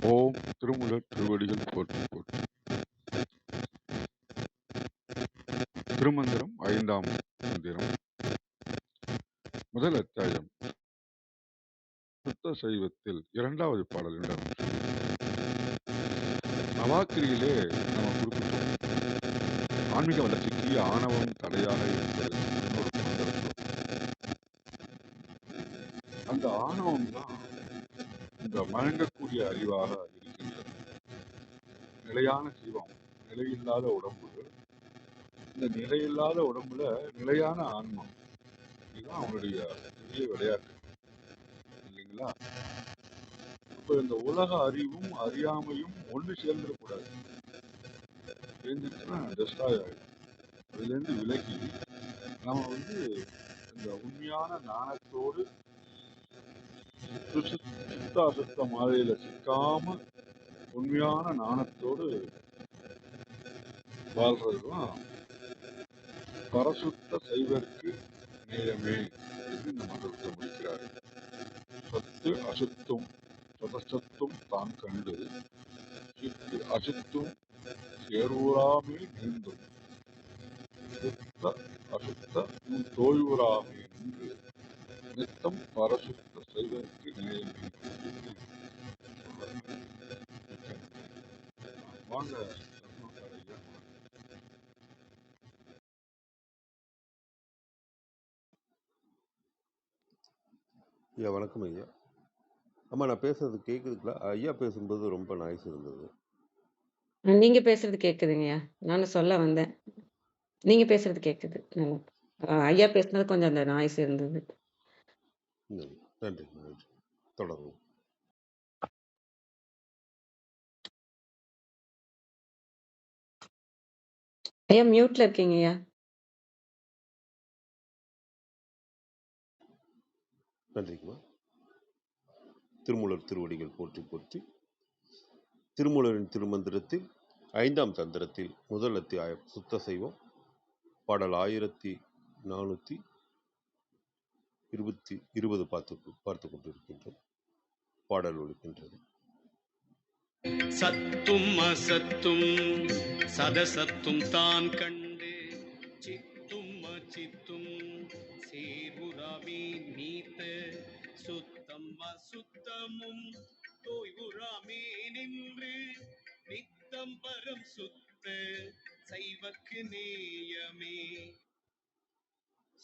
ஓம் திருமுலர் திருவடிகள் போற்றி போற்றி. திருமந்திரம் 5ஆம் மந்திரம். முதல் அத்தியாயம். சுத்த சைவத்தில் 2வது பாடலிடம். நவாக்கிரியிலே நம்ம குறிப்பிட்டோம். ஆன்மீக வளர்ச்சிக்கு ஆணவம் தடையாக இருப்பது இன்னொரு மந்திரம். அந்த ஆணவம் தான் இந்த மயங்கக்கூடிய அறிவாக இருக்கின்றது. நிலையான ஜீவம், நிலையில்லாத உடம்பு. இந்த நிலையில்லாத உடம்புல நிலையான ஆன்மா. இதுதான் அவனுடைய பெரிய விளையாட்டு இல்லைங்களா? இப்ப இந்த உலக அறிவும் அறியாமையும் ஒன்று சேர்ந்துடக்கூடாது. சேர்ந்துச்சுன்னா டெஸ்ட்ராய் ஆகிடும். அதுல இருந்து விலகி நம்ம இந்த உண்மையான ஞானத்தோடு சுத்த அசுத்த மாதையில சிக்காம உண்மையான ஞானத்தோடு வாழ்றதுதான் பரசுத்த சைவருக்கு நேயமே என்று இந்த மந்திரத்தை முடிக்கிறார். சத்து அசுத்தும் சதசத்தும் தான் கண்டு சித்து அசுத்தும் சேர்வுறாமே நீந்தும் சுத்த அசுத்த தோய்வுறாமே நின்று நித்தம் பரசுத்த சைவருக்கு நேயமே. வாங்க ஐயா வணக்கம் ஐயா. ஆமாம், நான் பேசுறது கேட்குதுங்களா? ஐயா பேசும்போது ரொம்ப நாய்ஸ் இருந்தது. நீங்க பேசுறது கேக்குதுங்கய்யா. நானும் சொல்ல வந்தேன். நீங்க பேசுறது கேக்குது. நல்லா. ஐயா பேசுனது கொஞ்சம் அந்த நாய்ஸ் இருந்தது. நன்றி நன்றி நன்றி. தொடருவோம். ஐயா மியூட்ல இருக்கீங்கய்யா. நன்றிக்குமா. திருமூலர் திருவடிகள் போற்றி போற்றி. திருமூலரின் திருமந்திரத்தில் 5ஆம் தந்திரத்தில் முதல் அத்தியாயம் சுத்த சைவம், பாடல் 1420 பார்த்து கொண்டிருக்கின்றோம். பாடல் ஒலிக்கின்றது. சத்தும் அசத்தும் சதசத்தும் தான் கண்டு சித்தும் அச்சித்தும் சேர்வுறாமே நீத்த சுத்தம் அசுத்தமும் தோய்வுறாமே நின்று நித்தம் பரம் சுத்த சைவக்கு நேயமே.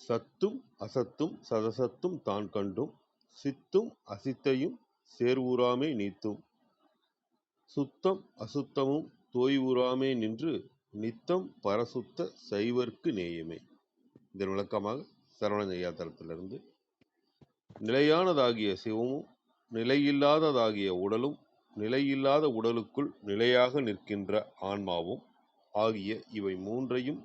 சத்தும் அசத்தும் சதசத்தும் தான் கண்டும் சித்தும் அசித்தையும் சேர்வுறாமே நீத்தும் சுத்தம் அசுத்தமும் தோய்வுறாமே நின்று நித்தம் பரசுத்த சைவர்க்கு நேயமே. இதன் விளக்கமாக சரவண ஐயா தரத்திலிருந்து, நிலையானதாகிய சிவமும் நிலையில்லாததாகிய உடலும் நிலையில்லாத உடலுக்குள் நிலையாக நிற்கின்ற ஆன்மாவும் ஆகிய இவை மூன்றையும்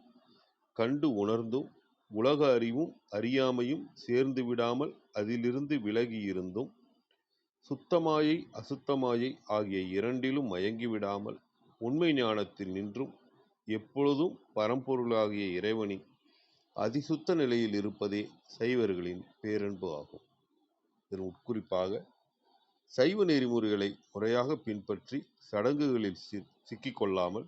கண்டு உணர்ந்தும் உலக அறிவும் அறியாமையும் சேர்ந்து விடாமல் அதிலிருந்து விலகியிருந்தும் சுத்தமாயை அசுத்தமாயை ஆகிய இரண்டிலும் மயங்கிவிடாமல் உண்மை ஞானத்தில் நின்றும் எப்பொழுதும் பரம்பொருளாகிய இறைவனின் அதிசுத்த நிலையில் இருப்பதே சைவர்களின் பேரன்பு ஆகும். இதன் உட்குறிப்பாக சைவ நெறிமுறைகளை முறையாக பின்பற்றி சடங்குகளில் சிக்கிக்கொள்ளாமல்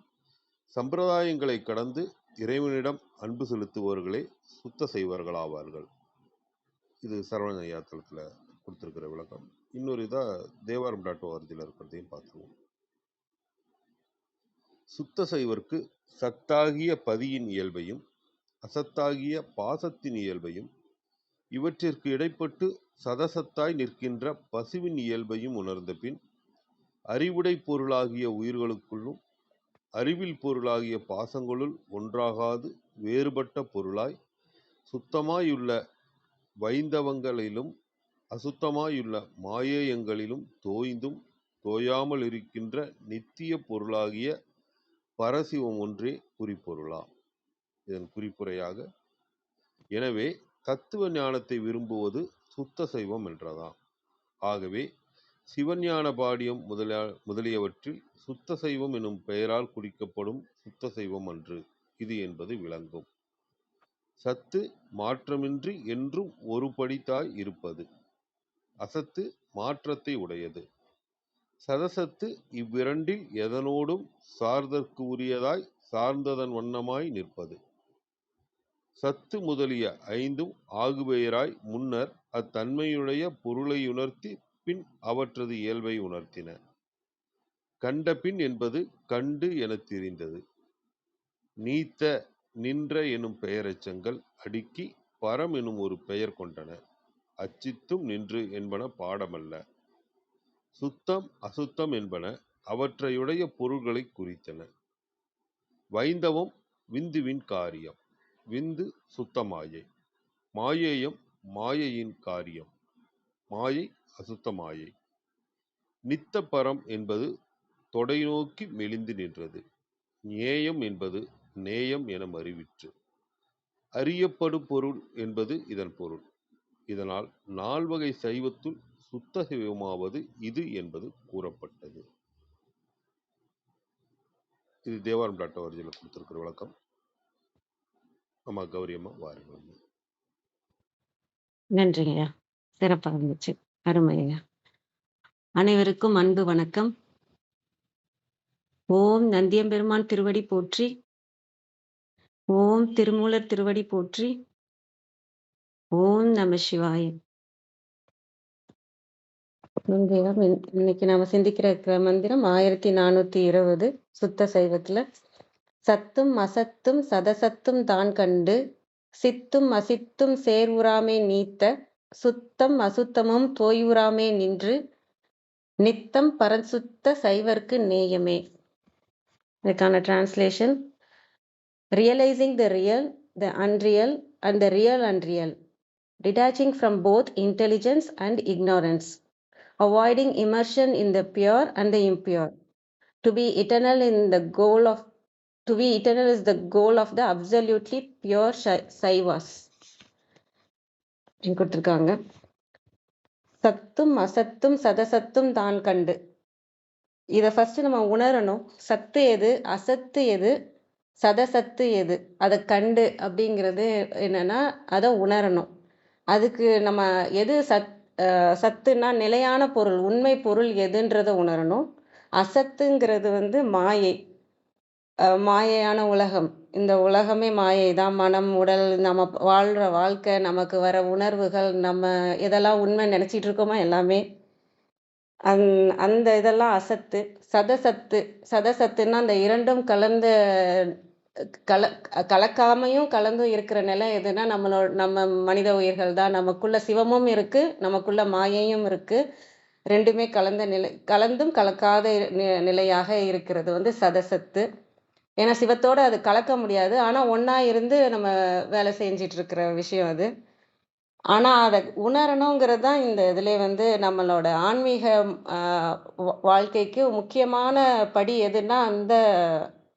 சம்பிரதாயங்களை கடந்து இறைவனிடம் அன்பு செலுத்துபவர்களே சுத்த சைவர்களாவார்கள். இது சரவண ஐயா தளத்தில் கொடுத்திருக்கிற விளக்கம். இன்னொரு தேவாரம்.org இருக்கிறதையும் பார்த்துருவோம். சுத்த சைவர்க்கு சத்தாகிய பதியின் இயல்பையும் அசத்தாகிய பாசத்தின் இயல்பையும் இவற்றிற்கு இடைப்பட்டு சதசத்தாய் நிற்கின்ற பசுவின் இயல்பையும் உணர்ந்த பின் அறிவுடை பொருளாகிய உயிர்களுக்குள்ளும் அறிவில் பொருளாகிய பாசங்களுள் ஒன்றாகாது வேறுபட்ட பொருளாய் சுத்தமாயுள்ள வைந்தவங்களிலும் அசுத்தமாயுள்ள மாயேயங்களிலும் தோய்ந்தும் தோயாமல் இருக்கின்ற நித்திய பொருளாகிய பரசிவம் ஒன்றே குறிப்பொருளாம். இதன் குறிப்புரையாக, எனவே தத்துவ ஞானத்தை விரும்புவது சுத்த சைவம் என்றதாம். ஆகவே சிவஞான பாடியம் முதலியவற்றில் சுத்த சைவம் எனும் பெயரால் குறிக்கப்படும் சுத்த சைவம் அன்று இது என்பது விளங்கும். சத்து மாற்றமின்றி என்றும் ஒரு படித்தாய் இருப்பது, அசத்து மாற்றத்தை உடையது, சதசத்து இவ்விரண்டில் எதனோடும் சார்தற்கு உரியதாய் சார்ந்ததன் வண்ணமாய் நிற்பது. சத்து முதலிய ஐந்தும் ஆகுபெயராய் முன்னர் அத்தன்மையுடைய பொருளையுணர்த்தி பின் அவற்றது இயல்பை உணர்த்தின. கண்டபின் என்பது கண்டு எனத் தெரிந்தது. நீத்த நின்ற எனும் பெயரெச்சங்கள் அடுக்கி பரம் எனும் ஒரு பெயர் கொண்டன. அச்சித்தும் நின்று என்பன பாடமல்ல. சுத்தம் அசுத்தம் என்பன அவற்றையுடைய பொருள்களை குறித்தன. வைந்தவம் விந்துவின் காரியம். விந்து சுத்த மாயை. மாயேயம் மாயையின் காரியம். மாயை அசுத்த மாயை. நித்த பரம் என்பது தொடை நோக்கி மெலிந்து நின்றது. ஞேயம் என்பது நேயம் என மறிவிற்று. அறியப்படு பொருள் என்பது இதன் பொருள். இதனால் நால்வகை சைவத்துள் சுத்த சைவமாவது இது என்பது கூறப்பட்டது. இது தேவாரம் டாக்டர் கொடுத்திருக்கிற விளக்கம். அம்மா கௌரி அம்மா வாருங்கள். நன்றிங்கய்யா, சிறப்பாக இருந்துச்சு, அருமையா. அனைவருக்கும் அன்பு வணக்கம். ஓம் நந்தியம்பெருமான் திருவடி போற்றி. ஓம் திருமூலர் திருவடி போற்றி. ஓம் நம சிவாய. இன்னைக்கு நாம சிந்திக்கிற மந்திரம் 1420 சுத்த சைவத்துல. சத்தும் அசத்தும் சதசத்தும் தான் கண்டு சித்தும் அசித்தும் சேர்வுறாமே நீத்த சுத்தம் அசுத்தமும் தோயுறாமே நின்று நித்தம் பரசுத்த சைவர்க்கு நேயமே. இதுக்கான translation: realizing the real, the unreal, and the real unreal, detaching from both intelligence and ignorance, avoiding immersion in the pure and the impure, to be eternal is the goal of the absolutely pure saivas. கொடுத்திருக்காங்க. சத்தும் அசத்தும் சதசத்தும் தான் கண்டு. இதை first நம்ம உணரணும். சத்து எது, அசத்து எது, சதசத்து எது, அதை கண்டு அப்படிங்கிறது என்னன்னா அதை உணரணும். அதுக்கு நம்ம எது சத்துன்னா நிலையான பொருள், உண்மை பொருள் எதுன்றதை உணரணும். அசத்துங்கிறது மாயை, மாயையான உலகம். இந்த உலகமே மாயை தான். மனம், உடல், நம்ம வாழ்கிற வாழ்க்கை, நமக்கு வர உணர்வுகள், நம்ம எதெல்லாம் உண்மை நினச்சிட்டு இருக்கோமோ எல்லாமே அந்த இதெல்லாம் அசத்து. சதசத்துன்னா அந்த இரண்டும் கலக்காமையும் கலந்தும் இருக்கிற நிலை எதுனா நம்ம மனித உயிர்கள் தான். நமக்குள்ள சிவமும் இருக்கு, நமக்குள்ள மாயையும் இருக்கு. ரெண்டுமே கலந்த நிலை, கலந்தும் கலக்காத நிலையாக இருக்கிறது சதசத்து. ஏன்னா சிவத்தோட அது கலக்க முடியாது, ஆனா ஒன்னா இருந்து நம்ம வேலை செஞ்சிட்டு இருக்கிற விஷயம் அது. ஆனா அதை உணரணுங்கிறது தான் இந்த இதுல நம்மளோட ஆன்மீக வாழ்க்கைக்கு முக்கியமான படி எதுன்னா அந்த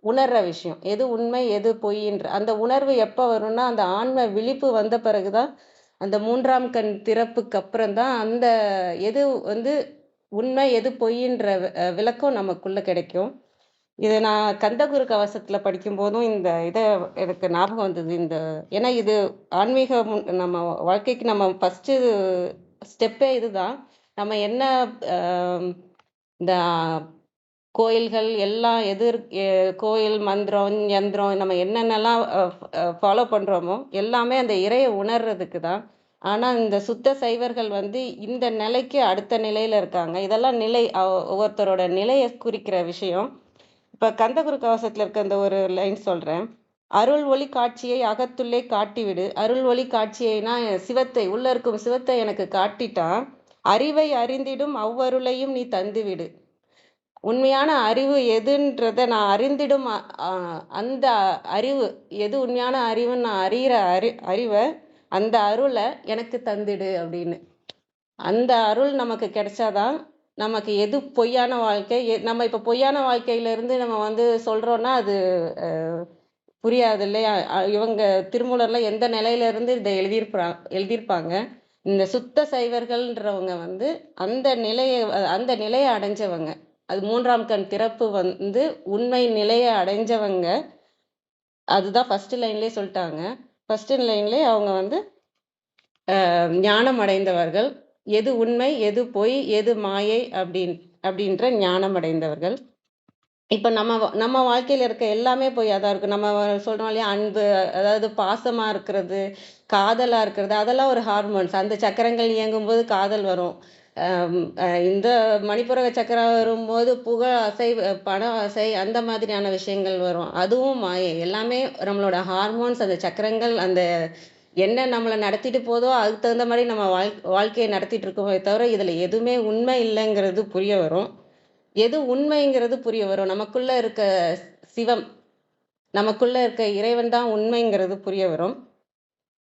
உணர்ற விஷயம். எது உண்மை எது பொய்ன்ற அந்த உணர்வு எப்போ வரும்னா அந்த ஆன்ம விழிப்பு வந்த பிறகுதான், அந்த 3ஆம் கண் திறப்புக்கு அப்புறம் தான் அந்த எது உண்மை எது பொய்ன்ற விளக்கம் நமக்குள்ள கிடைக்கும். இது நான் கந்தகுரு கவசத்துல படிக்கும் போதும் இந்த இதை எனக்கு ஞாபகம் வந்தது. ஏன்னா இது ஆன்மீக நம்ம வாழ்க்கைக்கு நம்ம ஃபர்ஸ்ட் ஸ்டெப்பே இதுதான். நம்ம என்ன இந்த கோயில்கள் எல்லாம் கோயில் மந்திரம் யந்திரம் நம்ம என்னென்னலாம் ஃபாலோ பண்றோமோ எல்லாமே அந்த இறையை உணர்றதுக்கு தான். ஆனா இந்த சுத்த சைவர்கள் இந்த நிலைக்கு அடுத்த நிலையில இருக்காங்க. இதெல்லாம் நிலை, ஒவ்வொருத்தரோட நிலையை குறிக்கிற விஷயம். இப்ப கந்தகுரு கவசத்துல இருக்க அந்த ஒரு லைன் சொல்றேன். அருள் ஒளி காட்சியை அகத்துள்ளே காட்டிவிடு. அருள் ஒளி காட்சியைனா சிவத்தை, உள்ள இருக்கும் சிவத்தை எனக்கு காட்டிட்டா அறிவை அறிந்திடும் அவ்வருளையும் நீ தந்துவிடு. உண்மையான அறிவு எதுன்றத நான் அறிந்திடும் அந்த அறிவு எது உண்மையான அறிவுன்னு நான் அறிகிற அறிவை, அந்த அருளை எனக்கு தந்துடு அப்படின்னு. அந்த அருள் நமக்கு கிடைச்சாதான் நமக்கு எது பொய்யான வாழ்க்கை. நம்ம இப்போ பொய்யான வாழ்க்கையிலேருந்து நம்ம சொல்கிறோன்னா அது புரியாது இல்லையா? இவங்க திருமூலர்ல எந்த நிலையிலேருந்து இதை எழுதியிருப்பாங்க. இந்த சுத்த சைவர்கள்ன்றவங்க அந்த நிலையை அடைஞ்சவங்க. அது 3ஆம் கண் திறப்பு உண்மை நிலையை அடைஞ்சவங்க. அதுதான் ஃபர்ஸ்ட் லைன்லேயே சொல்லிட்டாங்க. ஃபர்ஸ்ட் லைன்லேயே அவங்க ஞானம் அடைந்தவர்கள். எது உண்மை எது பொய் எது மாயை அப்படின்னு அப்படின்ற ஞானம் அடைந்தவர்கள். இப்போ நம்ம வாழ்க்கையில் இருக்க எல்லாமே பொய்யா தான் இருக்கும். நம்ம சொல்கிறோம் இல்லையா, அன்பு, அதாவது பாசமாக இருக்கிறது, காதலாக இருக்கிறது, அதெல்லாம் ஒரு ஹார்மோன்ஸ். அந்த சக்கரங்கள் இயங்கும்போது காதல் வரும். இந்த மணிப்புரக சக்கரம் வரும்போது புகழ் ஆசை, பண ஆசை, அந்த மாதிரியான விஷயங்கள் வரும். அதுவும் மாயை. எல்லாமே நம்மளோட ஹார்மோன்ஸ். அந்த சக்கரங்கள் அந்த என்ன நம்மளை நடத்திட்டு போதோ அதுக்கு தகுந்த மாதிரி நம்ம வாழ்க்கையை நடத்திட்டு இருக்கோமே தவிர இதில் எதுவுமே உண்மை இல்லைங்கிறது புரிய வரும். எது உண்மைங்கிறது புரிய வரும். நமக்குள்ள இருக்க சிவம், நமக்குள்ள இருக்க இறைவன் தான் உண்மைங்கிறது புரிய வரும்.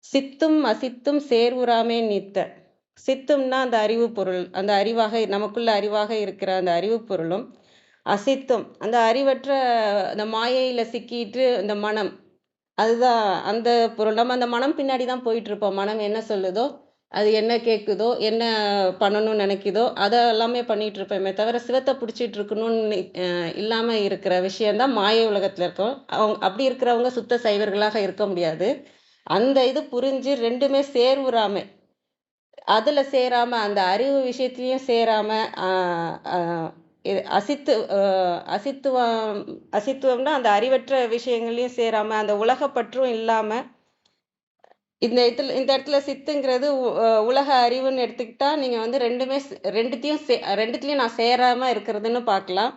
சித்தும் அசித்தும் சேர்வுறாமே நீத்த. சித்தும்னா அந்த அறிவு பொருள், அந்த அறிவாக நமக்குள்ள அறிவாக இருக்கிற அந்த அறிவு பொருளும், அசித்தும் அந்த அறிவற்ற அந்த மாயையில சிக்கிட்டு இந்த மனம், அதுதான் அந்த பொருள். நம்ம அந்த மனம் பின்னாடி தான் போயிட்டு இருப்போம். மனம் என்ன சொல்லுதோ, அது என்ன கேட்குதோ, என்ன பண்ணணும்னு நினைக்குதோ அதை எல்லாமே பண்ணிட்டு இருப்போமே தவிர சிவத்தை பிடிச்சிட்டு இருக்கணும்னு இல்லாமல் இருக்கிற விஷயம்தான் மாயை உலகத்தில் இருக்கோம். அப்படி இருக்கிறவங்க சுத்த சைவர்களாக இருக்க முடியாது. அந்த இது புரிஞ்சு ரெண்டுமே சேர்வுறாம, அதுல சேராம, அந்த அறிவு விஷயத்திலையும் சேராம, அசித்துவம்னா அந்த அறிவற்ற விஷயங்களையும் சேராம, அந்த உலகப்பற்றும் இல்லாம, இந்த இடத்துல சித்துங்கிறது உலக அறிவுன்னு எடுத்துக்கிட்டா நீங்க வந்து ரெண்டுத்தையும் நான் சேராம இருக்கிறதுன்னு பார்க்கலாம்.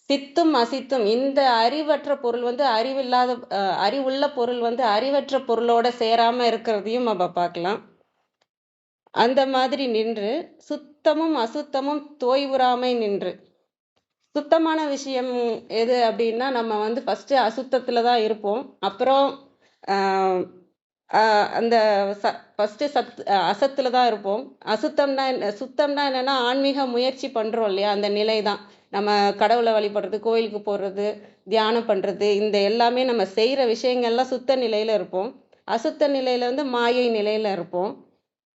சித்தும் அசித்தும், இந்த அறிவற்ற பொருள் வந்து அறிவில்லாத அறிவுள்ள பொருள் வந்து அறிவற்ற பொருளோட சேராம இருக்கிறதையும் நம்ம பார்க்கலாம். அந்த மாதிரி நின்று சுத்தமும் அசுத்தமும் தோய்வுறாமை நின்று. சுத்தமான விஷயம் எது அப்படின்னா, நம்ம வந்து ஃபர்ஸ்ட் அசுத்தத்துல தான் இருப்போம். அப்புறம் அந்த ஃபர்ஸ்ட் அசத்துல தான் இருப்போம். சுத்தம்னா என்னன்னா, ஆன்மீக முயற்சி பண்றோம் இல்லையா, அந்த நிலை தான். நம்ம கடவுளை வழிபடுறது, கோயிலுக்கு போறது, தியானம் பண்றது, இந்த எல்லாமே நம்ம செய்யற விஷயங்கள்லாம் சுத்த நிலையில இருப்போம். அசுத்த நிலையில வந்து மாயை நிலையில இருப்போம்.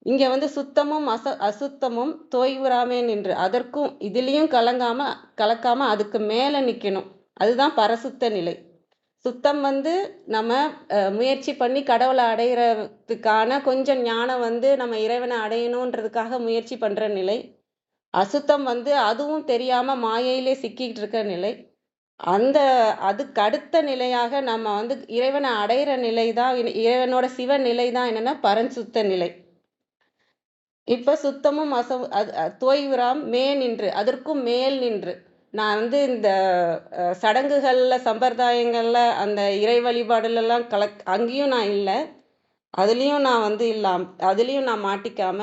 இங்க வந்து சுத்தமும் அசுத்தமும் தோய்வுறாமே நின்று, அதற்கும் இதுலயும் கலக்காம அதுக்கு மேல நிக்கணும். அதுதான் பரசுத்த நிலை. சுத்தம் வந்து நம்ம முயற்சி பண்ணி கடவுளை அடைகிறதுக்கான கொஞ்சம் ஞானம் வந்து நம்ம இறைவனை அடையணுன்றதுக்காக முயற்சி பண்ற நிலை. அசுத்தம் வந்து அதுவும் தெரியாம மாயையிலே சிக்கிட்டு இருக்க நிலை. அதுக்கு அடுத்த நிலையாக நம்ம வந்து இறைவனை அடையிற நிலை தான், இறைவனோட சிவ நிலை தான் என்னன்னா பரஞ்சுத்த நிலை. இப்ப சுத்தமும் தோய்வுறாம் நின்று, அதற்கும் மேல் நின்று. நான் வந்து இந்த சடங்குகள்ல, சம்பிரதாயங்கள்ல, அந்த இறை வழிபாடுலாம் அங்கேயும் நான் இல்லை, அதுலேயும் நான் வந்து அதுலேயும் நான் மாட்டிக்காம,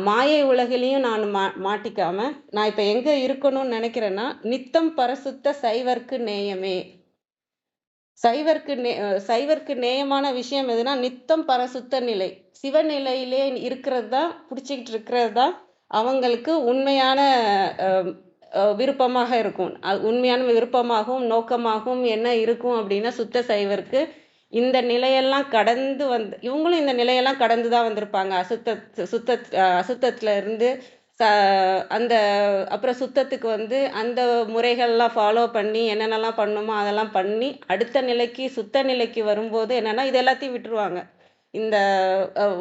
மாயை உலகிலையும் நான் மாட்டிக்காம, நான் இப்போ எங்கே இருக்கணும்னு நினைக்கிறேன்னா, நித்தம் பரசுத்த சைவர்க்கு நேயமே. சைவர்க்கு நேயமான விஷயம் எதுனா நித்தம் பரசுத்த நிலை, சிவநிலையிலே இருக்கிறது தான், பிடிச்சிக்கிட்டு இருக்கிறது தான் அவங்களுக்கு உண்மையான விருப்பமாக இருக்கும். உண்மையான விருப்பமாகவும் நோக்கமாகவும் என்ன இருக்கும் அப்படின்னா, சுத்த சைவருக்கு இந்த நிலையெல்லாம் கடந்து இவங்களும் இந்த நிலையெல்லாம் கடந்து தான் வந்திருப்பாங்க. அசுத்தத்துல இருந்து அந்த அப்புறம் சுத்தத்துக்கு வந்து அந்த முறைகள்லாம் ஃபாலோ பண்ணி என்னென்னலாம் பண்ணணுமோ அதெல்லாம் பண்ணி அடுத்த நிலைக்கு சுத்த நிலைக்கு வரும்போது என்னன்னா, இது எல்லாத்தையும் விட்டுருவாங்க. இந்த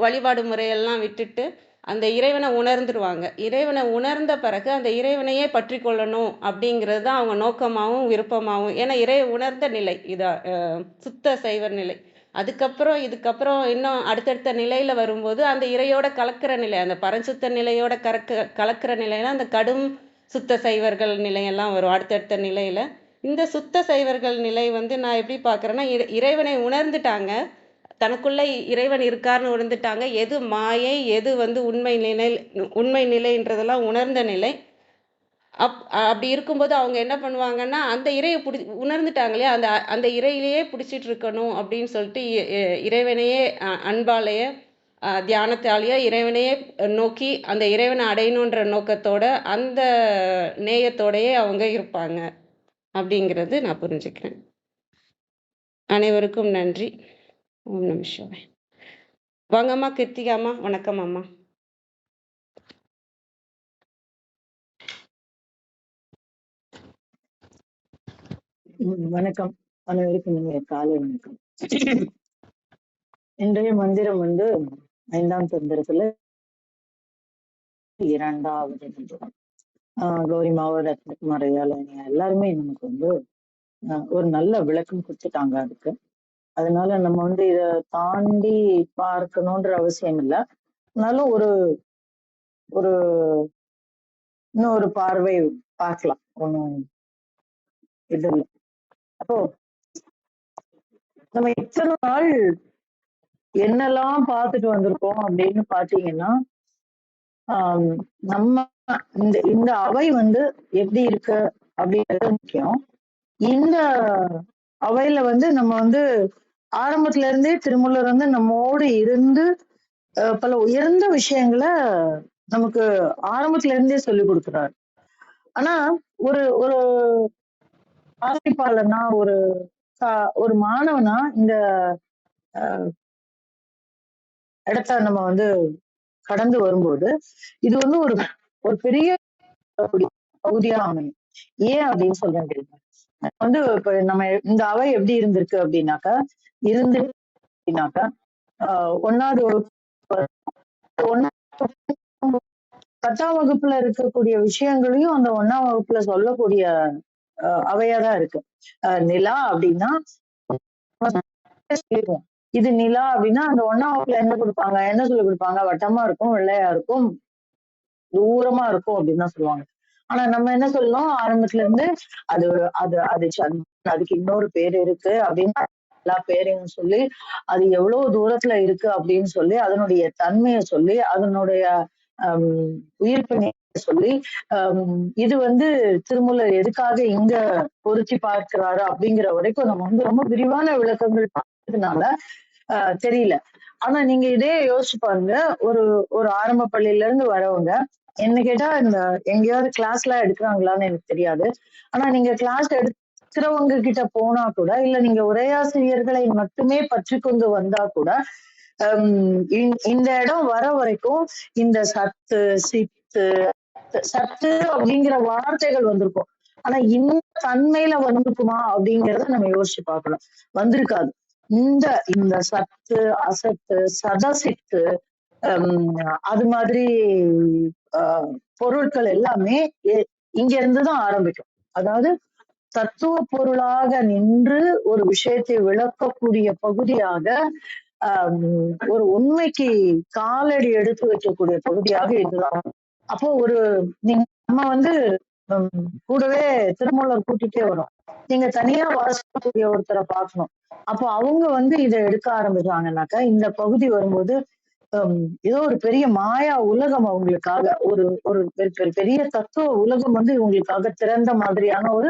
வழிபாடு முறையெல்லாம் விட்டுட்டு அந்த இறைவனை உணர்ந்துருவாங்க. இறைவனை உணர்ந்த பிறகு அந்த இறைவனையே பற்றி கொள்ளணும் அப்படிங்கிறது தான் அவங்க நோக்கமாகவும் விருப்பமாகவும். ஏன்னா உணர்ந்த நிலை இதா சுத்த சைவர் நிலை. இதுக்கப்புறம் இன்னும் அடுத்தடுத்த நிலையில வரும்போது அந்த இறையோட கலக்கிற நிலை, அந்த பரஞ்சுத்த நிலையோட கலக்கிற நிலையில அந்த கடும் சுத்த சைவர்கள் நிலையெல்லாம் வரும் அடுத்தடுத்த நிலையில. இந்த சுத்த சைவர்கள் நிலை வந்து நான் எப்படி பார்க்குறேன்னா, இறைவனை உணர்ந்துட்டாங்க, தனக்குள்ள இறைவன் இருக்காருன்னு உணர்ந்துட்டாங்க. எது மாயை, எது வந்து உண்மை நிலைன்றதெல்லாம் உணர்ந்த நிலை. அப்படி இருக்கும்போது அவங்க என்ன பண்ணுவாங்கன்னா, அந்த இறையை உணர்ந்துட்டாங்க இல்லையா, அந்த இறையிலேயே பிடிச்சிட்டு இருக்கணும் அப்படின்னு சொல்லிட்டு இறைவனையே அன்பாலேயே தியானத்தாலேயே இறைவனையே நோக்கி அந்த இறைவனை அடையணுன்ற நோக்கத்தோட அந்த நேயத்தோடையே அவங்க இருப்பாங்க அப்படிங்கிறது நான் புரிஞ்சுக்கிறேன். அனைவருக்கும் நன்றி. ஓம் நம சிவாய. வாங்கம்மா கிருத்திகாம்மா. வணக்கம் அம்மா. வணக்கம் அனைவருக்கும் நீங்க காலை வணக்கம். இன்றைய மந்திரம் வந்து 5ஆம் தந்திரத்துல 2வது நிமிடம். கௌரி ரத்னகுமார் எல்லாருமே நமக்கு வந்து ஒரு நல்ல விளக்கம் கொடுத்துட்டாங்க அதுக்கு. அதனால நம்ம வந்து இத தாண்டி பார்க்கணுன்ற அவசியம் இல்லை. ஆனாலும் ஒரு ஒரு இன்னொரு பார்வை பார்க்கலாம், ஒண்ணும் இது இல்லை. அப்போ நம்ம இத்தனை நாள் என்னெல்லாம் பார்த்துட்டு வந்திருக்கோம் அப்படின்னு பாத்தீங்கன்னா, நம்ம இந்த அவை வந்து எப்படி இருக்கு அப்படிங்கிறது முக்கியம். இந்த அவையில வந்து நம்ம வந்து ஆரம்பத்துல இருந்தே திருமூலர் வந்து நம்மோடு இருந்து பல உயர்ந்த விஷயங்களை நமக்கு ஆரம்பத்துல இருந்தே சொல்லி கொடுக்குறாரு. ஆனா ஒரு ஒரு ஆசிப்பாளனா ஒரு மாணவனா இந்த இடத்த நம்ம வந்து கடந்து வரும்போது இது வந்து ஒரு பெரிய பகுதியா அமையும். ஏன் அப்படின்னு சொல்றேன் தெரியுமா? வந்து இப்ப நம்ம இந்த அவை எப்படி இருந்திருக்கு அப்படின்னாக்கா 1வது 10ஆம் வகுப்புல இருக்கக்கூடிய விஷயங்களையும் அந்த 1ஆம் வகுப்புல சொல்லக்கூடிய அவையாதான் இருக்கு. நிலா அப்படின்னா இது நிலா அப்படின்னா அந்த 1ஆம் வகுப்புல என்ன சொல்லி கொடுப்பாங்க? வட்டமா இருக்கும், வெள்ளையா இருக்கும், தூரமா இருக்கும் அப்படின்னு தான் சொல்லுவாங்க. ஆனா நம்ம என்ன சொல்லணும் ஆரம்பத்துல இருந்து, அது அது அது அதுக்கு இன்னொரு பேர் இருக்கு அப்படின்னு எல்லா பேரையும் சொல்லி, அது எவ்வளவு தூரத்துல இருக்கு அப்படின்னு சொல்லி, அதனுடைய தன்மையை சொல்லி, அதனுடைய உயிர்ப்பினை சொல்லி, இது வந்து திருமூலர் எதுக்காக இங்க பொருத்தி பார்க்கிறாரு அப்படிங்கிற வரைக்கும் நம்ம வந்து ரொம்ப விரிவான விளக்கங்கள் பார்த்ததுனால தெரியல. ஆனா நீங்க இதே யோசிச்சு பாருங்க, ஒரு ஆரம்ப பள்ளியில இருந்து வரவங்க என்ன கேட்டா இந்த எங்கேயாவது கிளாஸ் எல்லாம் எடுக்கிறாங்களான்னு எனக்கு தெரியாது. ஆனா நீங்க கிளாஸ் எடுக்கிறவங்க கிட்ட போனா கூட, இல்ல நீங்க உரையாசிரியர்களை மட்டுமே பற்றி கொண்டு வந்தா கூட, இந்த இடம் வர வரைக்கும் இந்த சத்து சத்து அப்படிங்கிற வார்த்தைகள் வந்திருக்கும். ஆனா இந்த தன்மையில வந்திருக்குமா அப்படிங்கறத நம்ம யோசிச்சு பார்க்கலாம். வந்திருக்காது. இந்த சத்து, அசத்து, சதசித்து, அது மாதிரி பொருட்கள் எல்லாமே இங்க இருந்துதான் ஆரம்பிக்கும். அதாவது தத்துவ பொருளாக நின்று ஒரு விஷயத்தை விளக்கக்கூடிய பகுதியாக, ஒரு உண்மைக்கு காலடி எடுத்து வைக்கக்கூடிய பகுதியாக இதுதான். அப்போ நம்ம வந்து கூடவே திருமூலர் கூட்டிட்டே வரும். நீங்க தனியா வாசிக்கக்கூடிய ஒருத்தரை பார்க்கணும். அப்போ அவங்க வந்து இதை எடுக்க ஆரம்பிச்சாங்கன்னாக்கா இந்த பகுதி வரும்போது ஏதோ ஒரு பெரிய மாயா உலகம் அவங்களுக்காக, ஒரு பெரிய தத்துவ உலகம் வந்து இவங்களுக்காக திறந்த மாதிரியான ஒரு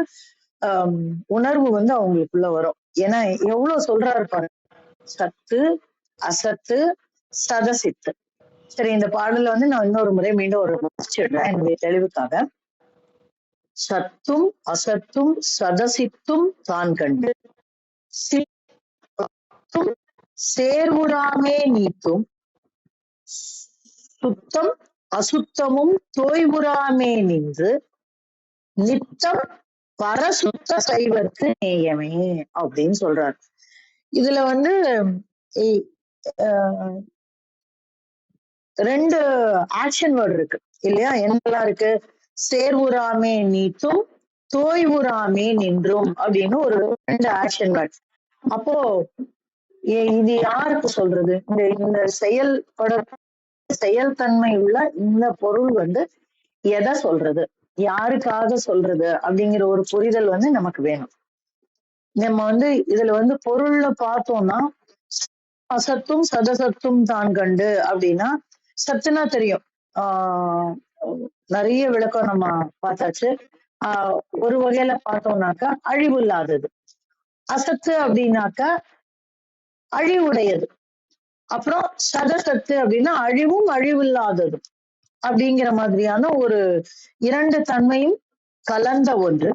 உணர்வு வந்து அவங்களுக்குள்ள வரும். ஏன்னா எவ்வளவு சொல்றாரு பாருங்க, சத்து, அசத்து, சதசித்து. சரி, இந்த பாடல வந்து நான் இன்னொரு முறை மீண்டும் ஒரு வாசிச்சிடுறேன் என்னுடைய தெளிவுக்காக. சத்தும் அசத்தும் சதசித்தும் தான் கண்டு சித்தும் சேர்வுறாமே நீத்தும் சுத்தம் அசுத்தமும் தோய்வுறாமே நின்று நித்தம் பரசுத்த சைவர்க்கு நேயமே அப்படின்னு சொல்றாரு. இதுல வந்து 2 ஆக்ஷன் வேர்டு இருக்கு இல்லையா? என்னெல்லாம் இருக்கு? சேர்வுறாமே நீத்தும் தோய்வுறாமே நின்றும் அப்படின்னு ஒரு 2 ஆக்ஷன் வேர்ட். அப்போ இது யாருக்கு சொல்றது? இந்த செயல்தன்மை உள்ள இந்த பொருள் வந்து எதை சொல்றது, யாருக்காக சொல்றது அப்படிங்கிற ஒரு புரிதல் வந்து நமக்கு வேணும். நம்ம வந்து இதுல வந்து பொருள்ல பார்த்தோம்னா அசத்தும் சதசத்தும் தான் கண்டு அப்படின்னா, சத்துனா தெரியும், நிறைய விளக்கம் நம்ம பார்த்தாச்சு. ஒரு வகையில பார்த்தோம்னாக்கா அழிவு இல்லாதது. அசத்து அப்படின்னாக்கா அழிவுடையது. அப்புறம் சதசத்து அப்படின்னா அழிவும் அழிவில்லாதது அப்படிங்கிற மாதிரியான ஒரு 2 தன்மையும் கலந்த ஒன்று.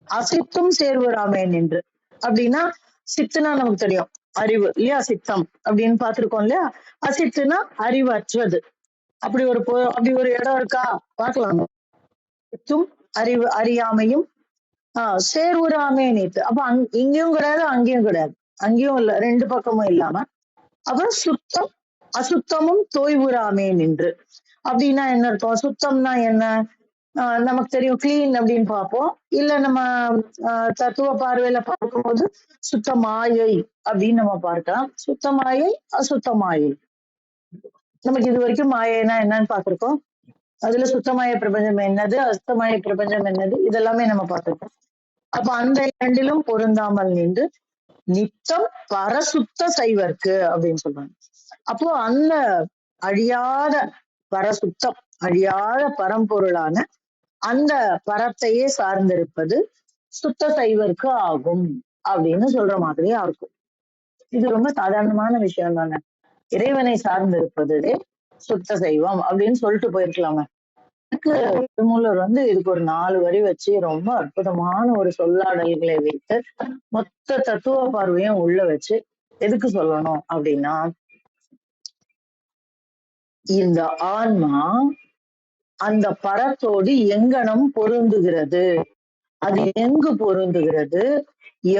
அசித்தும் சேர்வுறாமே நின்று அப்படின்னா, சித்துனா நமக்கு தெரியும் அறிவு இல்லையா? சித்தம் அப்படின்னு பார்த்திருக்கோம் இல்லையா? அசித்துனா அறிவற்றது. அப்படி ஒரு இடம் இருக்கா பார்க்கலாம். சித்தும் அறியாமையும் சேர்வுறாமே நீத்து. அப்ப இங்கேயும் கிடையாது, அங்கேயும் கிடையாது, அங்கேயும் இல்ல, 2 பக்கமும் இல்லாம. அப்புறம் சுத்தம் அசுத்தமும் தோய்வுறாமே நின்று. அப்படின்னா என்ன அர்த்தம்? சுத்தம்னா என்ன? நமக்கு தெரியும் கிளீன் அப்படின்னு பார்ப்போம். இல்ல நம்ம தத்துவ பார்வையில பார்க்கும்போது சுத்த மாயை அப்படின்னு நம்ம பார்க்கலாம். சுத்த மாயை, அசுத்த மாயை. நமக்கு இது வரைக்கும் மாயைனா என்னன்னு பார்த்திருக்கோம். அதுல சுத்தமாய பிரபஞ்சம் என்னது, அசுத்தமாய பிரபஞ்சம் என்னது, இதெல்லாமே நம்ம பார்த்திருக்கோம். அப்ப அந்த இரண்டிலும் பொருந்தாமல் நின்று நித்தம் பரசுத்த சைவர்க்கு அப்படின்னு சொல்றாங்க. அப்போ அந்த அழியாத பரசுத்தம், அழியாத பரம்பொருளான அந்த பரத்தையே சார்ந்திருப்பது சுத்த சைவர்க்கு ஆகும் அப்படின்னு சொல்ற மாதிரியா இருக்கும். இது ரொம்ப சாதாரணமான விஷயம் தானே. இறைவனை சார்ந்திருப்பது சுத்த சைவம் அப்படின்னு சொல்லிட்டு போயிருக்கலாமே. திருமூலர் இதுக்கு ஒரு 4 வரி வச்சு ரொம்ப அற்புதமான ஒரு சொல்லாடல்களை வைத்து மொத்த தத்துவ பார்வையும் உள்ள வச்சு எதுக்கு சொல்லணும் அப்படின்னா, இந்த ஆன்மா அந்த பரத்தோடு எங்கனம் பொருந்துகிறது, அது எங்கு பொருந்துகிறது,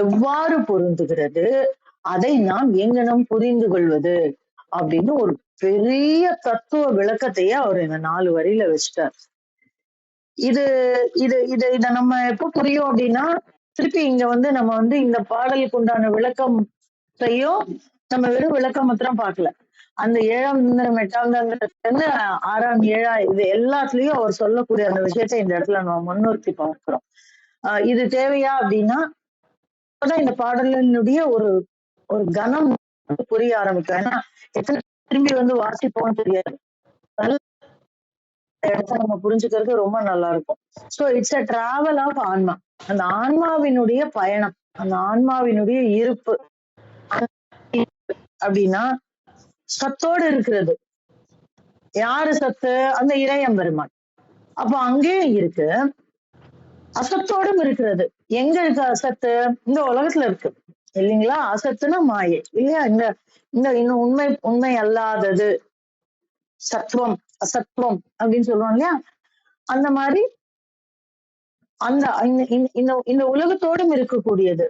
எவ்வாறு பொருந்துகிறது, அதை நாம் எங்கனம் புரிந்து கொள்வது அப்படின்னு ஒரு பெரிய தத்துவ விளக்கத்தையே அவர் இந்த 4 வரியில வச்சுட்டார். இது இது இது இத நம்ம எப்ப புரியும் அப்படின்னா, திருப்பி இங்க நம்ம இந்த பாடலுக்கு உண்டான விளக்கத்தையும் நம்ம வெறும் விளக்கம் மாத்திரம் பார்க்கல. அந்த 7ஆம் தந்திரம் 8ஆம் தந்திரத்துல இருந்து 6ஆம் 7ஆம் இது எல்லாத்துலயும் அவர் சொல்லக்கூடிய அந்த விஷயத்தை இந்த இடத்துல நம்ம முன்னிறுத்தி பார்க்கிறோம். இது தேவையா அப்படின்னா இந்த பாடலினுடைய ஒரு ஒரு கனம் புரிய ஆரம்பிக்கும். ஏன்னா எத்தனை திரும்பி வாசிப்போம்னு தெரியாது. இடத்த நம்ம புரிஞ்சுக்கிறது ரொம்ப நல்லா இருக்கும். So it's a travel of ஆன்மா. அந்த ஆன்மாவினுடைய பயணம், அந்த ஆன்மாவினுடைய இருப்பு அப்படின்னா சத்தோடு இருக்கிறது. யாரு சத்து? அந்த இறையம்பெருமான். அப்போ அங்கேயும் இருக்கு, அசத்தோடும் இருக்கிறது. எங்க இருக்கு அசத்து? இந்த உலகத்துல இருக்கு இல்லைங்களா? அசத்துனா மாயை இல்லையா? இந்த இந்த இன்னும் உண்மை அல்லாதது சத்துவம் அசத்துவம் அப்படின்னு சொல்லுவோம் இல்லையா? அந்த மாதிரி அந்த இந்த உலகத்தோடும் இருக்கக்கூடியது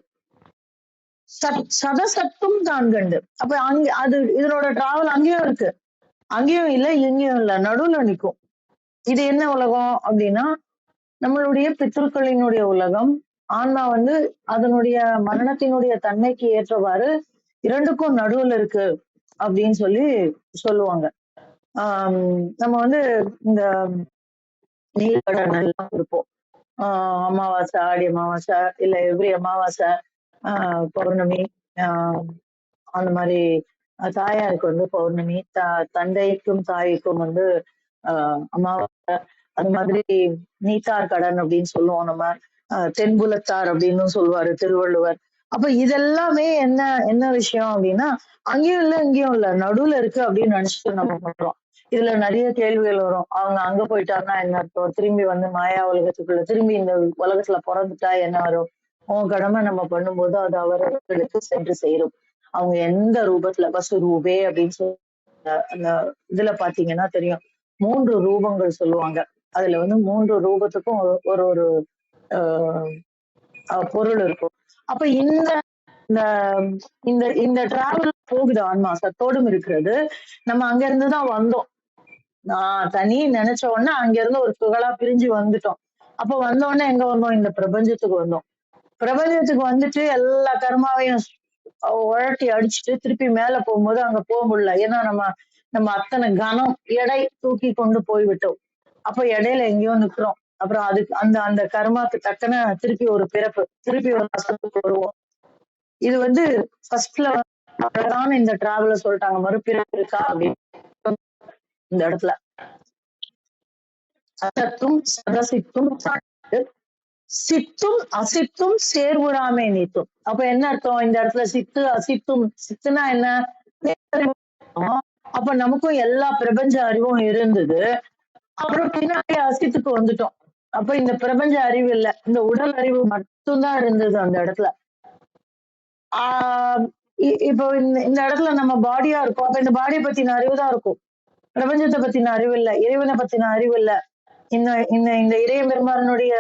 சதசத்தும் தான் கண்டு. அப்ப அங்க அது இதனோட டிராவல் அங்கேயும் இருக்கு, அங்கேயும் இல்லை எங்கேயும் இல்லை, நடுவுல நிற்கும். இது என்ன உலகம் அப்படின்னா நம்மளுடைய பித்ருக்களினுடைய உலகம். ஆன்மா அதனுடைய மரணத்தினுடைய தன்மைக்கு ஏற்றவாறு இரண்டுக்கும் நடுவுல இருக்கு அப்படின்னு சொல்லுவாங்க. நம்ம இந்த நீர்க்கடன் எல்லாம் இருப்போம். அமாவாசை, ஆடி அமாவாசை, இல்ல எவ்ரி அமாவாசை, பௌர்ணமி, அந்த மாதிரி தாயாருக்கு பௌர்ணமி, தந்தைக்கும் தாய்க்கும் அமாவாசை, அது மாதிரி நீத்தார் கடன் அப்படின்னு சொல்லுவோம் நம்ம. தென்புலத்தார் அப்படின்னு சொல்லுவாரு திருவள்ளுவர். அப்ப இதெல்லாமே என்ன விஷயம் அப்படின்னா அங்கேயும் இல்லை இங்கேயும் இல்லை, நடுவுல இருக்கு அப்படின்னு நினைச்சிட்டு நம்ம பண்றோம். இதுல நிறைய கேள்விகள் வரும். அவங்க அங்க போயிட்டாருன்னா என்ன அர்த்தம்? திரும்பி மாயா உலகத்துக்குள்ள திரும்பி இந்த உலகத்துல பிறந்துட்டா என்ன வரும்? உன் கடமை நம்ம பண்ணும்போது அது அவர்களுக்கு சென்று சேரும். அவங்க எந்த ரூபத்துல பசு ரூபே அப்படின்னு சொல்லி அந்த இதுல பாத்தீங்கன்னா தெரியும். 3 ரூபங்கள் சொல்லுவாங்க. அதுல 3 ரூபத்துக்கும் ஒரு ஒரு பொருள் இருக்கும். அப்ப இந்த டிராவல் போகுது ஆன்மா சத்தோடும் இருக்கிறது. நம்ம அங்க இருந்துதான் வந்தோம். நான் தனி நினைச்ச உடனே அங்க இருந்து ஒரு துகளா பிரிஞ்சு வந்துட்டோம். அப்ப வந்த உடனே எங்க வந்தோம்? இந்த பிரபஞ்சத்துக்கு வந்தோம். பிரபஞ்சத்துக்கு வந்துட்டு எல்லா கர்மாவையும் உழட்டி அடிச்சுட்டு திருப்பி மேல போகும்போது அங்க போக முடியல. ஏன்னா நம்ம அத்தனை கனம் எடை தூக்கி கொண்டு போய்விட்டோம். அப்ப இடையில எங்கேயோ நிக்கிறோம். அப்புறம் அதுக்கு அந்த கர்மாக்கு தக்கன திருப்பி ஒரு பிறப்பு, திருப்பி ஒரு கஷ்டத்துக்கு வருவோம். இது ஃபர்ஸ்ட்ல அழகான இந்த டிராவல சொல்லிட்டாங்க. மறுபிறப்பு இருக்கா அப்படின்னு இந்த இடத்துல அசத்தும் சதசித்தும் சித்தும் அசித்தும் சேர்வுறாமை நீத்தும். அப்ப என்ன அர்த்தம் இந்த இடத்துல? சித்து அசித்தும். சித்துனா என்ன? அப்ப நமக்கும் எல்லா பிரபஞ்ச அறிவும் இருந்தது. அப்புறம் பின்னாடி அசித்துக்கு வந்துட்டோம். அப்ப இந்த பிரபஞ்ச அறிவு இல்ல, இந்த உடல் அறிவு மட்டும்தான் இருந்தது அந்த இடத்துல. இப்போ இந்த இடத்துல நம்ம பாடியா இருக்கும். அப்ப இந்த பாடியை பத்தின அறிவு தான் இருக்கும். பிரபஞ்சத்தை பத்தின அறிவு இல்ல, இறைவனை பத்தின அறிவு இல்ல, இந்த இறைய பெருமானுடைய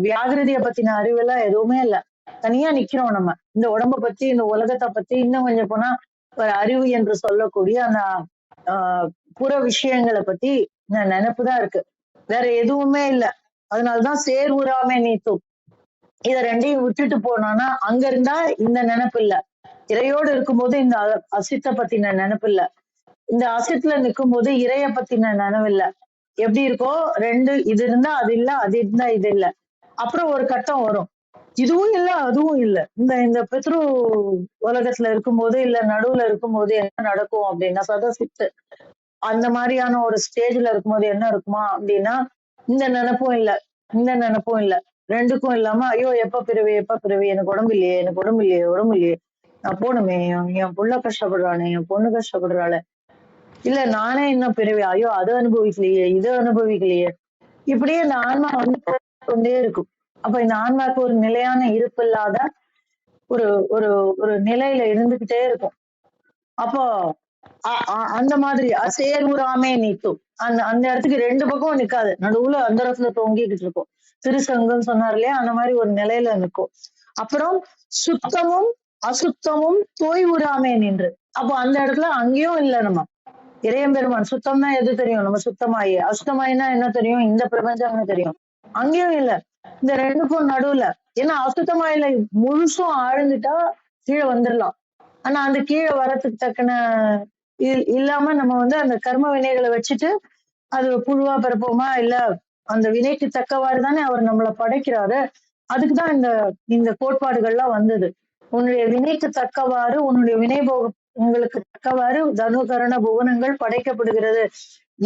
வியாகிருதிய பத்தின அறிவு எல்லாம் எதுவுமே இல்ல. தனியா நிக்கிறோம் நம்ம. இந்த உடம்ப பத்தி, இந்த உலகத்தை பத்தி, இன்னும் கொஞ்சம் போனா ஒரு அறிவு என்று சொல்லக்கூடிய அந்த புற விஷயங்களை பத்தி நினைப்பு தான் இருக்கு, வேற எதுவுமே இல்ல. அதனாலதான் சேர்வுறாமே நீத்தும். இத ரெண்டையும் விட்டுட்டு போனானா அங்க இருந்தா இந்த நினைப்பு இல்ல, இறையோடு இருக்கும்போது இந்த அசித்த பத்தின நினைப்பு இல்ல, இந்த அசித்துல நிக்கும் போது இறைய பத்தின நினைவு இல்ல. எப்படி இருக்கோ ரெண்டு, இது இருந்தா அது இல்ல, அது இருந்தா இது இல்ல. அப்புறம் ஒரு கட்டம் வரும், இதுவும் இல்ல அதுவும் இல்ல. இந்த இந்த பித்ரு உலகத்துல இருக்கும்போது இல்ல நடுவுல இருக்கும்போது என்ன நடக்கும் அப்படின்னா, சதசித்து அந்த மாதிரியான ஒரு ஸ்டேஜ்ல இருக்கும்போது என்ன இருக்குமா அப்படின்னா, இந்த நினைப்பும் இல்ல இந்த நினைப்பும் இல்ல, ரெண்டுக்கும் இல்லாம ஐயோ எப்ப பிறவி எப்ப பிறவி, எனக்கு உடம்பு இல்லையே எனக்கு உடம்பு இல்லையே உடம்பு இல்லையே, நான் போகணுமே, என் புள்ள கஷ்டப்படுறானே, என் பொண்ணு கஷ்டப்படுறாளே, இல்ல நானே இன்னும் பிறவி, ஐயோ அது அனுபவிக்கலையே இது அனுபவிக்கலையே, இப்படியே இந்த ஆன்மா வந்து கொண்டே இருக்கும். அப்ப இந்த ஆன்மாவுக்கு ஒரு நிலையான இருப்பு இல்லாத ஒரு ஒரு ஒரு நிலையில இருந்துகிட்டே இருக்கும். அப்போ அந்த மாதிரி சேர்வுறாமே நீத்தும், அந்த அந்த இடத்துக்கு ரெண்டு பக்கம் நிக்காது, நடுவுல அந்த இடத்துல தொங்கிக்கிட்டு இருக்கும். திருசங்கம் சொன்னார் இல்லையா, அந்த மாதிரி ஒரு நிலையில நிற்கும். அப்புறம் சுத்தமும் அசுத்தமும் தோய்வுறாமே நின்று, அப்போ அந்த இடத்துல அங்கேயும் இல்லை நம்ம இறையம்பெருமான். சுத்தம்னா எது தெரியும், நம்ம சுத்தமாயி, அசுத்தமாயினா என்ன தெரியும், இந்த பிரபஞ்சம்னு தெரியும். அங்கேயும் இல்ல, இந்த ரெண்டுக்கும் நடுவுல. ஏன்னா அசுத்தமாயில முழுசும் ஆழ்ந்துட்டா கீழே வந்துடலாம், ஆனா அந்த கீழே வரத்துக்கு தக்கன இல்லாம நம்ம வந்து அந்த கர்ம வினைகளை வச்சுட்டு அது புழுவா பிறப்போமா, இல்ல அந்த வினைக்கு தக்கவாறு தானே அவர் நம்மளை படைக்கிறாரு. அதுக்குதான் இந்த இந்த கோட்பாடுகள்லாம் வந்தது. உன்னுடைய வினைக்கு தக்கவாறு உன்னுடைய வினை உங்களுக்கு தக்கவாறு தனுகரண புவனங்கள் படைக்கப்படுகிறது.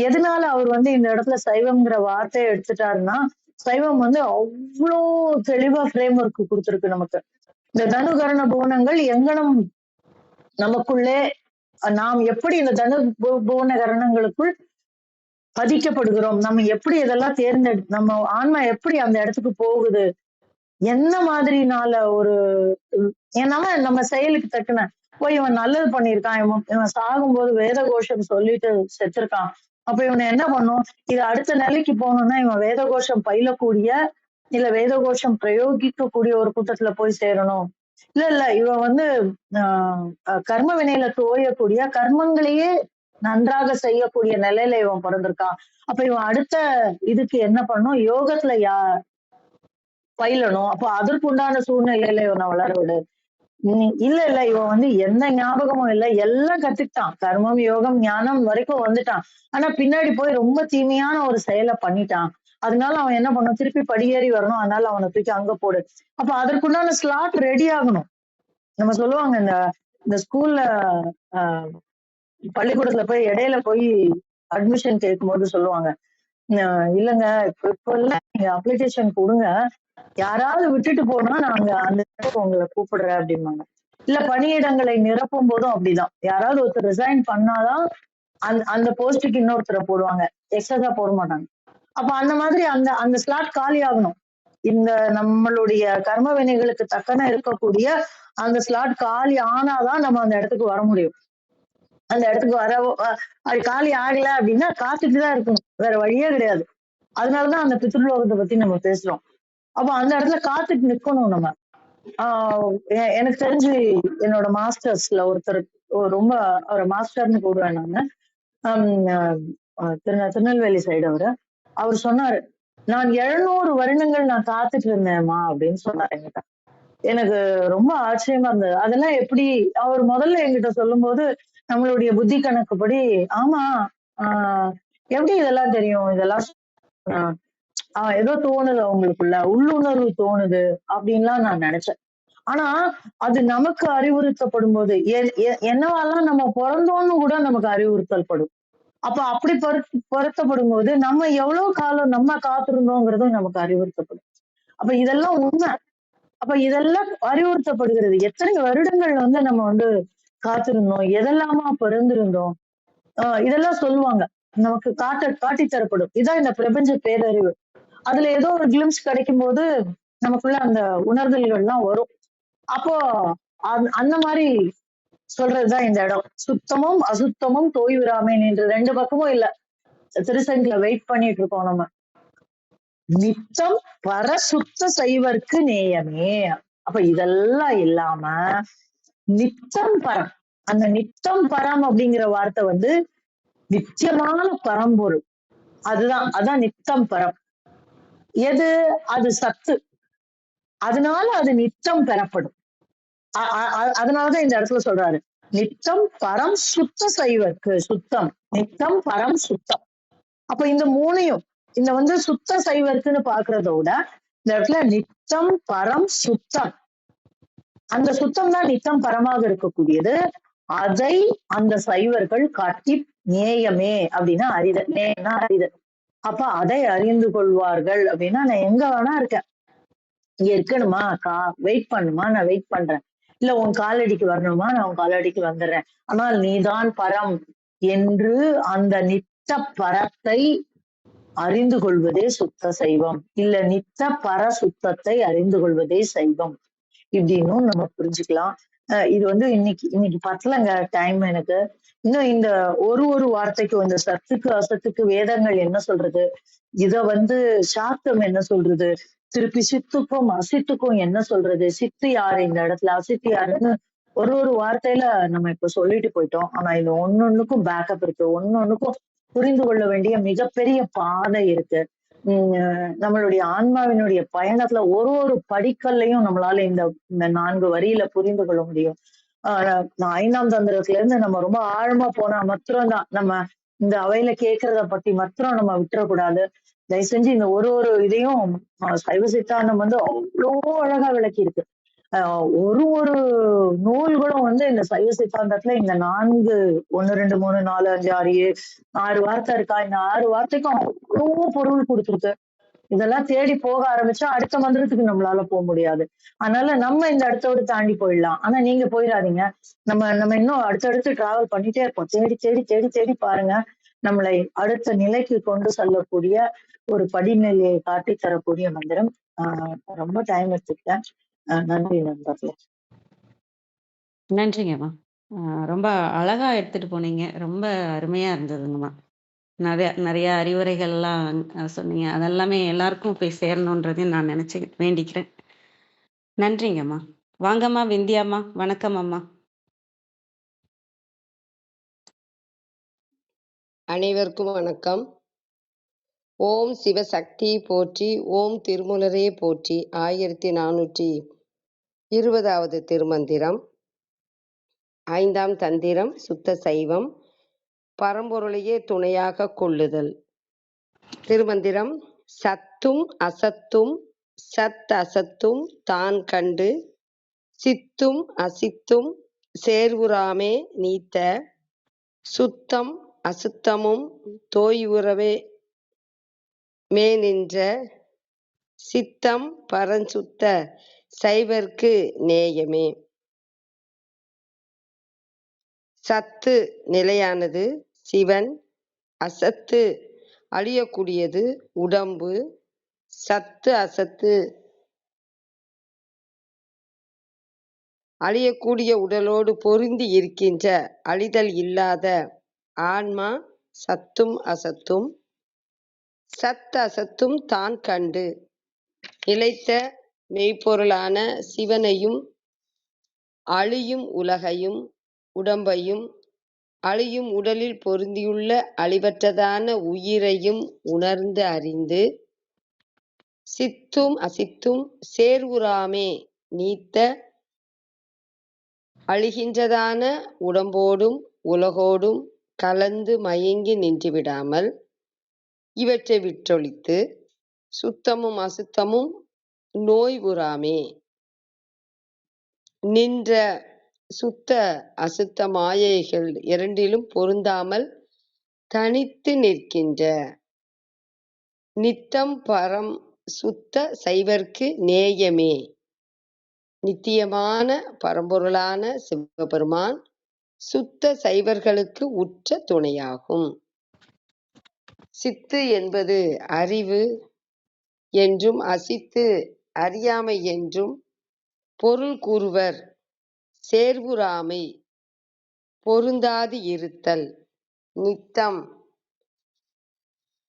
எதனால அவர் வந்து இந்த இடத்துல சைவம்ங்கிற வார்த்தையை எடுத்துட்டாருன்னா, சைவம் வந்து அவ்வளோ தெளிவா ஃப்ரேம் ஒர்க் கொடுத்துருக்கு நமக்கு. இந்த தனுகரண புவனங்கள் எங்கனம் நமக்குள்ளே நாம் எப்படி இந்த புவன கரணங்களுக்குள் பதிக்கப்படுகிறோம், நம்ம எப்படி இதெல்லாம் நம்ம ஆன்மா எப்படி அந்த இடத்துக்கு போகுது, என்ன மாதிரினால ஒரு நம்ம செயலுக்கு தக்கன போய் இவன் நல்லது பண்ணியிருக்கான், இவன் சாகும்போது வேத கோஷம் சொல்லிட்டு செத்துருக்கான், அப்ப இவனை என்ன பண்ணும், இது அடுத்த நிலைக்கு போகணும்னா இவன் வேத கோஷம் பயிலக்கூடிய இல்ல வேத கோஷம் பிரயோகிக்கக்கூடிய ஒரு கூட்டத்துல போய் சேரணும், இல்ல இவன் வந்து கர்ம வினையில தோயக்கூடிய கர்மங்களையே நன்றாக செய்யக்கூடிய நிலையில இவன் பிறந்திருக்கான், அப்ப இவன் அடுத்த இதுக்கு என்ன பண்ணும், யோகத்துல பயிலணும், அப்ப அதற்குண்டான சூழ்நிலையில இவனை வளர விடு. இல்ல இவன் வந்து எந்த ஞாபகமும் இல்ல, எல்லாம் கத்துக்கிட்டான், கர்மம் யோகம் ஞானம் வரைக்கும் வந்துட்டான், ஆனா பின்னாடி போய் ரொம்ப தீமையான ஒரு செயலை பண்ணிட்டான், அதனால அவன் என்ன பண்ணும், திருப்பி படியேறி வரணும், அதனால அவனை தூக்கி அங்க போடு. அப்ப அதற்குண்டான ஸ்லாட் ரெடி ஆகணும். நம்ம சொல்லுவாங்க இந்த ஸ்கூல்ல பள்ளிக்கூடத்துல போய் இடையில போய் அட்மிஷன் கேட்கும் போது சொல்லுவாங்க, இல்லங்க இப்ப எல்லாம் நீங்க அப்ளிகேஷன் கொடுங்க, யாராவது விட்டுட்டு போனா நாங்க அந்த உங்களை கூப்பிடுறேன் அப்படிம்பாங்க. இல்ல பணியிடங்களை நிரப்பும் போதும் அப்படிதான், யாராவது ஒருத்தர் ரிசைன் பண்ணாதான் அந்த போஸ்டுக்கு இன்னொருத்தரை போடுவாங்க, எக்ஸ்ட்ரா போட மாட்டாங்க. அப்ப அந்த மாதிரி அந்த அந்த ஸ்லாட் காலி ஆகணும். இந்த நம்மளுடைய கர்ம வினைகளுக்கு தக்கன இருக்கக்கூடிய அந்த ஸ்லாட் காலி ஆனாதான் நம்ம அந்த இடத்துக்கு வர முடியும். அந்த இடத்துக்கு அது காலி ஆகல அப்படின்னா காத்துட்டுதான் இருக்கணும், வேற வழியே கிடையாது. அதனாலதான் அந்த பித்ருலோகத்தை பத்தி நம்ம பேசுறோம். அப்ப அந்த இடத்துல காத்துட்டு நிக்கணும் நம்ம. எனக்கு தெரிஞ்சு என்னோட மாஸ்டர்ஸ்ல ஒருத்தர் ரொம்ப அவரை மாஸ்டர்னு கூடுவேன் நானு, திருநெல்வேலி சைடு அவர் சொன்னாரு, நான் 700 வருடங்கள் நான் காத்துட்டு இருந்தேன்மா அப்படின்னு சொன்னாரு என்கிட்ட. எனக்கு ரொம்ப ஆச்சரியமா இருந்தது. அதெல்லாம் எப்படி அவர் முதல்ல என்கிட்ட சொல்லும் போது நம்மளுடைய புத்தி கணக்குப்படி ஆமா எப்படி இதெல்லாம் தெரியும், இதெல்லாம் ஏதோ தோணுது அவங்களுக்குள்ள, உள்ளுணர்வு தோணுது அப்படின்லாம் நான் நினைச்சேன். ஆனா அது நமக்கு அறிவுறுத்தப்படும் போது என்னவாலாம் நம்ம பிறந்தோன்னு கூட நமக்கு அறிவுறுத்தல் படும். அப்ப அப்படி பொருத்தப்படும் போது நம்ம எவ்வளவு காலம் நம்ம காத்திருந்தோங்கிறதும் நமக்கு அறிவுறுத்தப்படும். அப்ப இதெல்லாம் உண்மை. அப்ப இதெல்லாம் அறிவுறுத்தப்படுகிறது, எத்தனை வருடங்கள் வந்து நம்ம வந்து காத்திருந்தோம், எதெல்லாமா பிறந்திருந்தோம், இதெல்லாம் சொல்லுவாங்க, நமக்கு காட்டி தரப்படும். இதான் இந்த பிரபஞ்ச பேரறிவு. அதுல ஏதோ ஒரு கிளிம்ஸ் கிடைக்கும் போது நமக்குள்ள அந்த உணர்தல்கள் எல்லாம் வரும். அப்போ அந்த மாதிரி சொல்றதுதான் இந்த இடம். சுத்தமும் அசுத்தமும் தோய்விராமேன் என்று ரெண்டு பக்கமும் இல்ல, திருசங்கில வெயிட் பண்ணிட்டு இருக்கோம் நம்ம. நித்தம் பரசுத்த சைவர்க்கு நேயமே. அப்ப இதெல்லாம் இல்லாம நித்தம் பரம், அந்த நித்தம் பரம் அப்படிங்கிற வார்த்தை வந்து நித்தியமான பரம்பொருள், அதான் நித்தம் பரம். எது? அது சத்து. அதனால அது நித்தம் பெறப்படும். அதனாலதான் இந்த இடத்துல சொல்றாரு நித்தம் பரம் சுத்த சைவர்க்கு. சுத்தம் நித்தம் பரம் சுத்தம். அப்ப இந்த மூணையும் இந்த சுத்த சைவர்க்குன்னு பாக்குறத விட இந்த இடத்துல நித்தம் பரம் சுத்தம், அந்த சுத்தம் தான் நித்தம் பரமாக இருக்கக்கூடியது. அதை அந்த சைவர்கள் காட்டி நேயமே அப்படின்னா அறிதல், நேயம்னா அறிதல். அப்ப அதை அறிந்து கொள்வார்கள் அப்படின்னா நான் எங்க வேணா இருக்கேன், இங்க இருக்கணுமா வெயிட் பண்ணுமா, நான் வெயிட் பண்றேன். இல்ல உன் காலடிக்கு வரணுமா, நான் உன் காலடிக்கு வந்துடுறேன். ஆனால் நீதான் பரம் என்று அந்த நித்த பரத்தை அறிந்து கொள்வதே சுத்த சைவம். இல்ல நித்த பர சுத்தத்தை அறிந்து கொள்வதே சைவம் இப்படின்னும் நம்ம புரிஞ்சுக்கலாம். இது இன்னைக்கு பத்தலங்க டைம் எனக்கு. இன்னும் இந்த ஒரு வார்த்தைக்கு இந்த சத்துக்கு அசத்துக்கு வேதங்கள் என்ன சொல்றது, இத சாஸ்திரம் என்ன சொல்றது, திருப்பி சித்துக்கும் அசித்துக்கும் என்ன சொல்றது, சித்து யாரு இந்த இடத்துல, அசித்து யாருன்னு ஒரு வார்த்தையில நம்ம இப்ப சொல்லிட்டு போயிட்டோம். ஆனா இது ஒன்னொன்னுக்கும் பேக்கப் இருக்கு, ஒன்னொன்னுக்கும் புரிந்து கொள்ள வேண்டிய மிகப்பெரிய பாதை இருக்கு. நம்மளுடைய ஆன்மாவினுடைய பயணத்துல ஒரு படிக்கல்லையும் நம்மளால இந்த 4 வரியில புரிந்து கொள்ள முடியும். 5ஆம் தந்திரத்துல இருந்து நம்ம ரொம்ப ஆழமா போனா மாத்திரம்தான், நம்ம இந்த அவையில கேட்கறத பத்தி மாத்திரம் நம்ம விட்டுறக்கூடாது. தயவு செஞ்சு இந்த ஒரு இதையும் சைவ சித்தாந்தம் அவ்வளோ அழகா விளக்கி இருக்கு. ஒரு நூல்களும் இந்த சைவ சித்தாந்தத்துல இந்த 4 1 2 3 4 5 6 6 வார்த்தை இருக்கா, இந்த 6 வார்த்தைக்கும் அவ்வளோ பொருள் கொடுத்துருக்கு. இதெல்லாம் தேடி போக ஆரம்பிச்சா அடுத்த மந்திரத்துக்கு நம்மளால போக முடியாது. அதனால நம்ம இந்த இடத்தோடு தாண்டி போயிடலாம். ஆனா நீங்க போயிடாதீங்க. நம்ம இன்னும் அடுத்தடுத்து டிராவல் பண்ணிட்டே இருப்போம். தேடி தேடி தேடி தேடி பாருங்க, நம்மளை அடுத்த நிலைக்கு கொண்டு செல்லக்கூடிய ஒரு படிநிலையை காட்டி தரக்கூடிய மந்திரம். ரொம்ப டைம் எடுத்துக்கிட்டேன். நன்றி நண்பர்களே. நன்றிங்கம்மா. ரொம்ப அழகா எடுத்துட்டு போனீங்க. ரொம்ப அருமையா இருந்ததுங்கம்மா. நிறைய அறிவுரைகள்லாம் சொன்னீங்க. அதெல்லாமே எல்லாருக்கும் போய் சேரணுன்றதையும் நான் வேண்டிக்கிறேன். நன்றிங்கம்மா. வாங்கம்மா விந்தியாம்மா. வணக்கம் அம்மா. அனைவருக்கும் வணக்கம். ஓம் சிவசக்தி போற்றி, ஓம் திருமூலரே போற்றி. 1420வது திருமந்திரம், 5ஆம் தந்திரம், சுத்த சைவம், பரம்பொருளையே துணையாக கொள்ளுதல். திருமந்திரம். சத்தும் அசத்தும் சத் அசத்தும் தான் கண்டு, சித்தும் அசித்தும் சேர்வுறாமே நீத்த, சுத்தம் அசுத்தமும் தோய்வுறவே மேநின்ற, சித்தம் பரஞ்சுத்த சைவர்க்கு நேயமே. சத்து நிலையானது சிவன், அசத்து அழியக்கூடியது உடம்பு. சத்து அசத்து அழியக்கூடிய உடலோடு பொருந்தி இருக்கின்ற அழிதல் இல்லாத ஆன்மா சத்தும் அசத்தும். சத் அசத்தும் தான் கண்டு நிலைத்த மெய்ப்பொருளான சிவனையும், அழியும் உலகையும் உடம்பையும், அழியும் உடலில் பொருந்தியுள்ள அழிவற்றதான உயிரையும் உணர்ந்து அறிந்து, சித்தும் அசித்தும் சேர்வுறாமே நீத்த, அழிகின்றதான உடம்போடும் உலகோடும் கலந்து மயங்கி நின்றுவிடாமல் இவற்றை விட்டொழித்து, சுத்தமும் அசுத்தமும் நோய்வுறாமே நின்ற, சுத்த அசுத்த மாயைகள் இரண்டிலும் பொருந்தாமல் தனித்து நிற்கின்ற நித்தம் பரம் சுத்த சைவர்க்கு நேயமே. நித்தியமான பரம்பொருளான சிவபெருமான் சுத்த சைவர்களுக்கு உற்ற துணையாகும். சித்து என்பது அறிவு என்றும், அசித்து அறியாமை என்றும் பொருள் கூறுவர். சேர்வுறாமை பொருந்தாது இருத்தல். நித்தம்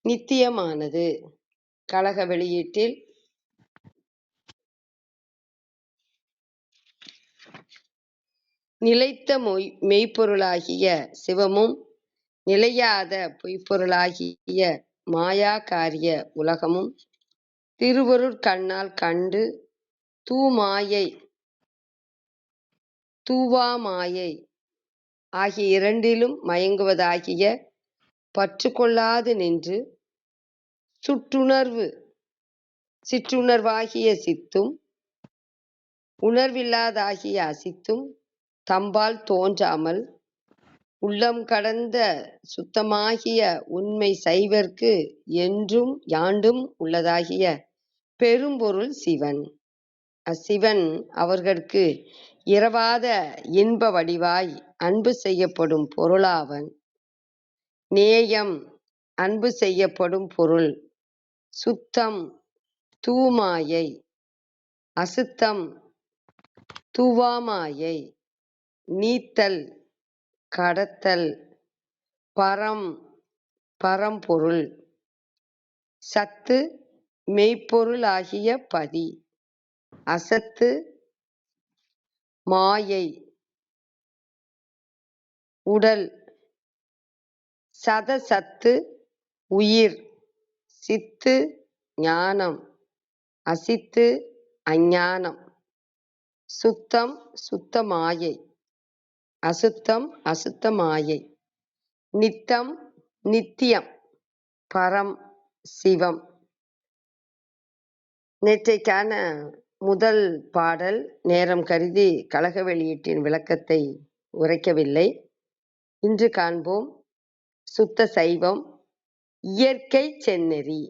நித்தியமானது. கழக வெளியீட்டில் நிலைத்த மெய்ப்பொருளாகிய சிவமும், நிலையாத பொய்ப்பொருளாகிய மாயா காரிய உலகமும் திருவருட்கண்ணால் கண்டு தூவாமாயை ஆகிய இரண்டிலும் மயங்குவதாகிய பற்று கொள்ளாது நின்று சிற்றுணர்வாகிய சித்தும் உணர்வில்லாதாகிய அசித்தும் தம்பால் தோன்றாமல் உள்ளம் கடந்த சுத்தமாகிய உண்மை சைவர்க்கு என்றும் யாண்டும் உள்ளதாகிய பெரும்பொருள் சிவன். அச்சிவன் அவர்கட்கு இரவாத இன்ப வடிவாய் அன்பு செய்யப்படும் பொருளாவன். நேயம் அன்பு செய்யப்படும் பொருள். சுத்தம் தூமாயை. அசுத்தம் தூவாமாயை. நீத்தல் கடத்தல். பரம்பொருள். சத்து மெய்ப்பொருள் ஆகிய பதி. அசத்து மாயை உடல். சதசத்து உயிர். சித்து ஞானம். அசித்து அஞ்ஞானம். சுத்தம் சுத்தமாயை. அசுத்தம் அசுத்தமாயை. நித்தம் நித்தியம். பரம் சிவம். நேற்றைக்கான முதல் பாடல் நேரம் கருதி கழக வெளியீட்டின் விளக்கத்தை உரைக்கவில்லை. இன்று காண்போம் சுத்த சைவம். இயற்கை செந்நெறி.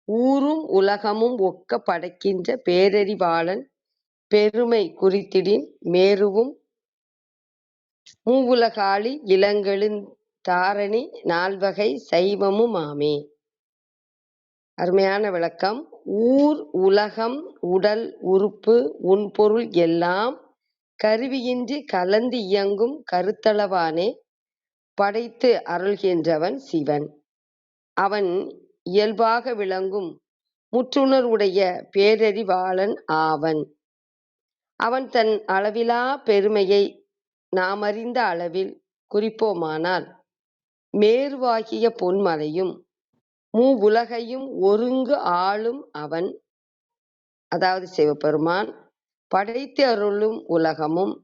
ஊரும் உலகமும் ஒக்க படைக்கின்ற பேரறிவாளன் பெருமை குறித்திடின் மேருவும் மூவுலகாளி இளங்கெழுந் தாரணி நால்வகை சைவமும் ஆமே. அருமையான விளக்கம். ஊர் உலகம் உடல் உறுப்பு உன்பொருள் எல்லாம் கருவியின்றி கலந்து இயங்கும் கருத்தளவானே படைத்து அருள்கின்றவன் சிவன். அவன் இயல்பாக விளங்கும் முற்றுணர்வுடைய பேரறிவாளன் ஆவன். அவன் தன் அளவிலா பெருமையை நாமறிந்த அளவில் குறிப்போமானால் மேருவாகிய பொன்மலையும் மூவுலகையும் ஒருங்கு ஆளும் அவன், அதாவது சிவபெருமான், படைத்து அருளும் உலகமும்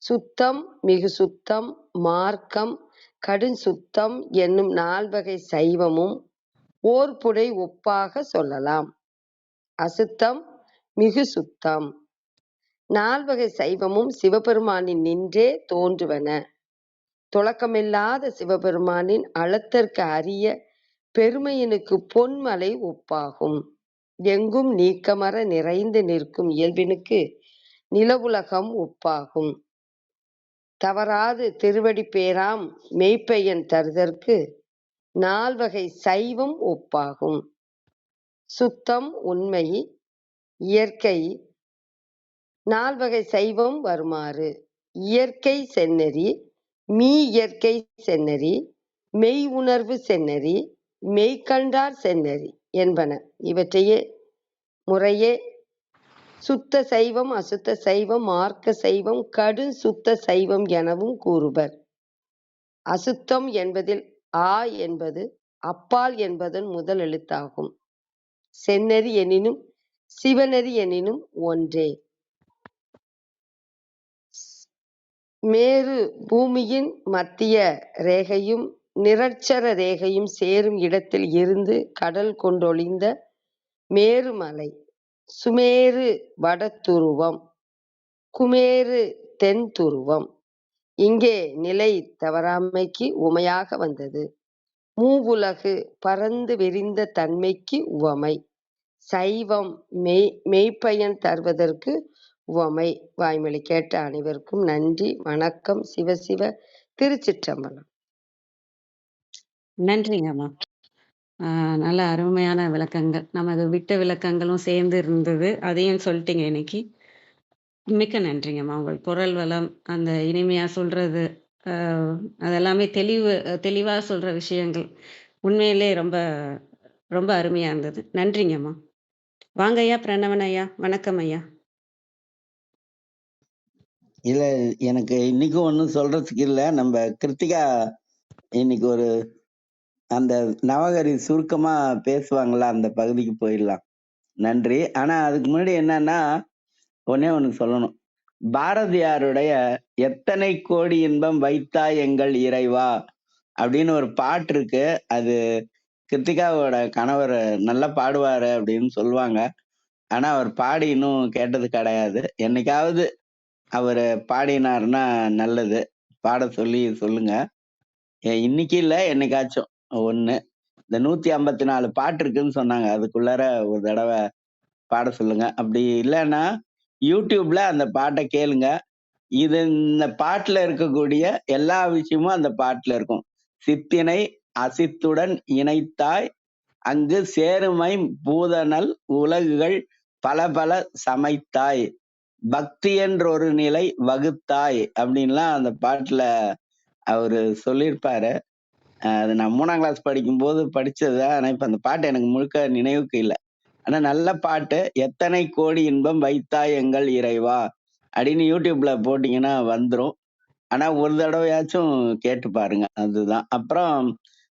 சுத்தம் மிகு சுத்தம் மார்க்கம் கடுஞ்சுத்தம் என்னும் நால்வகை சைவமும் ஓர்புடை ஒப்பாக சொல்லலாம். அசுத்தம் மிகு சுத்தம். நால்வகை சைவமும் சிவபெருமானின் நின்றே தோன்றுவன. தொடக்கமில்லாத சிவபெருமானின் அளத்தற்கு அரிய பெருமையினுக்கு பொன்மலை ஒப்பாகும். எங்கும் நீக்கமற நிறைந்து நிற்கும் இயல்பினுக்கு நிலவுலகம் ஒப்பாகும். தவறாது திருவடி பேராம் மெய்ப்பெயன் தருதற்கு நால்வகை சைவம் ஒப்பாகும். சுத்தம் உண்மை இயற்கை. நால்வகை சைவம் வருமாறு: இயற்கை செந்நெறி, மீ இயற்கை செந்நெறி, மெய் உணர்வு செந்நெறி, மெய்கண்டார் செந்நெறி என்பன. இவற்றையே முறையே சுத்த சைவம், அசுத்த சைவம், மார்க்க சைவம், கடு சுத்த சைவம் எனவும் கூறுவர். அசுத்தம் என்பதில் ஆ என்பது அப்பால் என்பதன் முதல் எழுத்தாகும். செந்நெறி எனினும் சிவநெறி எனினும் ஒன்றே. மேரு பூமியின் மத்திய ரேகையும் நிரட்சர ரேகையும் சேரும் இடத்தில் இருந்து கடல் கொண்டொழிந்த மேருமலை. சுமேரு வடதுருவம், குமேரு தென் துருவம். இங்கே நிலை தவறாமைக்கு உமையாக வந்தது. மூவுலகு பரந்து விரிந்த தன்மைக்கு உவமை. சைவம் மெய்ப்பயன் தருவதற்கு உவமை. வாய்மொழி கேட்ட அனைவருக்கும் நன்றி, வணக்கம். சிவசிவ. திருச்சிற்றம்பலம். நன்றிங்கம்மா. நல்ல அருமையான விளக்கங்கள். நமது விட்ட விளக்கங்களும் சேர்ந்து இருந்தது. அதையும் சொல்லிட்டீங்க இன்னைக்கு. மிக்க நன்றிங்கம்மா. உங்கள் குரல் வளம், அந்த இனிமையாக சொல்கிறது, அதெல்லாமே தெளிவாக சொல்கிற விஷயங்கள் உண்மையிலே ரொம்ப ரொம்ப அருமையாக இருந்தது. நன்றிங்கம்மா. வாங்க ஐயா பிரணவன் ஐயா. வணக்கம் ஐயா. இல்ல, எனக்கு இன்னைக்கும் ஒன்றும் சொல்றதுக்கு இல்லை. நம்ம கிருத்திகா இன்னைக்கு ஒரு அந்த நவகரி சுருக்கமா பேசுவாங்களா, அந்த பகுதிக்கு போயிடலாம். நன்றி. ஆனா அதுக்கு முன்னாடி என்னன்னா, ஒண்ணே ஒண்ணு சொல்லணும். பாரதியாருடைய "எத்தனை கோடி இன்பம் வைத்தாய் எங்கள் இறைவா" அப்படின்னு ஒரு பாட்டு இருக்கு. அது கிருத்திகாவோட கணவர் நல்லா பாடுவாரு அப்படின்னு சொல்லுவாங்க. ஆனா அவர் பாடி இன்னும் கேட்டது கிடையாது. என்னைக்காவது அவரு பாடினாருன்னா நல்லது. பாட சொல்லி சொல்லுங்க. இன்னைக்கு இல்ல, என்னைக்காச்சும் ஒண்ணு. இந்த 154 பாட்டு இருக்குன்னு சொன்னாங்க. அதுக்குள்ளார ஒரு தடவ பாட சொல்லுங்க. அப்படி இல்லன்னா, YouTubeல அந்த பாட்ட கேளுங்க. இந்த பாட்டுல இருக்கக்கூடிய எல்லா விஷயமும் அந்த பாட்டுல இருக்கும். "சித்தினை அசித்துடன் இணைத்தாய், அங்கு சேருமை பூதனல் உலகுகள் பலபல சமைத்தாய், பக்தி என்றொரு நிலை வகுத்தாய்" அப்படின்லாம் அந்த பாட்டுல அவரு சொல்லியிருப்பாரு. அது நான் 3ஆம் கிளாஸ் படிக்கும்போது படிச்சது. ஆனா இப்ப அந்த பாட்டு எனக்கு முழுக்க நினைவுக்கு இல்ல. ஆனா நல்ல பாட்டு. "எத்தனை கோடி இன்பம் வைத்தாய் எங்கள் இறைவா" அப்படின்னு YouTubeல போட்டீங்கன்னா வந்துரும். ஆனா ஒரு தடவையாச்சும் கேட்டு பாருங்க. அதுதான். அப்புறம்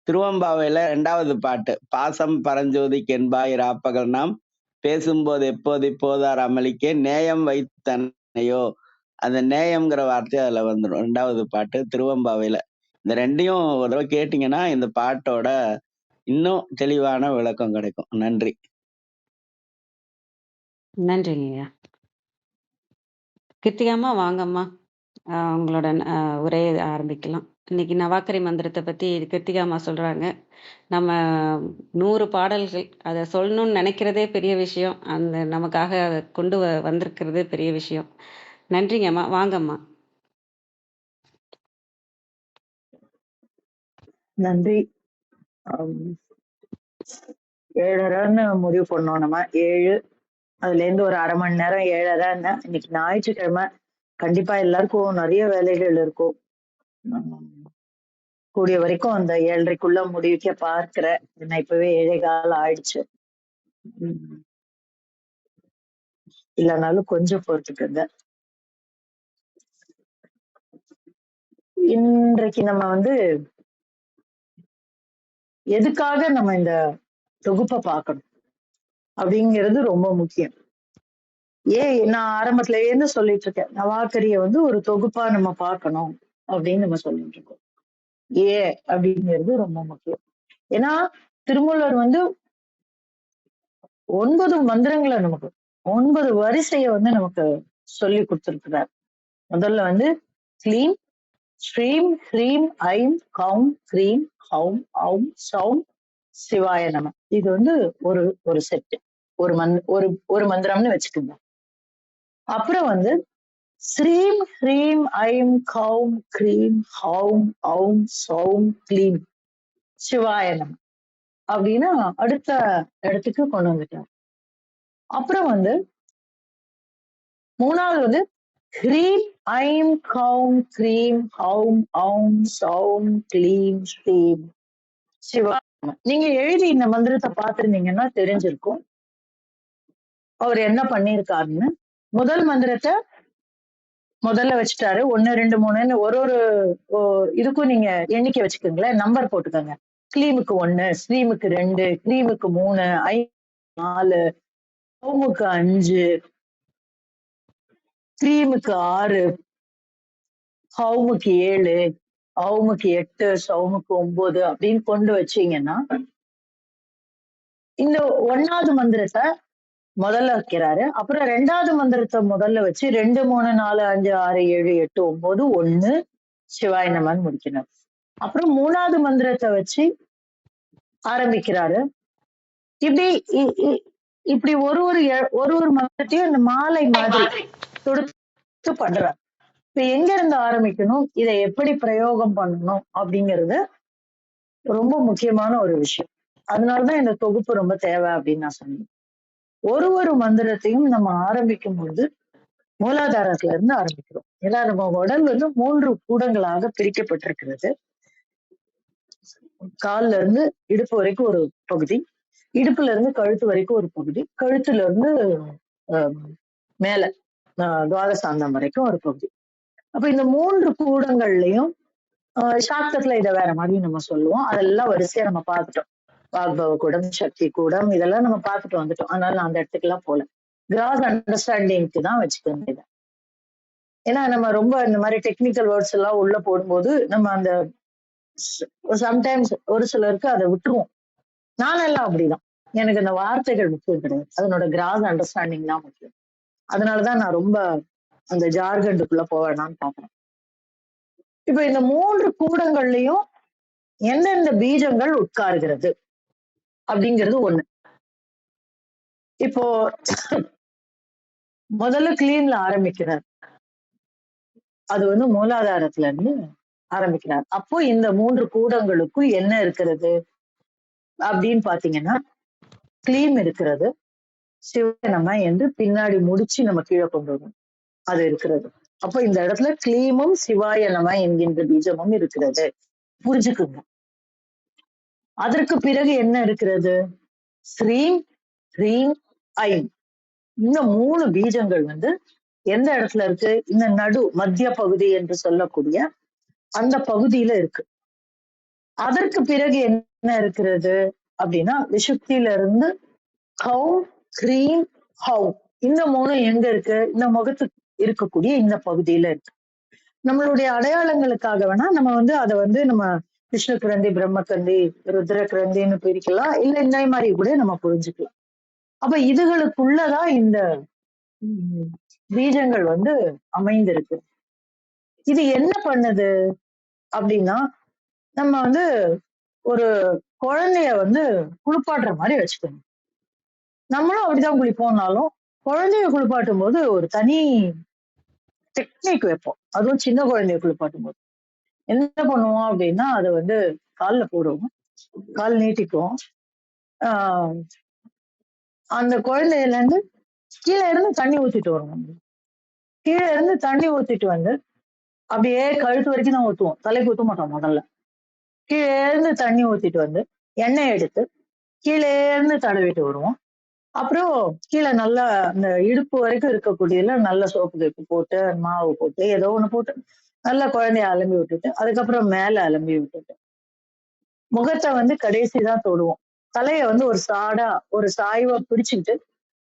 திருவெம்பாவையில 2வது பாட்டு, "பாசம் பரஞ்சோதிக்கென்பாய் இராப்பகல் நாம், பேசும்போது எப்போது இப்போதார் அமளிக்கே நேயம் வைத்தனையோ". அந்த நேயம்ங்கிற வார்த்தை அதுல வந்துரும். 2வது பாட்டு திருவெம்பாவையில. இந்த 2யும் ஒரு தடவை கேட்டீங்கன்னா, இந்த பாட்டோட இன்னும் தெளிவான விளக்கம் கிடைக்கும். நன்றி. நன்றிங்கய்யா. கிருத்திகாம்மா வாங்கம்மா. உங்களோட உரையை ஆரம்பிக்கலாம். இன்னைக்கு நவாக்கரி மந்திரத்தை பற்றி கிருத்திகாம்மா சொல்கிறாங்க. நம்ம 100 பாடல்கள் அதை சொல்லணும்னு நினைக்கிறதே பெரிய விஷயம். அந்த நமக்காக அதை கொண்டு வந்திருக்கிறதே பெரிய விஷயம். நன்றிங்கம்மா. வாங்கம்மா. நன்றி. 7:30ன்னு முடிவு பண்ணோம் நம்ம. 7 அதுல இருந்து ஒரு அரை மணி நேரம் 7:30. இன்னைக்கு ஞாயிற்றுக்கிழமை. கண்டிப்பா எல்லாருக்கும் நிறைய வேலைகள் இருக்கும். கூடிய வரைக்கும் அந்த 7:30க்குள்ள முடிக்க பார்க்கிறேன். ஏன்னா இப்பவே 7:15 ஆயிடுச்சு. இல்லைனாலும் கொஞ்சம் பொறுத்துக்கங்க. இன்றைக்கு நம்ம எதுக்காக நம்ம இந்த தொகுப்பை பார்க்கணும் அப்படிங்கிறது ரொம்ப முக்கியம். நான் ஆரம்பத்துல இருந்து சொல்லிட்டு இருக்கேன், நவாக்கரிய ஒரு தொகுப்பா நம்ம பார்க்கணும் அப்படின்னு நம்ம சொல்லிட்டு இருக்கோம். அப்படிங்கிறது ரொம்ப முக்கியம். ஏன்னா திருமூலர் 9 மந்திரங்களை நமக்கு 9 வரிசைய நமக்கு சொல்லி கொடுத்திருக்கிறார். முதல்ல க்ளீம், ஸ்ரீம், ஹ்ரீம், ஐம், கௌம், க்ரீம், ஹௌம், ஔம், சௌம், சிவாய நம. இது ஒரு ஒரு செட்டு, ஒரு மந்திரம்னு வச்சுக்கோங்க. அப்புறம் ஸ்ரீம், ஹ்ரீம், ஐம், கௌம், க்ரீம், ஹௌம், ஔம், சௌம், க்ளீம், சிவாய நம அப்படின்னு அடுத்த இடத்துக்கு கொண்டு வந்துட்டார். அப்புறம் 3வது ஹ்ரீம், ஐம், கௌம், க்ரீம், ஹௌம், ஔம், சௌம், க்ளீம், ஸ்ரீம், சிவா. நீங்க எழுதி இந்த மந்திரத்தை பார்த்திருந்தீங்கன்னா தெரிஞ்சிருக்கும் அவர் என்ன பண்ணிருக்காருன்னு. முதல் மந்திரத்தை முதல்ல வச்சுட்டாரு. 1, 2, 3ன்னு ஒரு இதுக்கும் நீங்க எண்ணிக்கை வச்சுக்கோங்களேன், நம்பர் போட்டுக்கோங்க. க்ளீமுக்கு 1, ஸ்ரீமுக்கு 2, க்ரீமுக்கு 3, ஐ 4, ஹௌமுக்கு 5, க்ரீமுக்கு 6, ஹௌமுக்கு 7, ஔமுக்கு 8, சௌமுக்கு 9 அப்படின்னு கொண்டு வச்சீங்கன்னா இந்த 1வது மந்திரத்தை முதல்ல வைக்கிறாரு. அப்புறம் 2வது மந்திரத்தை முதல்ல வச்சு 2, 3, 4, 5, 6, 7, 8, 9, 1 சிவாய நமன்னு முடிக்கிறார். அப்புறம் 3வது மந்திரத்தை வச்சு ஆரம்பிக்கிறாரு. இப்படி ஒரு மந்திரத்தையும் இந்த மாலை மாதிரி தொடுத்து பண்றார். இப்ப எங்க இருந்து ஆரம்பிக்கணும், இதை எப்படி பிரயோகம் பண்ணணும் அப்படிங்கிறது ரொம்ப முக்கியமான ஒரு விஷயம். அதனாலதான் இந்த தொகுப்பு ரொம்ப தேவை அப்படின்னு நான் சொன்னேன். ஒரு மந்திரத்தையும் நம்ம ஆரம்பிக்கும் பொழுது மூலாதாரத்துல இருந்து ஆரம்பிக்கிறோம். ஏன்னா நம்ம உடல் 3 கூடங்களாக பிரிக்கப்பட்டிருக்கிறது. கால்ல இருந்து இடுப்பு வரைக்கும் ஒரு பகுதி, இடுப்புல இருந்து கழுத்து வரைக்கும் ஒரு பகுதி, கழுத்துல இருந்து மேல துவாதசாந்தம் வரைக்கும் ஒரு பகுதி. அப்ப இந்த 3 கூடங்கள்லயும் சாஸ்திரத்துல இதை வேற மாதிரி நம்ம சொல்லுவோம். அதெல்லாம் வரிசையா நம்ம பார்த்துட்டோம். வாக்பவ கூடம், சக்தி கூடம், இதெல்லாம் நம்ம பார்த்துட்டு வந்துட்டோம். அதனால நான் அந்த இடத்துக்கு எல்லாம் போல. கிராஸ் அண்டர்ஸ்டாண்டிங்க்கு தான் வச்சுக்கோங்க இதை. ஏன்னா நம்ம ரொம்ப இந்த மாதிரி டெக்னிக்கல் வேர்ட்ஸ் எல்லாம் உள்ள போடும்போது நம்ம அந்த சம்டைம்ஸ் ஒரு சிலருக்கு அதை விட்டுருவோம். நானெல்லாம் அப்படிதான். எனக்கு அந்த வார்த்தைகள் முக்கியம் கிடையாது, அதனோட கிராஸ் அண்டர்ஸ்டாண்டிங் தான் முக்கியம். அதனாலதான் நான் ரொம்ப அந்த ஜார்கண்டுக்குள்ள போவேனான்னு பாக்குறேன். இப்ப இந்த 3 கூடங்கள்லயும் எந்தெந்த பீஜங்கள் உட்காருகிறது அப்படிங்கிறது ஒண்ணு. இப்போ முதல்ல கிளீன்ல ஆரம்பிக்கிறார், அது வந்து மூலாதாரத்துல இருந்து ஆரம்பிக்கிறார். அப்போ இந்த 3 கூடங்களுக்கும் என்ன இருக்கிறது அப்படின்னு பாத்தீங்கன்னா, கிளீம் இருக்கிறது, சிவனம என்று பின்னாடி முடிச்சு நம்ம கீழே கொண்டு வரும், அது இருக்கிறது. அப்போ இந்த இடத்துல கிளீமும் சிவாய நம என்கின்ற பீஜமும் இருக்கிறது, புரிஞ்சுக்குங்க. அதற்கு பிறகு என்ன இருக்கிறது? ஸ்ரீம், ஹ்ரீம், ஐம். இந்த 3 பீஜங்கள் வந்து எந்த இடத்துல இருக்கு? இந்த நடு மத்திய பகுதி என்று சொல்லக்கூடிய அந்த பகுதியில இருக்கு. அதற்கு பிறகு என்ன இருக்கிறது அப்படின்னா, விஷுப்தியில இருந்து ஹவும், ஹ்ரீம், ஹவும். இந்த 3 எங்க இருக்கு? இந்த முகத்துக்கு இருக்கக்கூடிய இந்த பகுதியில இருக்கு. நம்மளுடைய அடையாளங்களுக்காக வேணா நம்ம வந்து அதை வந்து நம்ம விஷ்ணு கிரந்தி, பிரம்ம கிரந்தி, ருத்ர கிரந்தின்னு பிரிக்கலாம், இல்ல இந்த மாதிரி கூட நம்ம புரிஞ்சுக்கலாம். அப்ப இதுகளுக்குள்ளதான் இந்த பீஜங்கள் வந்து அமைந்திருக்கு. இது என்ன பண்ணுது அப்படின்னா, நம்ம வந்து ஒரு குழந்தைய வந்து குளிப்பாட்டுற மாதிரி வச்சுக்கணும். நம்மளும் அப்படிதான் குளிப்போம்னாலும் குழந்தைய குளிப்பாட்டும் போது ஒரு தனி டெக்னிக் வைப்போம். அதுவும் சின்ன குழந்தைய குளிப்பாட்டும் போது என்ன பண்ணுவோம் அப்படின்னா, அதை வந்து கால்ல போடுவோம், கால் நீட்டிக்குவோம். அந்த குழந்தையில இருந்து கீழே இருந்து தண்ணி ஊத்திட்டு வருவோம். கீழே இருந்து தண்ணி ஊத்திட்டு வந்து அப்படியே கழுத்து வரைக்கும் தான் ஊத்துவோம், தலைக்கு ஊத்த மாட்டோம். முதல்ல கீழே இருந்து தண்ணி ஊத்திட்டு வந்து எண்ணெய் எடுத்து கீழே இருந்து தடவிட்டு வருவோம். அப்புறம் கீழே நல்லா அந்த இடுப்பு வரைக்கும் இருக்கக்கூடியதுல நல்ல சோப்பு கேப்பு போட்டு, மாவு போட்டு, ஏதோ ஒண்ணு போட்டு நல்லா குழந்தைய அலம்பி விட்டுட்டு, அதுக்கப்புறம் மேல அலம்பி விட்டுட்டு முகத்தை வந்து கடைசி தான் தொடுவோம். தலைய வந்து ஒரு சாடா ஒரு சாய்வா பிடிச்சுக்கிட்டு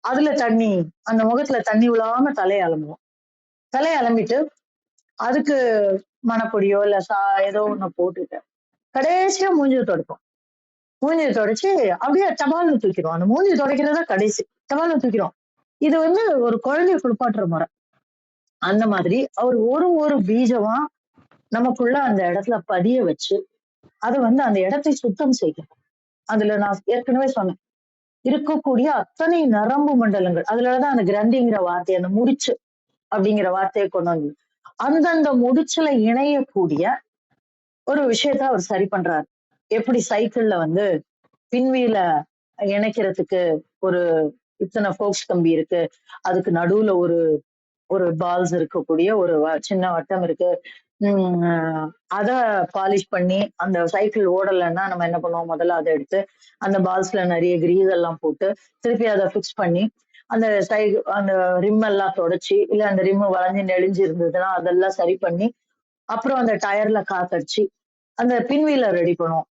அதுல தண்ணி, அந்த முகத்துல தண்ணி விழாம தலையை அலம்புவோம். தலையை அலம்பிட்டு அதுக்கு மணப்பொடியோ இல்ல ஏதோ ஒண்ணு போட்டுட்டு கடைசியா மூஞ்சியை துடைப்போம். மூஞ்சியை துடைச்சு அப்படியே டபால்னு தூக்கிடுவோம். அந்த மூஞ்சி துடைக்கிறதா கடைசி, டபால்னு தூக்கிடுவோம். இது வந்து ஒரு குழந்தைய குளிப்பாட்டுற முறை. அந்த மாதிரி அவர் ஒரு பீஜமா நமக்குள்ள அந்த இடத்துல பதிய வச்சு அதை வந்து அந்த இடத்தை சுத்தம் செய்யணும். அதுல நான் ஏற்கனவே சொன்னேன், இருக்கக்கூடிய அத்தனை நரம்பு மண்டலங்கள், அதுலதான் அந்த கிரந்திங்கிற வார்த்தை, அந்த முடிச்சு அப்படிங்கிற வார்த்தையை கொண்டு வந்து அந்தந்த முடிச்சுல இணையக்கூடிய ஒரு விஷயத்த அவர் சரி பண்றாரு. எப்படி சைக்கிள்ல வந்து பின்வீல இணைக்கிறதுக்கு ஒரு இத்தனை ஃபோக்ஸ் கம்பி இருக்கு, அதுக்கு நடுவுல ஒரு ஒரு பால்ஸ் இருக்கக்கூடிய ஒரு சின்ன வட்டம் இருக்கு. அத பாலிஷ் பண்ணி அந்த சைக்கிள் ஓடலைன்னா நம்ம என்ன பண்ணுவோம், முதல்ல அதை எடுத்து அந்த பால்ஸ்ல நிறைய கிரீஸ் எல்லாம் போட்டு திருப்பி அதை ஃபிக்ஸ் பண்ணி அந்த அந்த ரிம் எல்லாம் தொடச்சி, இல்ல அந்த ரிம் வளைஞ்சு நெளிஞ்சு இருந்ததுன்னா அதெல்லாம் சரி பண்ணி அப்புறம் அந்த டயர்ல காத்தடிச்சு அந்த பின்வீல ரெடி பண்ணுவோம்.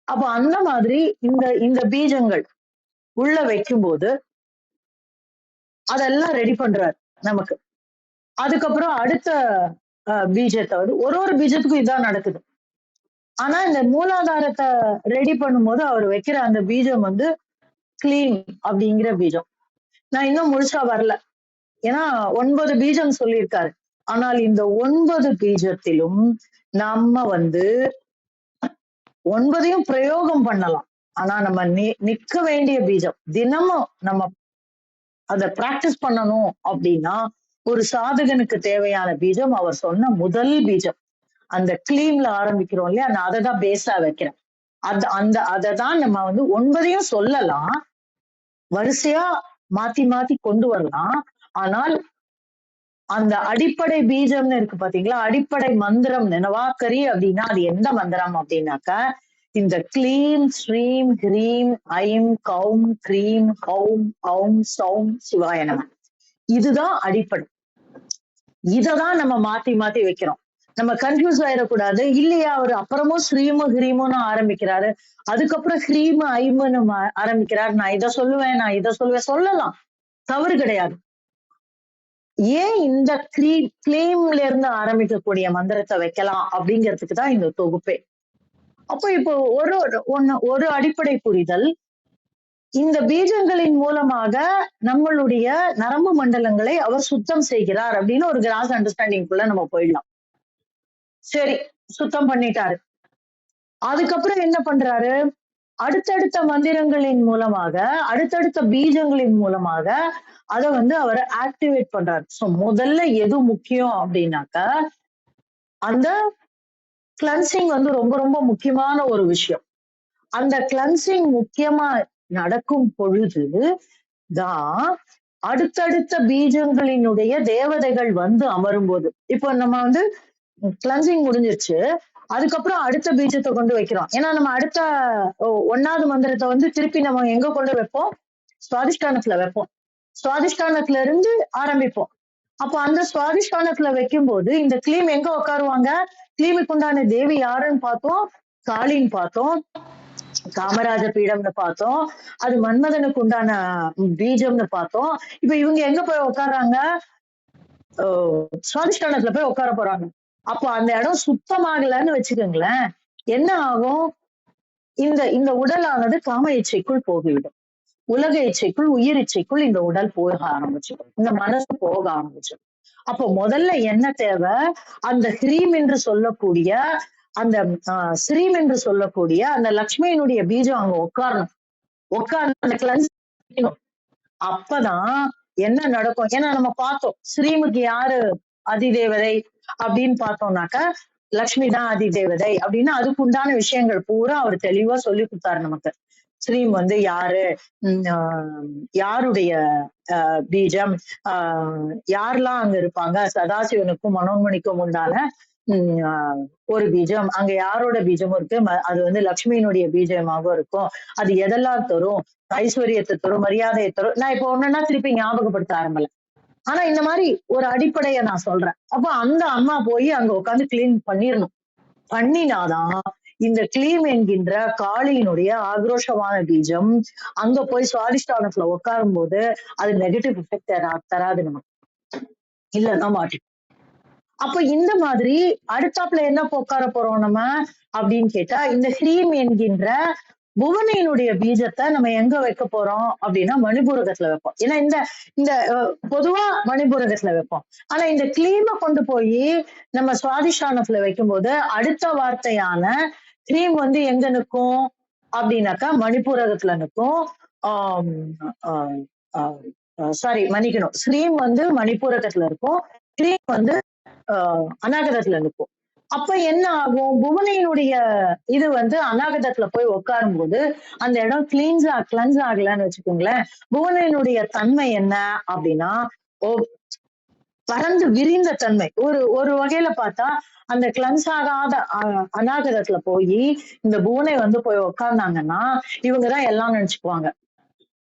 அப்போ அந்த மாதிரி இந்த இந்த பீஜங்கள் உள்ள வைக்கும்போது அதெல்லாம் ரெடி பண்றாரு நமக்கு. அதுக்கப்புறம் அடுத்த பீஜத்தை வந்து ஒரு பீஜத்துக்கும் இதான் நடக்குது. ஆனா இந்த மூலாதாரத்தை ரெடி பண்ணும்போது அவர் வைக்கிற அந்த பீஜம் வந்து கிளீம் அப்படிங்கிற பீஜம். நான் இன்னும் முழுசா வரல, ஏன்னா 9 பீஜம் சொல்லியிருக்காரு. ஆனால் இந்த 9 பீஜத்திலும் நம்ம வந்து 9ஐயும் பிரயோகம் பண்ணலாம். ஆனா நம்ம நிக்க வேண்டிய பீஜம் தினமும் நம்ம அதை பிராக்டிஸ் பண்ணணும் அப்படின்னா ஒரு சாதகனுக்கு தேவையான பீஜம் அவர் சொன்ன முதல் பீஜம் அந்த கிளீம்ல ஆரம்பிக்கிறோம் இல்லையா, நான் அதை தான் பேஸா வைக்கிறேன். அதை தான் நம்ம வந்து 9ஐயும் சொல்லலாம், வரிசையா மாத்தி மாத்தி கொண்டு வரலாம். ஆனால் அந்த அடிப்படை பீஜம்னு இருக்கு பாத்தீங்களா, அடிப்படை மந்திரம் நினவாக்கரி அப்படின்னா அது எந்த மந்திரம் அப்படின்னாக்க இந்த கிளீம், ஸ்ரீம், ஹ்ரீம், ஐம், கௌம், கிரீம், ஹௌம், ஔம், சௌம், சிவாய நம. இதுதான் அடிப்படை. இததான் நம்ம மாத்தி மாத்தி வைக்கிறோம். நம்ம கன்ஃபியூஸ் ஆயிடக்கூடாது. இல்லையா அவர் அப்புறமும் ஸ்ரீமு ஹிரீமுன்னு ஆரம்பிக்கிறாரு, அதுக்கப்புறம் ஹ்ரீமு ஐமுன்னு ஆரம்பிக்கிறாரு, நான் இதை சொல்லுவேன் சொல்லலாம், தவறு கிடையாது. ஏன் இந்த கிளீம்ல இருந்து ஆரம்பிக்கக்கூடிய மந்திரத்தை வைக்கலாம் அப்படிங்கிறதுக்கு தான் இந்த தொகுப்பே. அப்போ இப்போ ஒரு அடிப்படை புரிதல், இந்த பீஜங்களின் மூலமாக நம்மளுடைய நரம்பு மண்டலங்களை அவர் சுத்தம் செய்கிறார் அப்படின்னு ஒரு கிராஸ் அண்டர்ஸ்டாண்டிங்குள்ள நம்ம போயிடலாம். சரி, சுத்தம் பண்ணிட்டாரு. அதுக்கப்புறம் என்ன பண்றாரு, அடுத்தடுத்த மந்திரங்களின் மூலமாக, அடுத்தடுத்த பீஜங்களின் மூலமாக அதை அவர் ஆக்டிவேட் பண்றாரு. சோ முதல்ல எது முக்கியம் அப்படின்னாக்கா, அந்த கிளன்சிங் ரொம்ப ரொம்ப முக்கியமான ஒரு விஷயம். அந்த கிளன்சிங் முக்கியமா நடக்கும் பொழுது தான் அடுத்தடுத்த பீஜங்களினுடைய தேவதைகள் அமரும் போது, இப்போ நம்ம கிளன்சிங் முடிஞ்சிருச்சு, அதுக்கப்புறம் அடுத்த பீஜத்தை கொண்டு வைக்கிறோம். ஏன்னா நம்ம அடுத்த 1வது மந்திரத்தை திருப்பி நம்ம எங்க கொண்டு வைப்போம், சுவாதிஷ்டானத்துல வைப்போம். சுவாதிஷ்டானத்துல இருந்து ஆரம்பிப்போம். அப்போ அந்த சுவாதிஷ்டானத்துல வைக்கும் போது இந்த கிளீம் எங்க உட்காருவாங்க, கிளீமுக்கு உண்டான தேவி யாருன்னு பார்த்தோம், காளின்னு பார்த்தோம், காமராஜ பீடம்னு பார்த்தோம், அது மன்மதனுக்கு உண்டான பீஜம்னு பார்த்தோம். இப்ப இவங்க எங்க போய் உட்கார்றாங்க, சுவாதிஷ்டானத்துல போய் உட்கார போறாங்க. அப்போ அந்த இடம் சுத்தமாகலன்னு வச்சுக்கோங்களேன், என்ன ஆகும், இந்த உடலானது காம இச்சைக்குள் போகிவிடும். உலக இச்சைக்குள், உயிர் இச்சைக்குள் இந்த உடல் போக ஆரம்பிச்சிடும், இந்த மனசு போக ஆரம்பிச்சிடும். அப்போ முதல்ல என்ன தேவை, அந்த ஹ்ரீம் என்று சொல்லக்கூடிய அந்த ஸ்ரீம் என்று சொல்லக்கூடிய அந்த லக்ஷ்மியினுடைய பீஜம் அங்க உட்காரணும். உட்கார்ந்து அந்த கிளன்ஸ் அப்பதான் என்ன நடக்கும். ஏன்னா நம்ம பார்த்தோம், ஸ்ரீமுக்கு யாரு அதிதேவதை அப்படின்னு பார்த்தோம்னாக்கா லக்ஷ்மி தான் அதிதேவதை அப்படின்னு அதுக்கு உண்டான விஷயங்கள் பூரா அவர் தெளிவா சொல்லி கொடுத்தாரு நமக்கு. ஸ்ரீம் யாரு, யாருடைய பீஜம், யாரெல்லாம் அங்க இருப்பாங்க, சதாசிவனுக்கும் மனோன்மணிக்கும் உண்டான ஒரு பீஜம், அங்க யாரோட பீஜமும் இருக்கு, அது லக்ஷ்மியினுடைய பீஜமாகவும் இருக்கும். அது எதெல்லாம் தரும், ஐஸ்வர்யத்தை தரும், மரியாதையை தரும். நான் இப்போ ஒண்ணுன்னா திருப்பி ஞாபகப்படுத்த ஆரம்பல, ஆனா இந்த மாதிரி ஒரு அடிப்படையை நான் சொல்றேன். அப்போ அந்த அம்மா போய் அங்க உட்காந்து கிளீன் பண்ணிடணும். பண்ணினாதான் இந்த கிளீம் என்கின்ற காளியினுடைய ஆக்ரோஷமான பீஜம் அங்க போய் சுவாதிஷ்டானத்துல உட்காரும் போது அது நெகட்டிவ் எஃபெக்ட் தராது நமக்கு, இல்லதான் மாட்டி. அப்ப இந்த மாதிரி அடுத்தாப்புல என்ன உட்கார போறோம் நம்ம அப்படின்னு கேட்டா, இந்த ஹ்ரீம் என்கின்ற புவனையினுடைய பீஜத்தை நம்ம எங்க வைக்க போறோம் அப்படின்னா மணிபூரகத்துல வைப்போம். ஏன்னா இந்த பொதுவா மணிபூரகத்துல வைப்போம். ஆனா இந்த கிளீமை கொண்டு போய் நம்ம சுவாதிஷ்டானத்துல வைக்கும் போது அடுத்த வார்த்தையான கிரீம் எங்க நிற்கும் அப்படின்னாக்கா மணிபூரகத்துல நிற்கும். சாரி மன்னிக்கணும், ஸ்ரீம் மணிபூரகத்துல இருக்கும், கிரீம் அநாகதத்துல நிற்கும். அப்ப என்ன ஆகும், புவனையினுடைய இது அநாகதத்துல போய் உட்காரும் போது அந்த இடம் கிளன்ஸ் ஆகலன்னு வச்சுக்கோங்களேன். புவனையினுடைய தன்மை என்ன அப்படின்னா பறந்து விரிந்த தன்மை. ஒரு வகையில பார்த்தா அந்த கிளன்ஸ் ஆகாத அநாகதத்துல போய் இந்த புவனை போய் உட்கார்ந்தாங்கன்னா இவங்கதான் எல்லாம் நினைச்சுக்குவாங்க.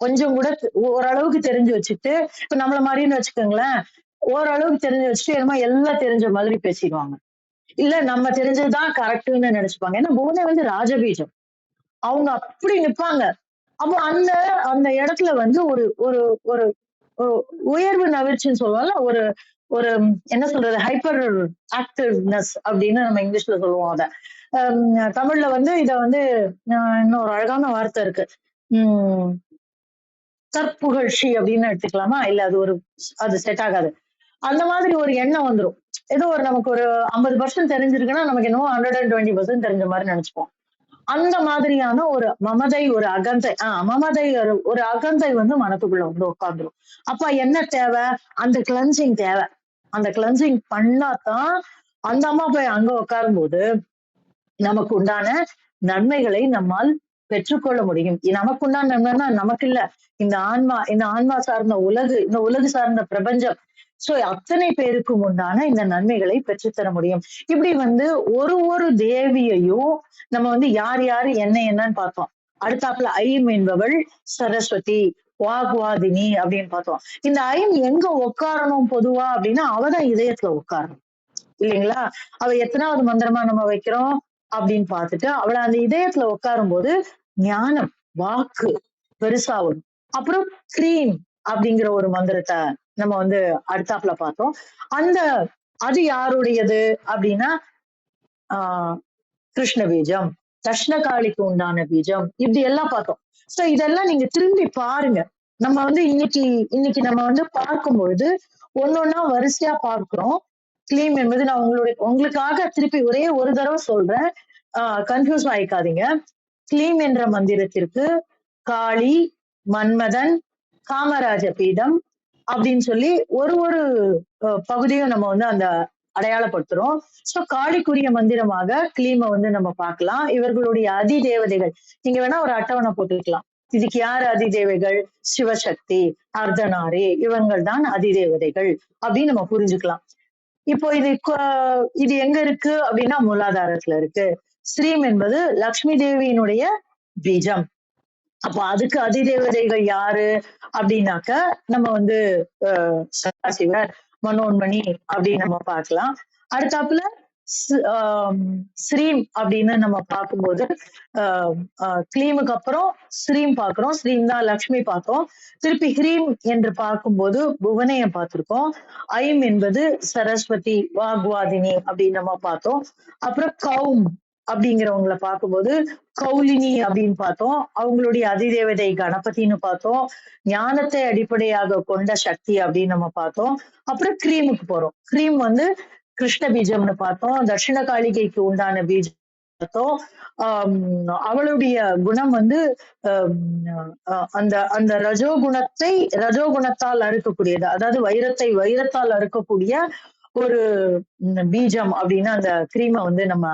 கொஞ்சம் கூட ஓரளவுக்கு தெரிஞ்சு வச்சுட்டு, இப்ப நம்மள மாதிரின்னு வச்சுக்கோங்களேன், ஓரளவுக்கு தெரிஞ்சு வச்சுட்டு என்னமோ எல்லாம் தெரிஞ்ச மாதிரி பேசிடுவாங்க. இல்ல நம்ம தெரிஞ்சதுதான் கரெக்டுன்னு நினைச்சுப்பாங்க. ஏன்னா புவனை ராஜபீஜம், அவங்க அப்படி நிப்பாங்க. அப்போ அந்த இடத்துல ஒரு ஒரு ஒரு உயர்வு நவிர்ச்சின்னு சொல்லுவாங்கல்ல, ஒரு ஒரு என்ன சொல்றது, ஹைப்பர் ஆக்டிவ்னஸ் அப்படின்னு நம்ம இங்கிலீஷ்ல சொல்லுவோம். அத தமிழ்ல இத இன்னொரு அழகான வார்த்தை இருக்கு, தற்புகழ்ச்சி அப்படின்னு எடுத்துக்கலாமா, இல்ல அது செட் ஆகாது. அந்த மாதிரி ஒரு எண்ணம் வந்துடும். ஏதோ நமக்கு ஒரு 50% தெரிஞ்சிருக்குன்னா நமக்கு என்னவோ 120% தெரிஞ்ச மாதிரி நினைச்சுப்போம். அந்த மாதிரியான ஒரு மமதை, ஒரு அகந்தை, மமதை ஒரு அகந்தை மனத்துக்குள்ள உட்கார்ந்துரும். அப்ப என்ன தேவை, அந்த கிளன்சிங் தேவை. அந்த கிளன்சிங் பண்ணாதான் அந்த அம்மா போய் அங்க உட்காரும் போது நமக்கு உண்டான நன்மைகளை நம்மால் பெற்றுக்கொள்ள முடியும். நமக்கு உண்டான நன்மைன்னா நமக்கு இல்ல, இந்த ஆன்மா சார்ந்த இந்த உலகு சார்ந்த பிரபஞ்சம், சோ அத்தனை பேருக்கும் உண்டான இந்த நன்மைகளை பெற்றுத்தர முடியும். இப்படி ஒரு தேவியையும் நம்ம யார் யாரு என்னன்னு பார்த்தோம். அடுத்தாப்புல ஐம் என்பவள் சரஸ்வதி, வாக்வாதினி அப்படின்னு பார்த்தோம். இந்த ஐம் எங்க உட்காரணும் பொதுவா அப்படின்னா அவதான் இதயத்துல உட்காரணும். இல்லைங்களா? அவ எத்தனாவது மந்திரமா நம்ம வைக்கிறோம் அப்படின்னு பார்த்துட்டு அவளை அந்த இதயத்துல உட்காரும் போது ஞானம், வாக்கு பெருசா வரும். அப்புறம் கிரீம் அப்படிங்கிற ஒரு மந்திரத்தை நம்ம வந்து அடுத்தாப்புல பார்த்தோம். அந்த அது யாருடையது அப்படின்னா ஆஹ் கிருஷ்ண பீஜம், தட்சிணகாளிக்கு உண்டான பீஜம், இப்படி எல்லாம் பார்த்தோம். சோ இதெல்லாம் நீங்க திரும்பி பாருங்க. நம்ம வந்து இன்னைக்கு நம்ம வந்து பார்க்கும்பொழுது ஒன்னொன்னா வரிசையா பார்க்கிறோம். கிளீம் என்பது நான் உங்களுக்காக திருப்பி ஒரே ஒரு தடவை சொல்றேன், கன்ஃபியூஸ் ஆயிக்காதீங்க. கிளீம் என்ற மந்திரத்திற்கு காளி, மன்மதன், காமராஜ பீடம் அப்படின்னு சொல்லி ஒரு பகுதியும் நம்ம வந்து அந்த அடையாளப்படுத்துறோம். சோ காளிக்குரிய மந்திரமாக கிளீமை வந்து நம்ம பார்க்கலாம். இவர்களுடைய அதி தேவதைகள் நீங்க வேணா ஒரு அட்டவணை போட்டுக்கலாம். இதுக்கு யார் அதிதேவைகள்? சிவசக்தி, அர்த்தநாரி, இவங்கள் தான் அதிதேவதைகள் அப்படின்னு நம்ம புரிஞ்சுக்கலாம். இப்போ இது எங்க இருக்கு அப்படின்னா மூலாதாரத்துல இருக்கு. ஸ்ரீம் என்பது லக்ஷ்மி தேவியினுடைய பீஜம். அப்ப அதுக்கு அதிதேவதைகள் யாரு அப்படின்னாக்க நம்ம வந்து சதாசிவர், மனோன்மணி அப்படின்னு நம்ம பார்க்கலாம். அடுத்தாப்புல ஸ்ரீம் அப்படின்னு நம்ம பார்க்கும்போது கிளீமுக்கு அப்புறம் ஸ்ரீம் பார்க்கிறோம். ஸ்ரீம் தான் லக்ஷ்மி பார்த்தோம். திருப்பி ஹ்ரீம் என்று பார்க்கும்போது புவனையம் பார்த்திருக்கோம். ஐம் என்பது சரஸ்வதி, வாக்வாதினி அப்படின்னு நம்ம பார்த்தோம். அப்புறம் கௌம் அப்படிங்கிறவங்களை பார்க்கும்போது கௌலினி அப்படின்னு பார்த்தோம். அவங்களுடைய அதிதேவதை கணபதினு பார்த்தோம். ஞானத்தை அடிப்படையாக கொண்ட சக்தி அப்படின்னு நம்ம பார்த்தோம். அப்புறம் கிரீமுக்கு போறோம். கிரீம் வந்து கிருஷ்ண பீஜம்னு பார்த்தோம். தட்சிண காளிகைக்கு உண்டான பீஜம் பார்த்தோம். அவளுடைய குணம் வந்து அந்த ரஜோகுணத்தால் அறுக்கக்கூடியது, அதாவது வைரத்தால் அறுக்கக்கூடிய ஒரு பீஜம் அப்படின்னு அந்த கிரீமை வந்து நம்ம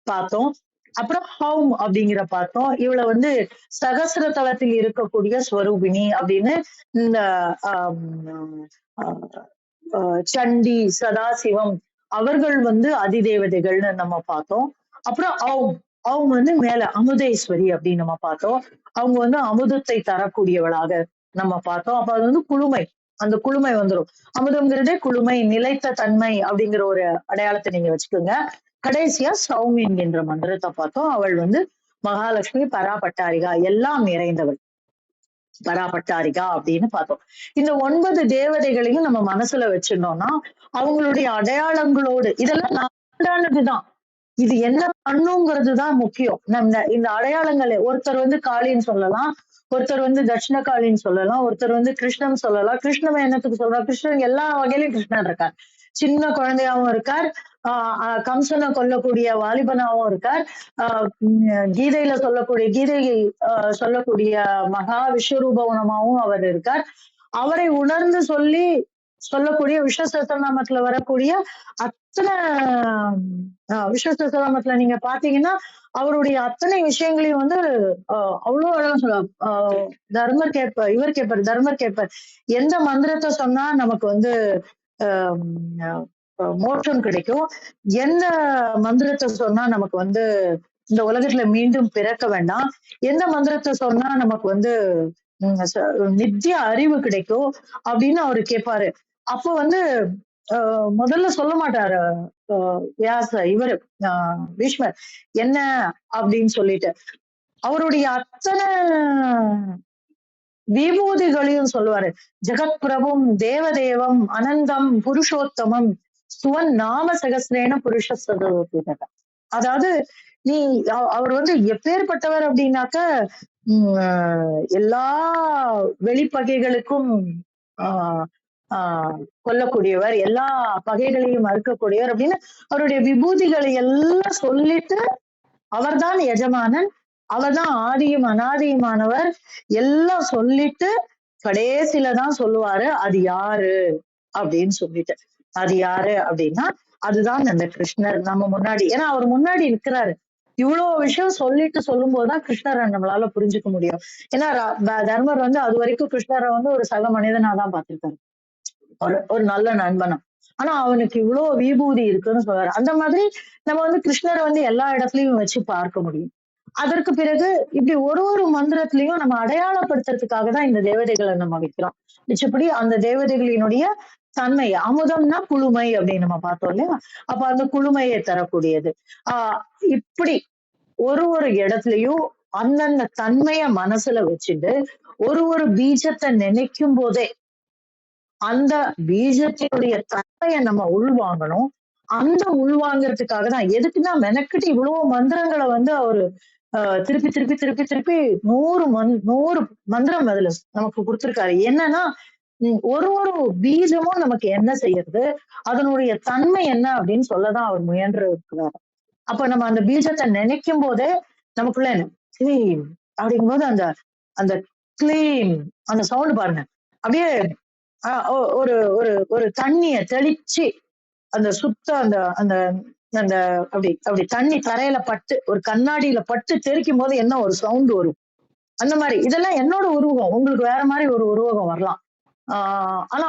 பார்த்தோம். அப்புறம் ஹௌம் அப்படிங்கிற பார்த்தோம். இவளை வந்து சகசிர தலத்தில் இருக்கக்கூடிய ஸ்வரூபிணி அப்படின்னு இந்த சண்டி, சதாசிவம் அவர்கள் வந்து அதிதேவதைகள்னு நம்ம பார்த்தோம். அப்புறம் அவங்க வந்து மேல அமுதேஸ்வரி அப்படின்னு நம்ம பார்த்தோம். அவங்க வந்து அமுதத்தை தரக்கூடியவளாக நம்ம பார்த்தோம். அப்ப அது வந்து குளுமை, அந்த குளுமை வந்துடும். அமுதம்ங்கிறதே குளுமை, நிலைத்த தன்மை அப்படிங்கிற ஒரு அடையாளத்தை நீங்க வச்சுக்கோங்க. கடைசியா சௌமி என்கின்ற மந்திரத்தை பார்த்தோம். அவள் வந்து மகாலட்சுமி, பராபட்டாரிகா, எல்லாம் நிறைந்தவள், பராபட்டாரிகா அப்படின்னு பார்த்தோம். இந்த 9 தேவதைகளையும் நம்ம மனசுல வச்சிருந்தோம்னா அவங்களுடைய அடையாளங்களோடு இதெல்லாம் நாடானதுதான். இது என்ன பண்ணுங்கிறது தான் முக்கியம். நம்ம இந்த அடையாளங்களை ஒருத்தர் வந்து காளின்னு சொல்லலாம், ஒருத்தர் வந்து தட்சிண காளின்னு சொல்லலாம், ஒருத்தர் வந்து கிருஷ்ணன் சொல்லலாம். கிருஷ்ணன் என்னத்துக்கு சொல்றோம்? கிருஷ்ணன் எல்லா வகையிலும் கிருஷ்ணன் இருக்கார். சின்ன குழந்தையாவும் இருக்கார், கம்சனை கொல்லக்கூடிய வாலிபனாவும் இருக்கார், கீதையில சொல்லக்கூடிய மகா விஸ்வரூபவனமாவும் அவர் இருக்கார். அவரை உணர்ந்து சொல்லக்கூடிய விஷ்ணு சஹஸ்ரநாமத்துல வரக்கூடிய அத்தனை விஷ்ணு சஹஸ்ரநாமத்துல நீங்க பாத்தீங்கன்னா அவருடைய அத்தனை விஷயங்களையும் வந்து அவ்வளவு அழகா சொல்லுவார். தர்மர் கேட்பார் எந்த மந்திரத்தை சொன்னா நமக்கு வந்து மோட்சம் கிடைக்கும், எந்த மந்திரத்தை சொன்னா நமக்கு வந்து இந்த உலகத்துல மீண்டும் பிறக்க வேண்டாம், எந்த மந்திரத்தை சொன்னா நமக்கு வந்து நித்திய அறிவு கிடைக்கும் அப்படின்னு அவரு கேட்பாரு. அப்போ வந்து முதல்ல சொல்ல மாட்டாரு இவரு பீஷ்மர் என்ன அப்படின்னு சொல்லிட்டு அவருடைய அத்தனை விபூதிகளையும் சொல்லுவாரு. ஜெகத் பிரபும், தேவதேவம், அனந்தம், புருஷோத்தமம், சுவன் நாம சகசிரேன புருஷ சதோபிதக. அதாவது அவர் வந்து எப்பேற்பட்டவர் அப்படின்னாக்க எல்லா வெளிப்பகைகளுக்கும் கொல்லக்கூடியவர், எல்லா பகைகளையும் மறுக்கக்கூடியவர் அப்படின்னு அவருடைய விபூதிகளை எல்லாம் சொல்லிட்டு அவர்தான் எஜமானன், அவர்தான் ஆதியும் அனாதியுமானவர் எல்லாம் சொல்லிட்டு கடைசியில தான் சொல்லுவாரு அது யாரு அப்படின்னு சொல்லிட்டு. அது யாரு அப்படின்னா அதுதான் அந்த கிருஷ்ணர் நம்ம முன்னாடி. ஏன்னா அவர் முன்னாடி இருக்கிறாரு. இவ்வளவு விஷயம் சொல்லிட்டு சொல்லும் போதுதான் கிருஷ்ணரை நம்மளால புரிஞ்சுக்க முடியும். ஏன்னா தர்மர் வந்து அது வரைக்கும் கிருஷ்ணரை வந்து ஒரு சக மனிதனாதான் பார்த்திருக்காரு, ஒரு நல்ல நண்பனா. ஆனா அவனுக்கு இவ்வளவு விபூதி இருக்குன்னு சொல்றாரு. அந்த மாதிரி நம்ம வந்து கிருஷ்ணரை வந்து எல்லா இடத்துலயும் வச்சு பார்க்க முடியும். அதற்கு பிறகு இப்படி ஒரு மந்திரத்திலையும் நம்ம அடையாளப்படுத்துறதுக்காக தான் இந்த தேவதைகளை நம்ம வைக்கிறோம். மிச்சப்படி அந்த தேவதைகளினுடைய தன்மை. அமுதம்னா குளுமை அப்படின்னு நம்ம பார்த்தோம் இல்லையா? அப்ப அந்த குளுமையை தரக்கூடியது. ஆஹ் இப்படி ஒரு இடத்துலயும் அந்தந்த தன்மைய மனசுல வச்சுட்டு ஒரு பீஜத்தை நினைக்கும் போதே அந்த பீஜத்தினுடைய தன்மையை நம்ம உள்வாங்கணும். அந்த உள்வாங்கறதுக்காக தான் எதுக்குன்னா மெனக்கிட்டு இவ்வளவு மந்திரங்களை வந்து அவரு திருப்பி திருப்பி திருப்பி திருப்பி 100 மந்திரம் அதுல நமக்கு கொடுத்திருக்காரு. என்னன்னா ஒரு பீஜமும் நமக்கு என்ன செய்யறது, அதனுடைய தன்மை என்ன அப்படின்னு சொல்லதான் அவர் முயன்று இருக்கிறார். அப்ப நம்ம அந்த பீஜத்தை நினைக்கும் போதே நமக்குள்ள என்ன கிளீம் அப்படிங்கும்போது அந்த அந்த கிளீம் அந்த சவுண்ட் பாருங்க, அப்படியே ஒரு ஒரு ஒரு தண்ணிய தெளிச்சு அந்த சுத்த அந்த அந்த அந்த அப்படி அப்படி தண்ணி தரையில பட்டு ஒரு கண்ணாடியில பட்டு தெளிக்கும் போது என்ன ஒரு சவுண்ட் வரும். அந்த மாதிரி இதெல்லாம் என்னோட உருவகம், உங்களுக்கு வேற மாதிரி ஒரு உருவகம் வரலாம். ஆனா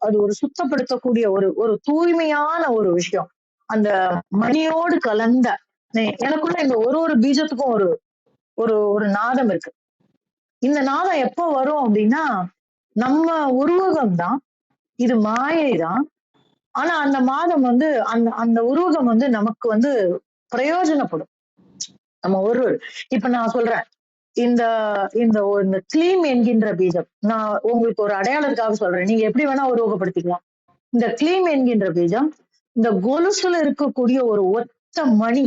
அது ஒரு சுத்தப்படுத்தக்கூடிய ஒரு தூய்மையான ஒரு விஷயம். அந்த மணியோடு கலந்த எனக்குள்ள இந்த ஒரு பீஜத்துக்கும் ஒரு ஒரு ஒரு நாதம் இருக்கு. இந்த நாதம் எப்ப வரும் அப்படின்னா நம்ம உருவகம் தான், இது மாயை தான். ஆனா அந்த மாதம் வந்து அந்த அந்த உருவகம் வந்து நமக்கு வந்து பிரயோஜனப்படும். நம்ம இப்ப நான் சொல்றேன், இந்த இந்த இந்த கிளீம் என்கின்ற பீஜம் நான் உங்களுக்கு ஒரு அடையாளத்துக்காக சொல்றேன், நீங்க எப்படி வேணா உருவகப்படுத்திக்கலாம். இந்த கிளீம் என்கின்ற பீஜம் இந்த கொலுசுல இருக்கக்கூடிய ஒரு ஒத்த மணி,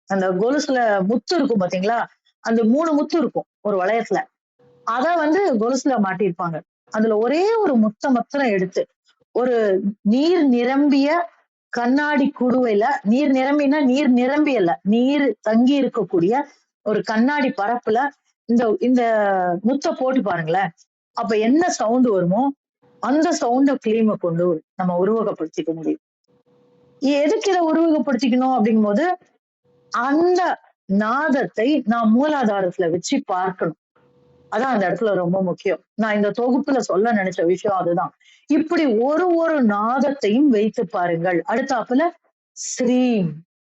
அந்த கொலுசுல முத்து இருக்கும் பாத்தீங்களா, அந்த 3 முத்து இருக்கும் ஒரு வளையத்துல, அத வந்து கொலுசுல மாட்டியிருப்பாங்க. அதுல ஒரே ஒரு முத்த மாத்திரம் எடுத்து ஒரு நீர் நிரம்பிய கண்ணாடி குடுவையில, நீர் நிரம்பினா நீர் நிரம்பியல்ல, நீர் தங்கி இருக்கக்கூடிய ஒரு கண்ணாடி பரப்புல இந்த இந்த முத்த போட்டு பாருங்களேன். அப்ப என்ன சவுண்ட் வருமோ அந்த சவுண்ட கிளீமை கொண்டு நம்ம உருவகப்படுத்திக்க முடியும். எதுக்கு இதை உருவகப்படுத்திக்கணும் அப்படிங்கும் போது அந்த நாதத்தை நான் மூலாதாரத்துல வச்சு பார்க்கணும். அதான் அந்த இடத்துல ரொம்ப முக்கியம். நான் இந்த தொகுப்புல சொல்ல நினைச்ச விஷயம் அதுதான். இப்படி ஒரு நாதத்தையும் வைத்து பாருங்கள். அடுத்தாப்புல ஸ்ரீம்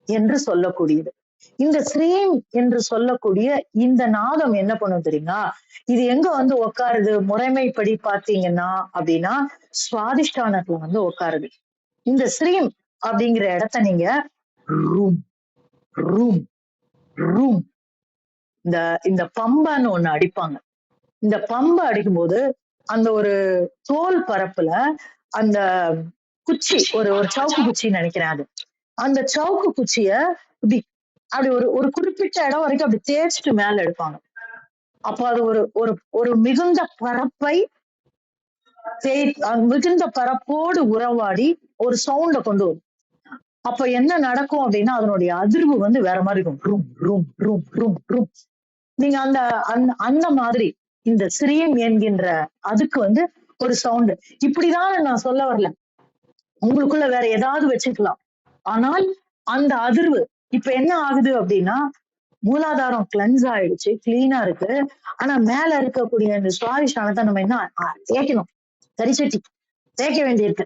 என்று சொல்லக்கூடியது. இந்த ஸ்ரீம் என்று சொல்லக்கூடிய இந்த நாதம் என்ன பண்ணும் தெரியுங்களா? இது எங்க வந்து உட்காருது முறைமைப்படி பாத்தீங்கன்னா அப்படின்னா சுவாதிஷ்டானத்துல வந்து உட்காருது. இந்த ஸ்ரீம் அப்படிங்கிற இடத்த நீங்க ரூம் ரூம் ரூம் இந்த இந்த பம்பான்னு ஒண்ணு அடிப்பாங்க. இந்த பம்பை அடிக்கும்போது அந்த ஒரு தோல் பரப்புல அந்த குச்சி ஒரு சவுக்கு குச்சின்னு நினைக்கிறேன், அது அந்த சவுக்கு குச்சிய இப்படி அப்படி ஒரு குறிப்பிட்ட இடம் வரைக்கும் அப்படி தேய்ச்சிட்டு மேல எடுப்பாங்க. அப்ப அது ஒரு மிகுந்த பரப்பை மிகுந்த பரப்போடு உறவாடி ஒரு சவுண்ட கொண்டு வரும். அப்ப என்ன நடக்கும் அப்படின்னா அதனுடைய அதிர்வு வந்து வேற மாதிரி இருக்கும். Room room room room room. நீங்க அந்த அந்த மாதிரி இந்த ஸ்ரீம் என்கின்ற அதுக்கு வந்து ஒரு சவுண்டு. இப்படிதான் நான் சொல்ல வரல, உங்களுக்குள்ள வேற ஏதாவது வச்சுக்கலாம். ஆனால் அந்த அதிர்வு இப்ப என்ன ஆகுது அப்படின்னா மூலாதாரம் கிளென்ஸ் ஆயிடுச்சு, கிளீனா இருக்கு. ஆனா மேல இருக்கக்கூடிய இந்த சுவாதிஷ்டானத்தை நம்ம என்ன தேய்க்கணும், கரிசட்டி தேய்க்க வேண்டியிருக்கு.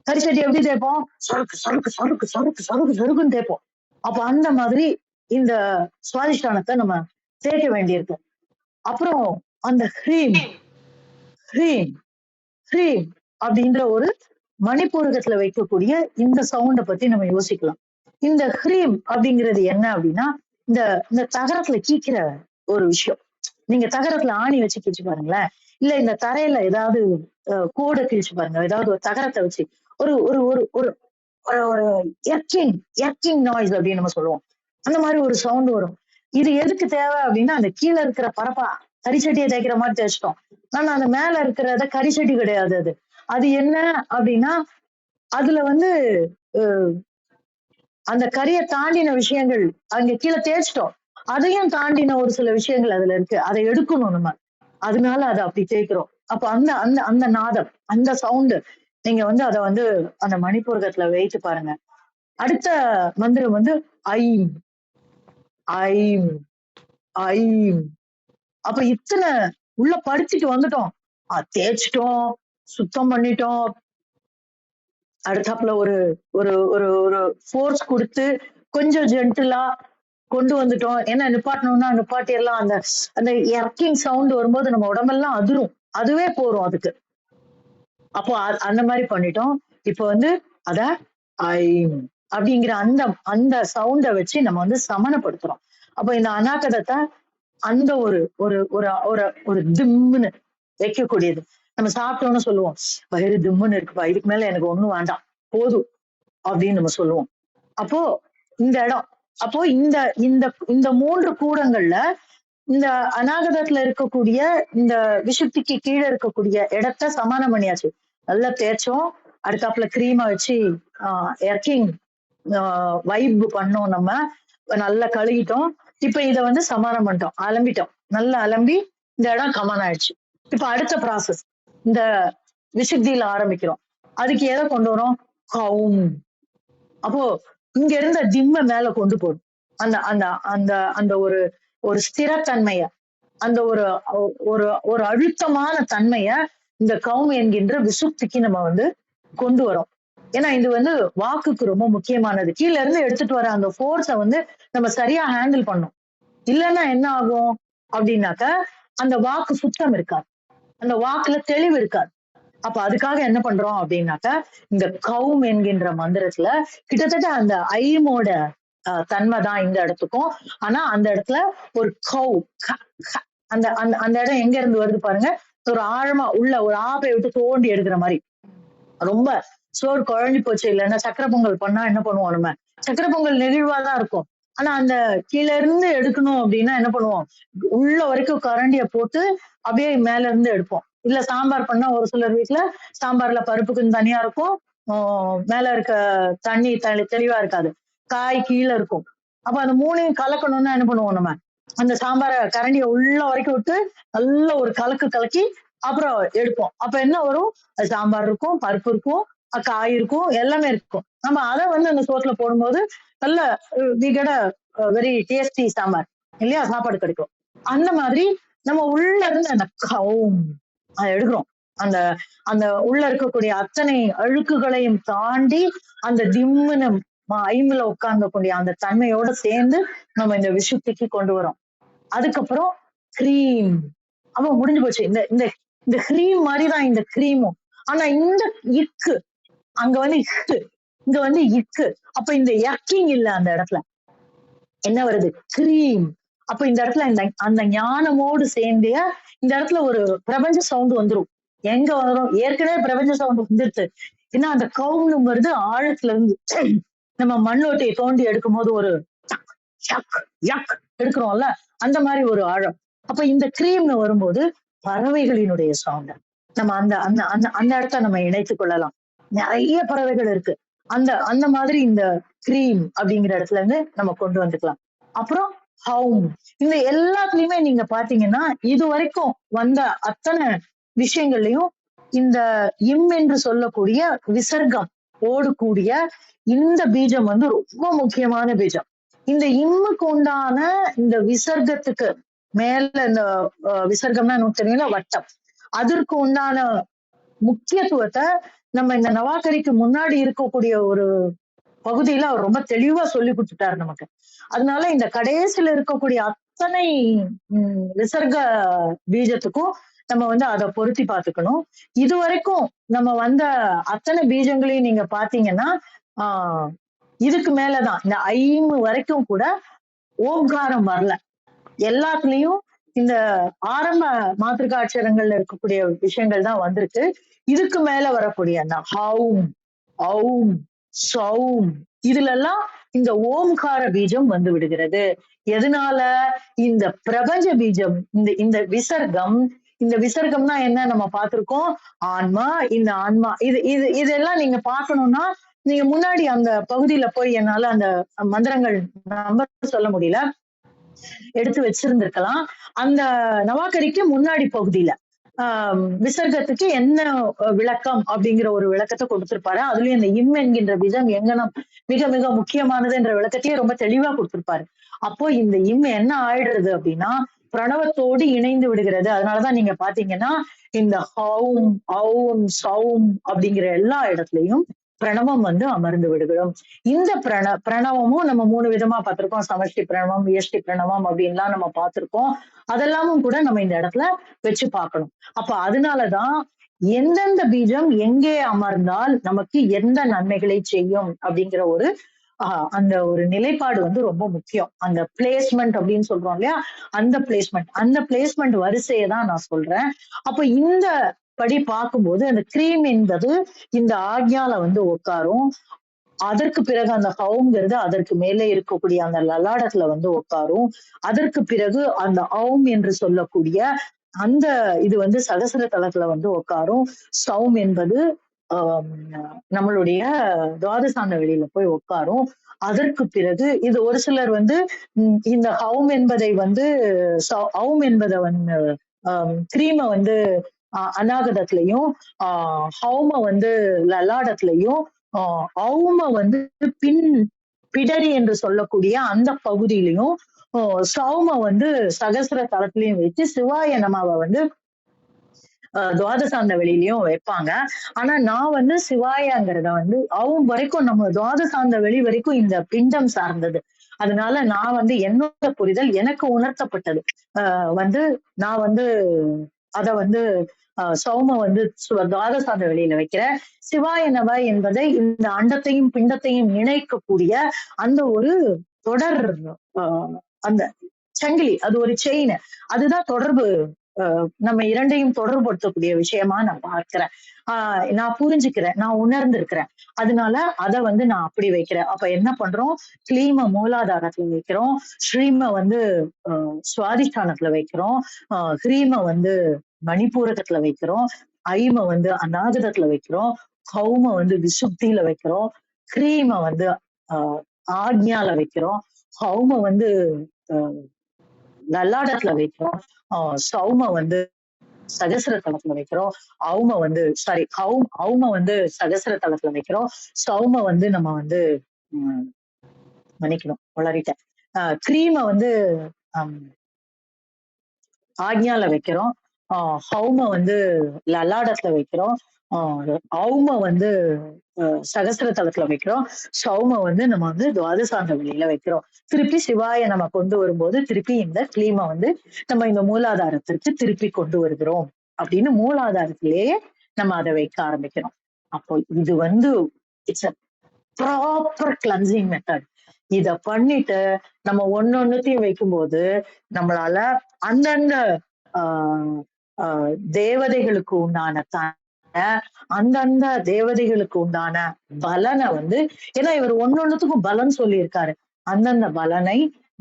கரிசட்டி எப்படி தேய்ப்போம்? சொருக்கு சொருக்கு சொருக்கு சொருக்கு சொருக்கு சொருக்குன்னு தேய்ப்போம். அப்ப அந்த மாதிரி இந்த சுவாதிஷ்டானத்தை நம்ம தேய்க்க வேண்டியிருக்கு. அப்புறம் அந்த ஹ்ரீம் ஹ்ரீம் ஹ்ரீம் அப்படின்ற ஒரு மணிப்பூரகத்துல வைக்கக்கூடிய இந்த சவுண்ட பத்தி நம்ம யோசிக்கலாம். இந்த ஹ்ரீம் அப்படிங்கிறது என்ன அப்படின்னா இந்த இந்த தகரத்துல கீக்கிற ஒரு விஷயம். நீங்க தகரத்துல ஆணி வச்சு கீழ்ச்சி பாருங்களேன், இல்ல இந்த தரையில ஏதாவது கோடை கீழ்ச்சி பாருங்க, ஏதாவது ஒரு தகரத்தை வச்சு ஒரு ஒரு ஒரு ஒரு ஒரு எர்க்கிங் நாய்ஸ் அப்படின்னு நம்ம சொல்லுவோம். அந்த மாதிரி ஒரு சவுண்ட் வரும். இது எதுக்கு தேவை அப்படின்னா அந்த கீழே இருக்கிற பரப்பா கரிசட்டியை தேய்க்கிற மாதிரி தேய்ச்சிட்டோம். ஆனா அந்த மேல இருக்கிறத கரிசட்டி கிடையாது. அது என்ன அப்படின்னா அதுல வந்து அந்த கரியை தாண்டின விஷயங்கள் அங்க கீழே தேய்ச்சிட்டோம், அதையும் தாண்டின ஒரு சில விஷயங்கள் அதுல இருக்கு, அதை எடுக்கணும் நம்ம. அதனால அதை அப்படி தேய்க்கிறோம். அப்ப அந்த அந்த அந்த நாதம் அந்த சவுண்டு நீங்க வந்து அதை வந்து அந்த மணிப்பூரகத்துல வைத்து பாருங்க. அடுத்த மந்திரம் வந்து ஐம் ஐம் ஐம். அப்ப இத்தனை உள்ள படுத்திட்டு வந்துட்டோம், தேய்ச்சிட்டோம், சுத்தம் பண்ணிட்டோம். அடுத்தாப்புல ஒரு ஒரு ஒரு ஒரு ஃபோர்ஸ் கொடுத்து கொஞ்சம் ஜென்டிலா கொண்டு வந்துட்டோம். ஏன்னா நிப்பாட்டணும்னா நிப்பாட்டிடலாம். அந்த அந்த எர்க்கிங் சவுண்ட் வரும்போது நம்ம உடம்பெல்லாம் அதிரும், அதுவே போறோம் அதுக்கு. அப்போ அந்த மாதிரி பண்ணிட்டோம். இப்போ வந்து அத ஐம் அப்படிங்கிற அந்த அந்த சவுண்ட வச்சு நம்ம வந்து சமணப்படுத்துறோம். அப்போ இந்த அநாகதத்தை அந்த ஒரு ஒரு ஒரு ஒரு ஒரு திம்முன்னு வைக்கக்கூடியது. நம்ம சாப்பிட்டோம்னு சொல்லுவோம், வயிறு திம்முன்னு இருக்குப்பா, இதுக்கு மேல எனக்கு ஒண்ணும் வேண்டாம், போதும் அப்படின்னு நம்ம சொல்லுவோம். அப்போ இந்த இடம், அப்போ இந்த இந்த இந்த 3 கூடங்கள்ல இந்த அநாகதத்துல இருக்கக்கூடிய இந்த விசுத்திக்கு கீழே இருக்கக்கூடிய இடத்த சமானம் பண்ணியாச்சு. நல்லா தேய்ச்சோம், அடுத்தாப்புல கிரீமை வச்சு எர்க்கிங் வைப் பண்ணோம், நம்ம நல்லா கழுகிட்டோம். இப்ப இத வந்து சமானம் பண்ணிட்டோம், அலம்பிட்டோம், நல்லா அலம்பி இந்த இடம் கமன் ஆயிடுச்சு. இப்ப அடுத்த ப்ராசஸ் இந்த விசுத்தியில ஆரம்பிக்கிறோம். அதுக்கு எதை கொண்டு வரோம்? கௌம். அப்போ இங்க இருந்த திம்ம மேல கொண்டு போடும். அந்த அந்த அந்த அந்த ஒரு ஒரு ஸ்திரத்தன்மைய, அந்த ஒரு ஒரு ஒரு அழுத்தமான தன்மைய இந்த கௌம் என்கின்ற விசுப்திக்கு நம்ம வந்து கொண்டு வரோம். ஏன்னா இது வந்து வாக்குக்கு ரொம்ப முக்கியமானது. கீழ இருந்து எடுத்துட்டு வர அந்த ஃபோர்ஸ வந்து நம்ம சரியா ஹேண்டில் பண்ணும். இல்லைன்னா என்ன ஆகும் அப்படின்னாக்க அந்த வாக்கு சுத்தம் இருக்காது, அந்த வாக்குல தெளிவு இருக்காது. அப்ப அதுக்காக என்ன பண்றோம் அப்படின்னாக்க இந்த கௌம் என்கின்ற மந்திரத்துல கிட்டத்தட்ட அந்த ஐமோட தன்மை தான் இந்த இடத்துக்கும். ஆனா அந்த இடத்துல ஒரு கௌ அந்த அந்த அந்த இடம் எங்க இருந்து வருது பாருங்க, ஒரு ஆழமா உள்ள ஒரு ஆப்பை விட்டு தோண்டி எடுக்கிற மாதிரி. ரொம்ப சோறு குழஞ்சு போச்சு, இல்லைன்னா சக்கரை பொங்கல் பண்ணா என்ன பண்ணுவோம், நம்ம சக்கரை பொங்கல் நெகிழ்வாதான் இருக்கும். ஆனா அந்த கீழ இருந்து எடுக்கணும் அப்படின்னா என்ன பண்ணுவோம், உள்ள வரைக்கும் கரண்டிய போட்டு அப்படியே மேல இருந்து எடுப்போம். இல்ல சாம்பார் பண்ணா ஒரு சிலர் வீட்டுல சாம்பார்ல பருப்புக்குன்னு தனியா இருக்கும், மேல இருக்க தண்ணி தெளிவா இருக்காது, காய் கீழே இருக்கும். அப்ப அந்த 3ஐயும் கலக்கணும்னா என்ன பண்ணுவோம், நம்ம அந்த சாம்பாரை கரண்டிய உள்ள வரைக்கும் விட்டு நல்ல ஒரு கலக்கு கலக்கி அப்புறம் எடுப்போம். அப்ப என்ன வரும், சாம்பார் இருக்கும், பருப்பு இருக்கும், காய் இருக்கும், எல்லாமே இருக்கும். நம்ம அதை வந்து அந்த சோத்துல போடும்போது நல்ல we get very tasty sambar இல்லையா, சாப்பாடு கிடைக்கும். அந்த மாதிரி நம்ம உள்ள இருந்து அந்த கௌம் அதை எடுக்கிறோம். அந்த அந்த உள்ள இருக்கக்கூடிய அத்தனை அழுக்குகளையும் தாண்டி அந்த திம்முன ஐம்புல உட்கார்ந்தக்கூடிய அந்த தன்மையோட சேர்ந்து நம்ம இந்த விசுத்திக்கு கொண்டு வரோம். அதுக்கப்புறம் கிரீம், அப்ப முடிஞ்சு போச்சு. இந்த இந்த இந்த கிரீம் மாதிரிதான் இந்த கிரீமும். ஆனா இந்த இக்கு அங்க வந்து இக்கு, இங்க வந்து இக்கு. அப்ப இந்த யக்கிங் இல்ல, அந்த இடத்துல என்ன வருது, கிரீம். அப்ப இந்த இடத்துல இந்த அந்த ஞானமோடு சேர்ந்தே இந்த இடத்துல ஒரு பிரபஞ்ச சவுண்ட் வந்துரும். எங்க வரும், ஏற்கனவே பிரபஞ்ச சவுண்ட் வந்துருச்சு. ஏன்னா அந்த கவுனும் வருது ஆழத்துல இருந்து. நம்ம மண்ணோட்டையை தோண்டி எடுக்கும் போது ஒரு எடுக்கிறோம்ல, அந்த மாதிரி ஒரு ஆழம். அப்ப இந்த கிரீம்னு வரும்போது பறவைகளினுடைய சவுண்ட் நம்ம அந்த அந்த அந்த அந்த இடத்த நம்ம இணைத்துக் கொள்ளலாம். நிறைய பறவைகள் இருக்கு. அந்த அந்த மாதிரி இந்த கிரீம் அப்படிங்கிற இடத்துல இருந்து நம்ம கொண்டு வந்துக்கலாம். அப்புறம் ஹவும், இந்த எல்லாத்துலயுமே நீங்க பாத்தீங்கன்னா இது வரைக்கும் வந்த அத்தனை விஷயங்கள்லயும் இந்த இம் என்று சொல்லக்கூடிய விசர்க்கம் ஓடக்கூடிய இந்த பீஜம் வந்து ரொம்ப முக்கியமான பீஜம். இந்த இம்முக்கு உண்டான இந்த விசர்க்கத்துக்கு மேல இந்த விசர்க்கம்னா நமக்கு தெரியல, வட்டம், அதற்கு உண்டான முக்கியத்துவத்தை நம்ம இந்த நவாக்கரிக்கு முன்னாடி இருக்கக்கூடிய ஒரு பகுதியில அவர் ரொம்ப தெளிவா சொல்லி கொடுத்துட்டாரு நமக்கு. அதனால இந்த கடைசியில இருக்கக்கூடிய அத்தனை விசர்க்க பீஜத்துக்கும் நம்ம வந்து அதை பொருத்தி பார்த்துக்கணும். இது வரைக்கும் நம்ம வந்த அத்தனை பீஜங்களையும் நீங்க பாத்தீங்கன்னா இதுக்கு மேலதான் இந்த ஐம்பு வரைக்கும் கூட ஓங்காரம் வரல. எல்லாத்துலயும் இந்த ஆரம்ப மாத்திருக்காட்சரங்கள்ல இருக்கக்கூடிய விஷயங்கள் தான் வந்திருக்கு. இதுக்கு மேல வரக்கூடிய அந்த ஹவும், ஔம், சௌம், இதுல எல்லாம் இந்த ஓம்கார பீஜம் வந்து விடுகிறது. எதனால, இந்த பிரபஞ்ச பீஜம், இந்த இந்த விசர்க்கம், இந்த விசர்க்கம்னா என்ன நம்ம பார்த்திருக்கோம், ஆன்மா. இந்த ஆன்மா இது இது இதெல்லாம் நீங்க பார்க்கணும்னா நீங்க முன்னாடி அந்த பகுதியில போய், என்னால அந்த மந்திரங்கள் நம்பர் சொல்ல முடியல, எடுத்து வச்சிருந்திருக்கலாம். அந்த நவாக்கரிக்கு முன்னாடி பகுதியில விசர்க்கத்துக்கு என்ன விளக்கம் அப்படிங்கிற ஒரு விளக்கத்தை கொடுத்திருப்பாரு. அதுலயும் இந்த இம் என்கின்ற பீஜம் எங்கனம் மிக மிக முக்கியமானது என்ற விளக்கத்தையே ரொம்ப தெளிவா கொடுத்திருப்பாரு. அப்போ இந்த இம் என்ன ஆயிடுறது அப்படின்னா பிரணவத்தோடு இணைந்து விடுகிறது. அதனாலதான் நீங்க பாத்தீங்கன்னா இந்த ஹவும், ஔம், சௌம் அப்படிங்கிற எல்லா இடத்துலயும் பிரணவம் வந்து அமர்ந்து விடுகிறோம். இந்த பிரணவமும் நம்ம 3 விதமா பார்த்திருக்கோம். சமஷ்டி பிரணவம், வியஷ்டி பிரணவம் அப்படின்லாம் நம்ம பார்த்திருக்கோம். அதெல்லாமும் கூட நம்ம இந்த இடத்துல வச்சு பார்க்கணும். அப்ப அதனாலதான் எந்தெந்த பீஜம் எங்கே அமர்ந்தால் நமக்கு எந்த நன்மைகளை செய்யும் அப்படிங்கிற ஒரு அந்த ஒரு நிலைப்பாடு வந்து ரொம்ப முக்கியம். அந்த பிளேஸ்மெண்ட் அப்படின்னு சொல்றோம் இல்லையா, அந்த பிளேஸ்மெண்ட் வரிசையை தான் நான் சொல்றேன். அப்ப இந்த படி பார்க்கும்போது அந்த கிரீம் என்பது இந்த ஆக்ஞால வந்து உட்காரும். அதற்கு பிறகு அந்த ஹவுங்கிறது அதற்கு மேலே இருக்கக்கூடிய அந்த லலாடத்துல வந்து உட்காரும். அதற்கு பிறகு அந்த ஔம் என்று சொல்லக்கூடிய அந்த இது வந்து சகசர தலத்துல வந்து உட்காரும். சௌம் என்பது நம்மளுடைய துவாதசாந்த வெளியில போய் உட்காரும். அதற்கு பிறகு இது ஒரு சிலர் வந்து இந்த ஹவும் என்பதை வந்து ஔம் என்பதை வந்து கிரீம வந்து அநாகதத்திலையும் ஹவும வந்து லலாடத்திலையும் ஔம வந்து பிடரி என்று சொல்லக்கூடிய அந்த பகுதியிலையும் சௌம வந்து சகசர தலத்திலையும் வச்சு சிவாய நமாவை வந்து துவாதசாந்த வெளியிலயும் வைப்பாங்க. ஆனா நான் வந்து சிவாயங்கிறத வந்து வரைக்கும் நம்ம துவாதசாந்த வெளி வரைக்கும் இந்த பிண்டம் சார்ந்தது. அதனால நான் வந்து என்னோட புரிதல் எனக்கு உணர்த்தப்பட்டது வந்து நான் வந்து அத வந்து சௌம வந்து துவாதசாந்த வெளியில வைக்கிறேன். சிவாய நவ என்பதை இந்த அண்டத்தையும் பிண்டத்தையும் இணைக்கக்கூடிய அந்த ஒரு தொடர் அந்த சங்கிலி, அது ஒரு செயின், அதுதான் தொடர்பு. நம்ம இரண்டையும் தொடர்புபடுத்தக்கூடிய விஷயமா நான் பார்க்கிறேன். நான் புரிஞ்சுக்கிறேன், நான் உணர்ந்திருக்கிறேன். அதனால அதை வந்து நான் அப்படி வைக்கிறேன். அப்ப என்ன பண்றோம், கிளீம மூலாதாரத்துல வைக்கிறோம், ஸ்ரீம வந்து சுவாதிஷ்டானத்துல வைக்கிறோம், ஹ்ரீம வந்து மணிப்பூரகத்துல வைக்கிறோம், ஐம வந்து அநாகதத்துல வைக்கிறோம், கௌம வந்து விசுப்தியில வைக்கிறோம், கிரீம வந்து ஆக்ஞால வைக்கிறோம், ஹௌம வந்து லல்லாடத்துல வைக்கிறோம், சௌம வந்து சகசர தலத்துல வைக்கிறோம், ஔம வந்து சகசர தலத்துல வைக்கிறோம், சௌம வந்து நம்ம வந்து மன்னிக்கணும் வளரிட்டேன், கிரீம வந்து ஆக்ஞால வைக்கிறோம், ஹௌம வந்து லல்லாடத்துல வைக்கிறோம், ஔம வந்து சகசர தலத்துல வைக்கிறோம், சௌம வந்து நம்ம வந்து துவாதசாந்த வெளியில வைக்கிறோம். திருப்பி சிவாய நம்ம கொண்டு வரும்போது திருப்பி இந்த கிளீம வந்து நம்ம இந்த மூலாதாரத்திற்கு திருப்பி கொண்டு வருகிறோம் அப்படின்னு மூலாதாரத்திலேயே நம்ம அதை வைக்க ஆரம்பிக்கிறோம். அப்போ இது வந்து it's a proper cleansing method. இத பண்ணிட்டு நம்ம ஒன்னொன்னுத்தையும் வைக்கும்போது நம்மளால அந்தந்த தேவதைகளுக்கு உண்டான அந்தந்த தேவதைகளுக்கு உண்டான பலனை வந்து, ஏன்னா இவர் ஒன்னொன்னுத்துக்கும் பலன் சொல்லியிருக்காரு, அந்தந்த பலனை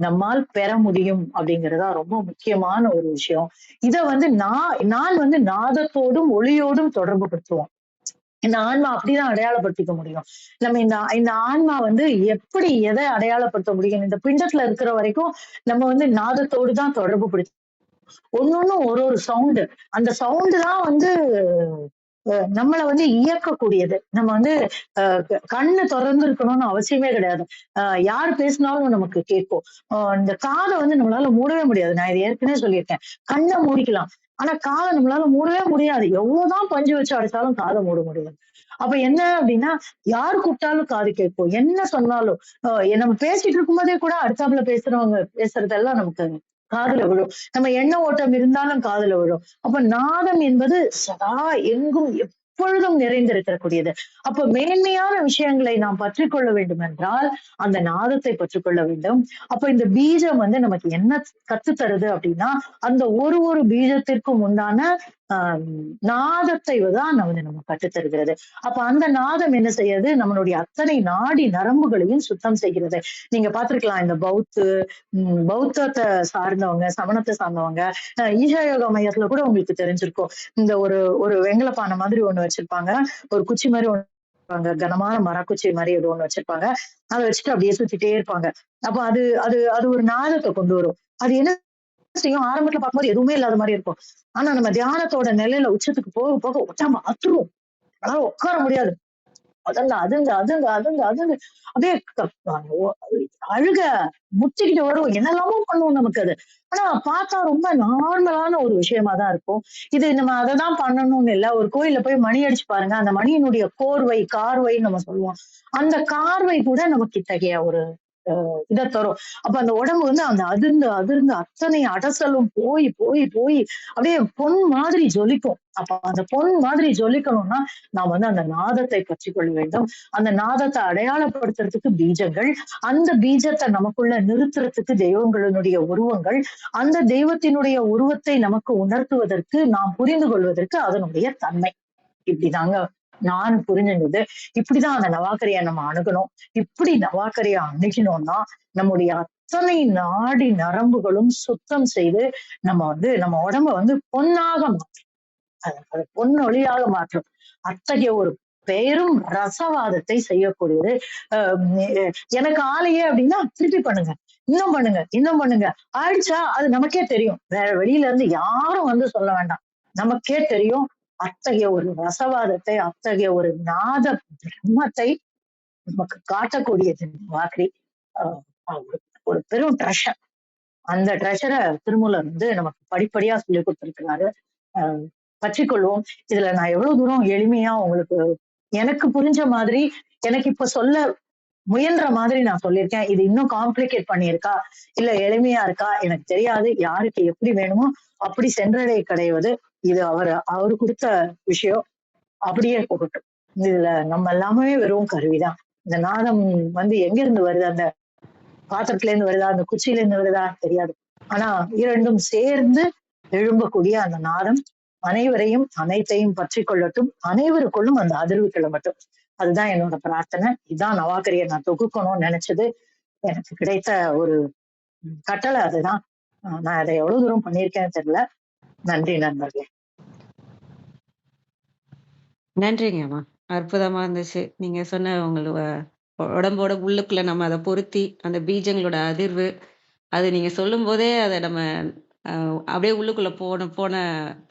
நம்மால் பெற முடியும் அப்படிங்கறதா ரொம்ப முக்கியமான ஒரு விஷயம். இத வந்து நான் வந்து நாதத்தோடும் ஒளியோடும் தொடர்பு படுத்துவோம். இந்த ஆன்மா அப்படிதான் அடையாளப்படுத்திக்க முடியும். நம்ம இந்த ஆன்மா வந்து எப்படி எதை அடையாளப்படுத்த முடியும், இந்த பிண்டத்துல இருக்கிற வரைக்கும் நம்ம வந்து நாதத்தோடு தான் தொடர்பு படுத்தி ஒன்னொன்னும் ஒரு சவுண்டு, அந்த சவுண்டு தான் வந்து நம்மளை வந்து இயக்கக்கூடியது. நம்ம வந்து கண்ணு திறந்து இருக்கணும்னு அவசியமே கிடையாது. யார் பேசினாலும் நமக்கு கேட்கும். இந்த காதை வந்து நம்மளால மூடவே முடியாது. நான் இது ஏற்கனவே சொல்லியிருக்கேன், கண்ணை மூடிக்கலாம், ஆனா காதை நம்மளால மூடவே முடியாது. எவ்வளவுதான் பஞ்சு வச்சு அடைச்சாலும் காதை மூட முடியாது. அப்ப என்ன அப்படின்னா, யாரு கூப்பிட்டாலும் காது கேட்கும், என்ன சொன்னாலும். நம்ம பேசிட்டு இருக்கும் போதே கூட அடுத்தாப்புல பேசுறவங்க பேசுறதெல்லாம் நமக்கு காதுல விழும். நம்ம எண்ண ஓட்டம் இருந்தாலும் காதுல விழும். அப்ப நாதம் என்பது சதா எங்கும் எப்பொழுதும் நிறைந்திருக்கக்கூடியது. அப்ப மேன்மையான விஷயங்களை நாம் பற்றி கொள்ள வேண்டும் என்றால் அந்த நாதத்தை பற்றிக்கொள்ள வேண்டும். அப்ப இந்த பீஜம் வந்து நமக்கு என்ன கத்து தருது அப்படின்னா, அந்த ஒரு பீஜத்திற்கும் உண்டான நாதத்தை தான் நம்ம கற்றுத்தருகிறது. அப்ப அந்த நாதம் என்ன செய்யறது, நம்மளுடைய அத்தனை நாடி நரம்புகளையும் சுத்தம் செய்கிறது. நீங்க பாத்திருக்கலாம், இந்த பௌத்தத்தை சார்ந்தவங்க, சமணத்தை சார்ந்தவங்க, ஈஷா யோகா மையத்துல கூட உங்களுக்கு தெரிஞ்சிருக்கும், இந்த ஒரு வெங்கலப்பானை மாதிரி ஒண்ணு வச்சிருப்பாங்க, ஒரு குச்சி மாதிரி ஒண்ணு, கனமான மரக்குச்சி மாதிரி ஏதோ ஒண்ணு வச்சிருப்பாங்க, அதை வச்சுட்டு அப்படியே சுத்திட்டே இருப்பாங்க. அப்ப அது அது அது ஒரு நாதத்தை கொண்டு வரும். அது என்ன செய்யும், ஆரம்பத்துல பார்க்கும்போது எதுவுமே இல்லாத மாதிரி இருக்கும். ஆனா நம்ம தியானத்தோட நிலையில உச்சத்துக்கு போக போக உடம்பு அத்துரும், அதனால உட்கார முடியாது, அதுங்க அப்படியே அழுக முத்திக்கிட்டு வரும், என்னெல்லாமோ பண்ணுவோம் நமக்கு அது. ஆனா பார்த்தா ரொம்ப நார்மலான ஒரு விஷயமா தான் இருக்கும். இது நம்ம அதைதான் பண்ணணும்னு இல்ல. ஒரு கோயில்ல போய் மணி அடிச்சு பாருங்க, அந்த மணியினுடைய கார்வைன்னு நம்ம சொல்லுவோம், அந்த கார்வை கூட நமக்கு இத்தகைய ஒரு இதை தரும். அப்ப அந்த உடம்பு வந்து அந்த அதிர்ந்து அதிர்ந்து அத்தனை அடசலும் போய் போய் போய் அப்படியே பொன் மாதிரி ஜொலிக்கும். அப்ப அந்த பொன் மாதிரி ஜொலிக்கணும்னா நாம் வந்து அந்த நாதத்தை பற்றி கொள்ள வேண்டும். அந்த நாதத்தை அடையாளப்படுத்துறதுக்கு பீஜங்கள், அந்த பீஜத்தை நமக்குள்ள நிறுத்துறதுக்கு தெய்வங்களினுடைய உருவங்கள், அந்த தெய்வத்தினுடைய உருவத்தை நமக்கு உணர்த்துவதற்கு, நாம் புரிந்து கொள்வதற்கு அதனுடைய தன்மை. இப்படிதாங்க நான் புரிஞ்சுது. இப்படிதான் அந்த நவாக்கரையை நம்ம அணுகணும். இப்படி நவாக்கரையை அணுகினோம்னா நம்முடைய அத்தனை நாடி நரம்புகளும் சுத்தம் செய்து நம்ம வந்து நம்ம உடம்ப வந்து பொன்னாக மாற்றும். அது பொன்னொழியாக மாற்றும். அத்தகைய ஒரு பெரும் ரசவாதத்தை செய்யக்கூடியது. எனக்கு ஆலையே அப்படின்னா திருப்பி பண்ணுங்க, இன்னும் பண்ணுங்க, இன்னும் பண்ணுங்க. ஆயிடுச்சா அது நமக்கே தெரியும். வேற வெளியில இருந்து யாரும் வந்து சொல்ல வேண்டாம், நமக்கே தெரியும். அத்தகைய ஒரு ரசவாதத்தை, அத்தகைய ஒரு நாத பிரம்மத்தை நமக்கு காட்டக்கூடியது வாக்கரி. ஒரு பெரும் ட்ரெஷர். அந்த ட்ரெஷரை திருமூலர் வந்து நமக்கு படிப்படியா சொல்லி கொடுத்திருக்கிறாரு. பற்றிக்கொள்வோம். இதுல நான் எவ்வளவு தூரம் எளிமையா உங்களுக்கு எனக்கு புரிஞ்ச மாதிரி, எனக்கு இப்ப சொல்ல முயன்ற மாதிரி நான் சொல்லியிருக்கேன். இது இன்னும் காம்ப்ளிகேட் பண்ணியிருக்கா இல்ல எளிமையா இருக்கா எனக்கு தெரியாது. யாருக்கு எப்படி வேணுமோ அப்படி சென்றடை கிடையாது. இது அவரு கொடுத்த விஷயம், அப்படியே போகட்டும். இதுல நம்ம எல்லாமே வெறும் கருவிதான். இந்த நாதம் வந்து எங்க இருந்து வருது, அந்த பாத்திரத்துல இருந்து வருதா, அந்த குச்சியில இருந்து வருதா தெரியாது. ஆனா இரண்டும் சேர்ந்து எழும்பக்கூடிய அந்த நாதம் அனைவரையும் அனைத்தையும் பற்றி கொள்ளட்டும். அனைவருக்குள்ளும் அந்த அதிர்வு கிளம்பட்டும். அதுதான் என்னோட பிரார்த்தனை. இதுதான் நவாக்கரியை நான் தொகுக்கணும்னு நினைச்சது. எனக்கு கிடைத்த ஒரு கட்டளை அதுதான். நான் அதை எவ்வளவு தூரம் பண்ணியிருக்கேன்னு தெரியல. நன்றி நண்பர்களே. நன்றிங்கம்மா. அற்புதமா இருந்துச்சு. நீங்க சொன்ன உங்களோட உடம்போட உள்ளுக்குள்ள நம்ம அதை பொருத்தி அந்த பீஜங்களோட அதிர்வு, அது நீங்க சொல்லும் போதே அதை நம்ம அப்படியே உள்ளுக்குள்ள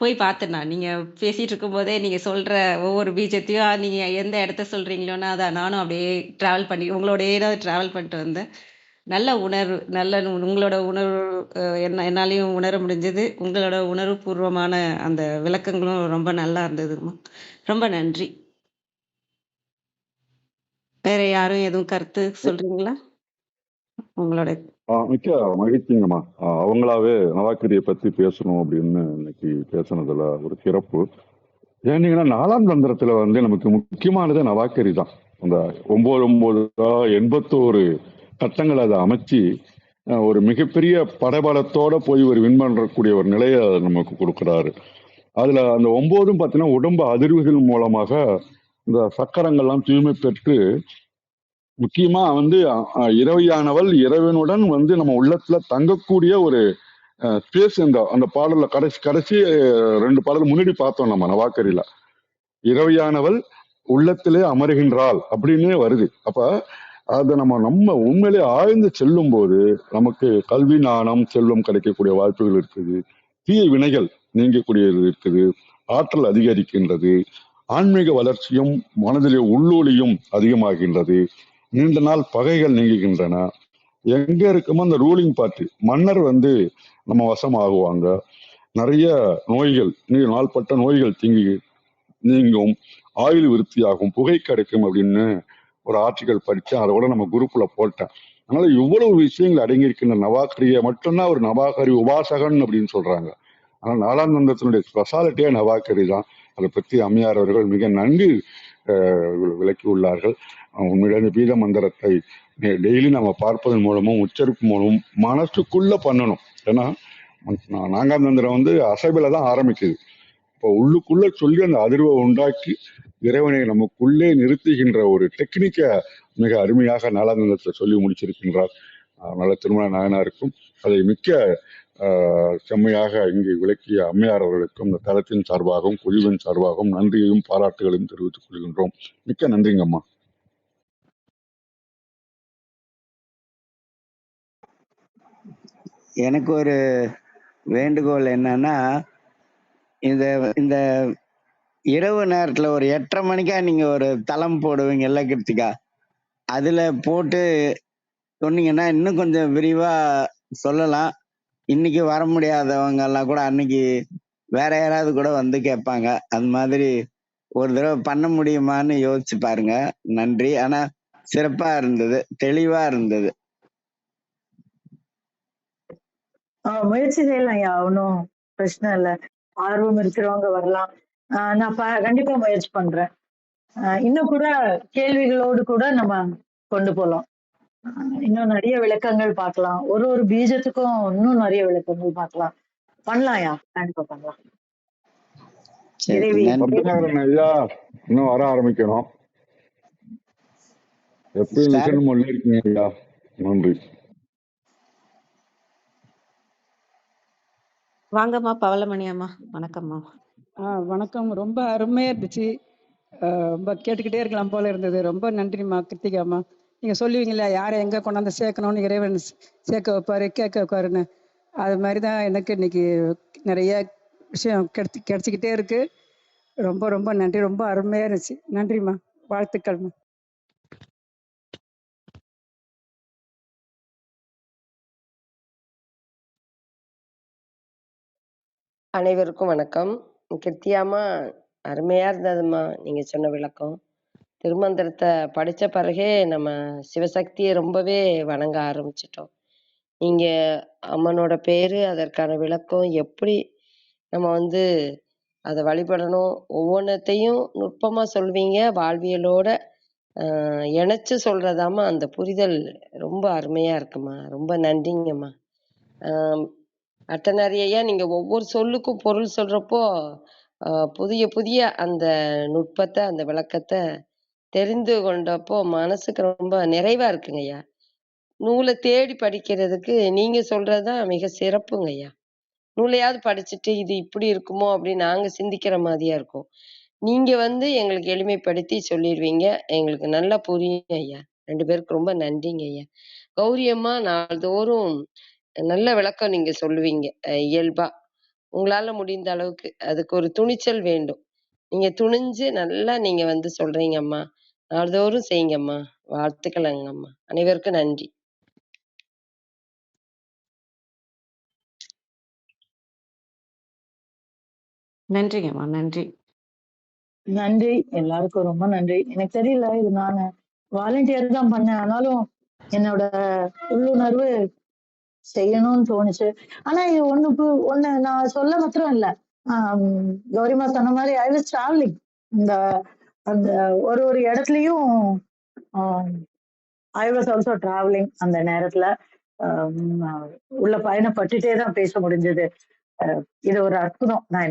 போய் பார்த்தேன் நான். நீங்க பேசிட்டு இருக்கும் போதே நீங்க சொல்ற ஒவ்வொரு பீஜத்தையும் நீங்க எந்த இடத்த சொல்றீங்களோன்னா அதை நானும் அப்படியே டிராவல் பண்ணி உங்களோடயே தான் டிராவல் பண்ணிட்டு வந்தேன். நல்ல உணர்வு, நல்ல உங்களோட உணர்வு என்னாலையும் உணர முடிஞ்சது. உங்களோட உணர்வு பூர்வமான அந்த விளக்கங்களும் ரொம்ப நல்லா இருந்ததுமா. ரொம்ப நன்றி. வேற யாரும் எதுவும் கருத்து சொல்றீங்களா? உங்களோட மிக்க மகிழ்ச்சிங்கம்மா. அவங்களாவே நவாக்கரியை பத்தி பேசணும் அப்படின்னு இன்னைக்கு பேசுனதுல ஒரு சிறப்பு. ஏன்னீங்கன்னா 4ஆம் தந்திரத்துல வந்து நமக்கு முக்கியமானது நவாக்கரி தான். அந்த 81 கட்டங்கள் அதை அமைச்சு ஒரு மிகப்பெரிய படபலத்தோட போய் ஒரு வின் பண்ணக்கூடிய ஒரு நிலையை நமக்கு கொடுக்குறாரு. அதுல அந்த 9 பார்த்தீங்கன்னா உடம்பு அதிர்வுகள் மூலமாக இந்த சக்கரங்கள்லாம் தூய்மை பெற்று, முக்கியமா வந்து இரவியானவள் இறைவனுடன் வந்து நம்ம உள்ளத்துல தங்கக்கூடிய ஒரு ஸ்பேஸ். அந்த பாடல்ல கடைசி 2 பாடல் முன்னாடி பார்த்தோம் நம்ம நவாக்கரியில. இரவியானவள் உள்ளத்திலே அமருகின்றாள் அப்படின்னு வருது. அப்ப அதை நம்ம உண்மையிலே ஆழ்ந்து செல்லும் போது நமக்கு கல்வி, ஞானம், செல்வம் கிடைக்கக்கூடிய வாய்ப்புகள் இருக்குது. தீய வினைகள் நீங்கக்கூடியது இருக்குது. ஆற்றல் அதிகரிக்கின்றது. ஆன்மீக வளர்ச்சியும் மனதிலே உள்ளொளியும் அதிகமாகின்றது. நீண்ட நாள் பகைகள் நீங்குகின்றன. எங்க இருக்குமோ அந்த ரூலிங் பார்ட்டி மன்னர் வந்து நம்ம வசம் ஆகுவாங்க. நிறைய நோய்கள், நாள்பட்ட நோய்கள் நீங்கும். ஆயுள் விருத்தியாகும், புகை கிடைக்கும் அப்படின்னு ஒரு ஆர்டிகல் படித்தேன். அதை கூட நம்ம குரூப்ல போட்டேன். அதனால இவ்வளவு விஷயங்கள் அடங்கியிருக்கின்ற நவாக்கரியை மட்டும்தான் ஒரு நவாக்கரி உபாசகன் அப்படின்னு சொல்றாங்க. ஆனால் 4ஆம் தந்திரத்தினுடைய ஸ்பெஷாலிட்டியே நவாக்கரி தான். அதை பற்றி அம்மையார் அவர்கள் மிக நன்கு விளக்கி உள்ளார்கள். உண்மையிலே பீத மந்திரத்தை டெய்லி நம்ம பார்ப்பதன் மூலமும் உச்சரிப்பு மூலமும் மனசுக்குள்ள பண்ணணும். ஏன்னா 4ஆம் தந்திரம் வந்து அசைபில தான் ஆரம்பிக்குது. இப்போ உள்ளுக்குள்ள சொல்லி அந்த அதிர்வை உண்டாக்கி இறைவனை நமக்குள்ளே நிறுத்துகின்ற ஒரு டெக்னிக்கை மிக அருமையாக 4ஆம் தந்திரத்தை சொல்லி முடிச்சிருக்கின்றார். அதனால திருமண நாயனாருக்கும் அதை மிக்க செம்மையாக இங்கு விளக்கிய அம்மையார் அவர்களுக்கும் இந்த தளத்தின் சார்பாகவும் குழுவின் சார்பாகவும் நன்றியையும் பாராட்டுகளையும் தெரிவித்துக் கொள்கின்றோம். மிக்க நன்றிங்கம்மா. எனக்கு ஒரு வேண்டுகோள் என்னன்னா, இந்த இரவு நேரத்துல ஒரு 8:30 மணிக்கா நீங்க ஒரு தளம் போடுவீங்கல்ல கிருத்திகா, அதுல போட்டு சொன்னீங்கன்னா இன்னும் கொஞ்சம் விரிவா சொல்லலாம். இன்னைக்கு வர முடியாதவங்க எல்லாம் கூட அன்னைக்கு வேற யாராவது கூட வந்து கேட்பாங்க. அது மாதிரி ஒரு தடவை பண்ண முடியுமான்னு யோசிச்சு பாருங்க. நன்றி. ஆனா சிறப்பா இருந்தது, தெளிவா இருந்தது. முயற்சி செய்யலாம் ஐயா, ஒன்றும் பிரச்சனை இல்லை. ஆர்வம் இருக்கிறவங்க வரலாம். நான் கண்டிப்பா முயற்சி பண்றேன். இன்னும் கூட கேள்விகளோடு கூட நம்ம கொண்டு போலாம். இன்னும் நிறைய விளக்கங்கள் பார்க்கலாம். ஒரு ஒரு பீஜத்துக்கும் இன்னும் நிறைய விளக்கங்கள் பார்க்கலாம். பண்ணலாம்யா, கண்டிப்பா பண்ணலாம். சரி, இறைவி நன்றி. பத்மநாபன் ஐயா இன்னும் வர ஆரம்பிக்கணும். எப்பயும் சார், மிஷன் மொழி இருக்கீங்க ஐயா. நன்றி. வாங்கம்மா பவளமணி அம்மா, வணக்கம்மா. வணக்கம். ரொம்ப அருமையாக இருந்துச்சு. ரொம்ப கேட்டுக்கிட்டே இருக்கலாம் போல இருந்தது. ரொம்ப நன்றிம்மா கிருத்திகாம்மா. நீங்கள் சொல்லுவீங்களா யாரை எங்கே கொண்டாந்து சேர்க்கணும்னு, இறைவன் சேர்க்க வைப்பார், கேட்க வைப்பாருன்னு. அது மாதிரி தான் எனக்கு இன்னைக்கு நிறைய விஷயம் கிடச்சிக்கிட்டே இருக்கு. ரொம்ப ரொம்ப நன்றி. ரொம்ப அருமையாக இருந்துச்சு. நன்றிம்மா, வாழ்த்துக்கள்மா. அனைவருக்கும் வணக்கம். கிருத்தியாம்மா, அருமையா இருந்ததும்மா நீங்க சொன்ன விளக்கம். திருமந்திரத்தை படிச்ச பிறகே நம்ம சிவசக்தியை ரொம்பவே வணங்க ஆரம்பிச்சிட்டோம். நீங்க அம்மனோட பேரு, அதற்கான விளக்கம், எப்படி நம்ம அதை வழிபடணும், ஒவ்வொன்றத்தையும் நுட்பமா சொல்வீங்க. வாழ்வியலோட இணைச்சு சொல்றதாம்மா அந்த புரிதல் ரொம்ப அருமையா இருக்குமா. ரொம்ப நன்றிங்கம்மா. அட்டனரி ஐயா, நீங்க ஒவ்வொரு சொல்லுக்கும் பொருள் சொல்றப்போ புதிய புதிய அந்த நுட்பத்தை, அந்த விளக்கத்தை தெரிந்து கொண்டப்போ மனசுக்கு ரொம்ப நிறைவா இருக்குங்க ஐயா. நூலை தேடி படிக்கிறதுக்கு நீங்க சொல்றதுதான் மிக சிறப்புங்க ஐயா. நூலையாவது படிச்சுட்டு இது இப்படி இருக்குமோ அப்படின்னு நாங்க சிந்திக்கிற மாதிரியா இருக்கும். நீங்க எங்களுக்கு எளிமைப்படுத்தி சொல்லிடுவீங்க. எங்களுக்கு நல்லா புரியும் ஐயா. 2 பேருக்கு ரொம்ப நன்றிங்க ஐயா. கௌரி அம்மா, நாள்தோறும் நல்ல விளக்கம் நீங்க சொல்லுவீங்க. இயல்பா உங்களால முடிந்த அளவுக்கு. அதுக்கு ஒரு துணிச்சல் வேண்டும். நீங்க துணிஞ்சு நல்லா நீங்க சொல்றீங்க அம்மா. நாள்தோறும் செய்யுங்கம்மா. வாழ்த்துக்கள்ங்க அம்மா. அனைவருக்கும் நன்றி. நன்றிங்கம்மா, நன்றி. நன்றி, எல்லாருக்கும் ரொம்ப நன்றி. எனக்கு தெரியல, இது நான் வாலண்டியர் தான் பண்ணேன். ஆனாலும் என்னோட உள்ளுணர்வு செய்யணும்னு தோணுச்சு. ஆனா இது ஒண்ணு நான் சொல்ல மாத்திரம் இல்ல. கௌரிமா சொன்ன மாதிரி ஐ வாஸ் டிராவலிங். இந்த அந்த ஒரு ஒரு இடத்துலயும் ஐ வாஸ் ஆல்சோ டிராவலிங். அந்த நேரத்துல உள்ள பயணப்பட்டுட்டே தான் பேச முடிஞ்சது. இது ஒரு அற்புதம். நான்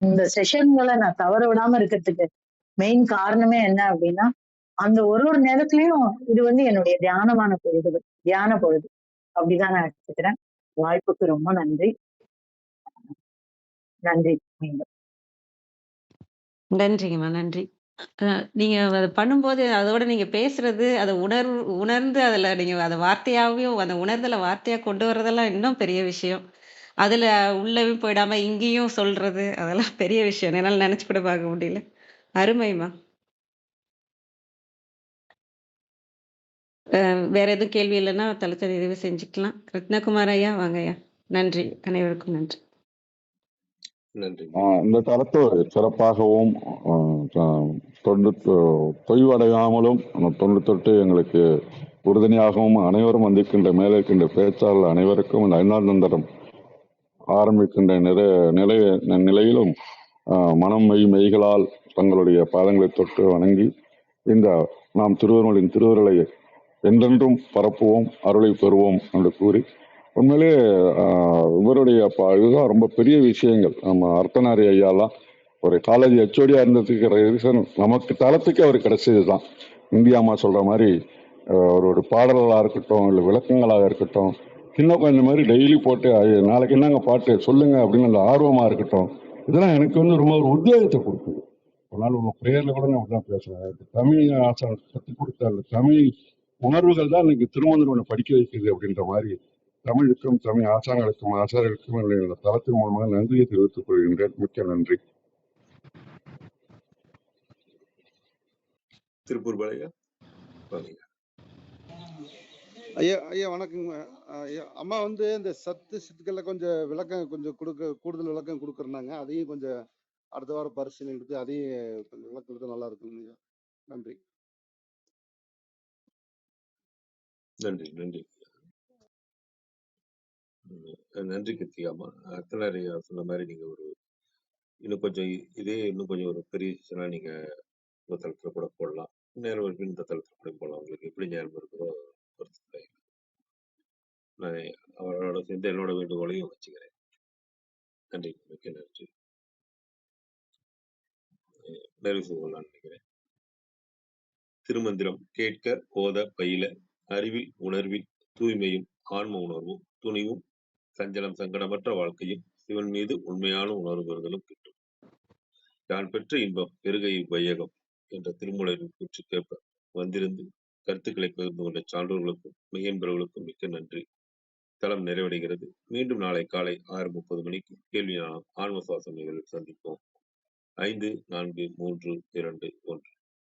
இந்த செஷன்களை நான் தவற விடாம இருக்கிறதுக்கு மெயின் காரணமே என்ன அப்படின்னா, அந்த ஒரு ஒரு நேரத்திலயும் இது என்னுடைய தியான பொழுது அப்படிதான் நான் எடுத்துக்கிறேன். வாய்ப்புக்கு ரொம்ப நன்றி. நன்றி மீண்டும். நன்றிங்கம்மா, நன்றி. நீங்க அத பண்ணும்போது, அதோட நீங்க பேசுறது, அத உணர்ந்து அதுல நீங்க அத வார்த்தையாவும் அந்த உணர்தல வார்த்தையா கொண்டு வரதெல்லாம் இன்னும் பெரிய விஷயம். அதுல உள்ளவும் போயிடாம இங்கேயும் சொல்றது, அதெல்லாம் பெரிய விஷயம். என்னால நெனச்சு கூட பார்க்க முடியல. அருமைம்மா. வேற எதுவும் கேள்வி இல்லன்னா தளத்த நிறைவு செஞ்சுக்கலாம். ரத்னகுமார் ஐயா, வாங்க ஐயா. நன்றி. அனைவருக்கும் நன்றி. நன்றி. இந்த தளத்தை சிறப்பாகவும் தொண்டு தொய்வடையாமலும் தொண்டு தொட்டு எங்களுக்கு உறுதுணையாகவும் அனைவரும் வந்திருக்கின்ற மேலே இருக்கின்ற பேச்சாளர் அனைவருக்கும் இந்த 5ஆம் தந்திரம் ஆரம்பிக்கின்ற நிலையிலும் மனம் மெய்களால் தங்களுடைய பாதங்களை தொட்டு வணங்கி இந்த நாம் திருவருளின் திருவருளை என்றென்றும் பரப்புவோம், அருளை பெறுவோம் என்று கூறி, உண்மையிலே இவருடைய இதுதான் ரொம்ப பெரிய விஷயங்கள். நம்ம அர்த்தநாரி ஐயாலாம் ஒரு காலேஜ் ஹெச்ஓடியா இருந்ததுக்கு ரீசன் நமக்கு தளத்துக்கு அவர் கிடைச்சது தான். இந்தியாமா சொல்ற மாதிரி அவரோட பாடல்களாக இருக்கட்டும், இல்லை விளக்கங்களாக இருக்கட்டும், சின்ன குழந்தை மாதிரி டெய்லி போட்டு நாளைக்கு என்னங்க பாட்டு சொல்லுங்க அப்படின்னு அந்த ஆர்வமா இருக்கட்டும், இதெல்லாம் எனக்கு ரொம்ப ஒரு உத்வேகத்தை கொடுக்குது. ஒரு நாள் உங்க பிரேயர்ல கூட நான் அப்படிதான் பேசுறேன். தமிழ் ஆசான் கற்றுக் கொடுத்த தமிழ் உணர்வுகள் தான் இன்னைக்கு திருமந்திரம் படிக்க வைக்குது அப்படின்ற மாதிரி தமிழுக்கும் தமிழ் ஆசான்களுக்கும் ஆசாரியர்களுக்கும் இந்த தளத்தின் மூலமாக நன்றியை தெரிவித்துக் கொள்கின்றேன். மிக்க நன்றி. திருப்பூர் பாலையா, ஐயா ஐயா வணக்கங்க ஐயா. அம்மா இந்த சத்து சித்துக்களை கொஞ்சம் விளக்கம் கொஞ்சம் கூடுதல் விளக்கம் கொடுக்குறாங்க. அதையும் கொஞ்சம் அடுத்த வாரம் பரிசீலனை எடுத்து அதையும் கொஞ்சம் விளக்கம் கொடுத்தா நல்லா இருக்குங்க ஐயா. நன்றி. நன்றி. நன்றி. நன்றி கிருத்திகாமா. அத்தனாரி சொன்ன மாதிரி நீங்க ஒரு இன்னும் கொஞ்சம் இன்னும் கொஞ்சம் ஒரு பெரிய விஷயம்னா நீங்க இந்த தளத்துல கூட போடலாம். நேரம் இருக்கு இந்த தளத்துல கூட போடலாம். உங்களுக்கு எப்படி நேரம் இருக்குதோ பொறுத்து நான் அவரோட சேர்ந்து என்னோட வேண்டுகோளையும் வச்சுக்கிறேன். நன்றி, மிக்க நன்றி. நிறைவு செய்யலாம் நினைக்கிறேன். திருமந்திரம் கேட்க ஓத பயில அறிவில் உணர்வில் தூய்மையும் ஆன்ம உணர்வும் துணிவும் சஞ்சலம் சங்கடமற்ற வாழ்க்கையும் சிவன் மீது உண்மையான உணர்வு பெறுதலும் கிட்டும். தான் பெற்ற இன்பம் பெருகை வையகம் என்ற திருமூலரின் கூற்று கேட்ப வந்திருந்து கருத்துக்களை பகிர்ந்து கொண்ட சான்றோர்களுக்கும் மெய்யன்பர்களுக்கும் மிக்க நன்றி. தளம் நிறைவடைகிறது. மீண்டும் நாளை காலை 6:30 மணிக்கு கேள்வி ஆன்ம சுவாசம் நிகழ்வில் சந்திப்போம். 5, 4, 3, 2, 1.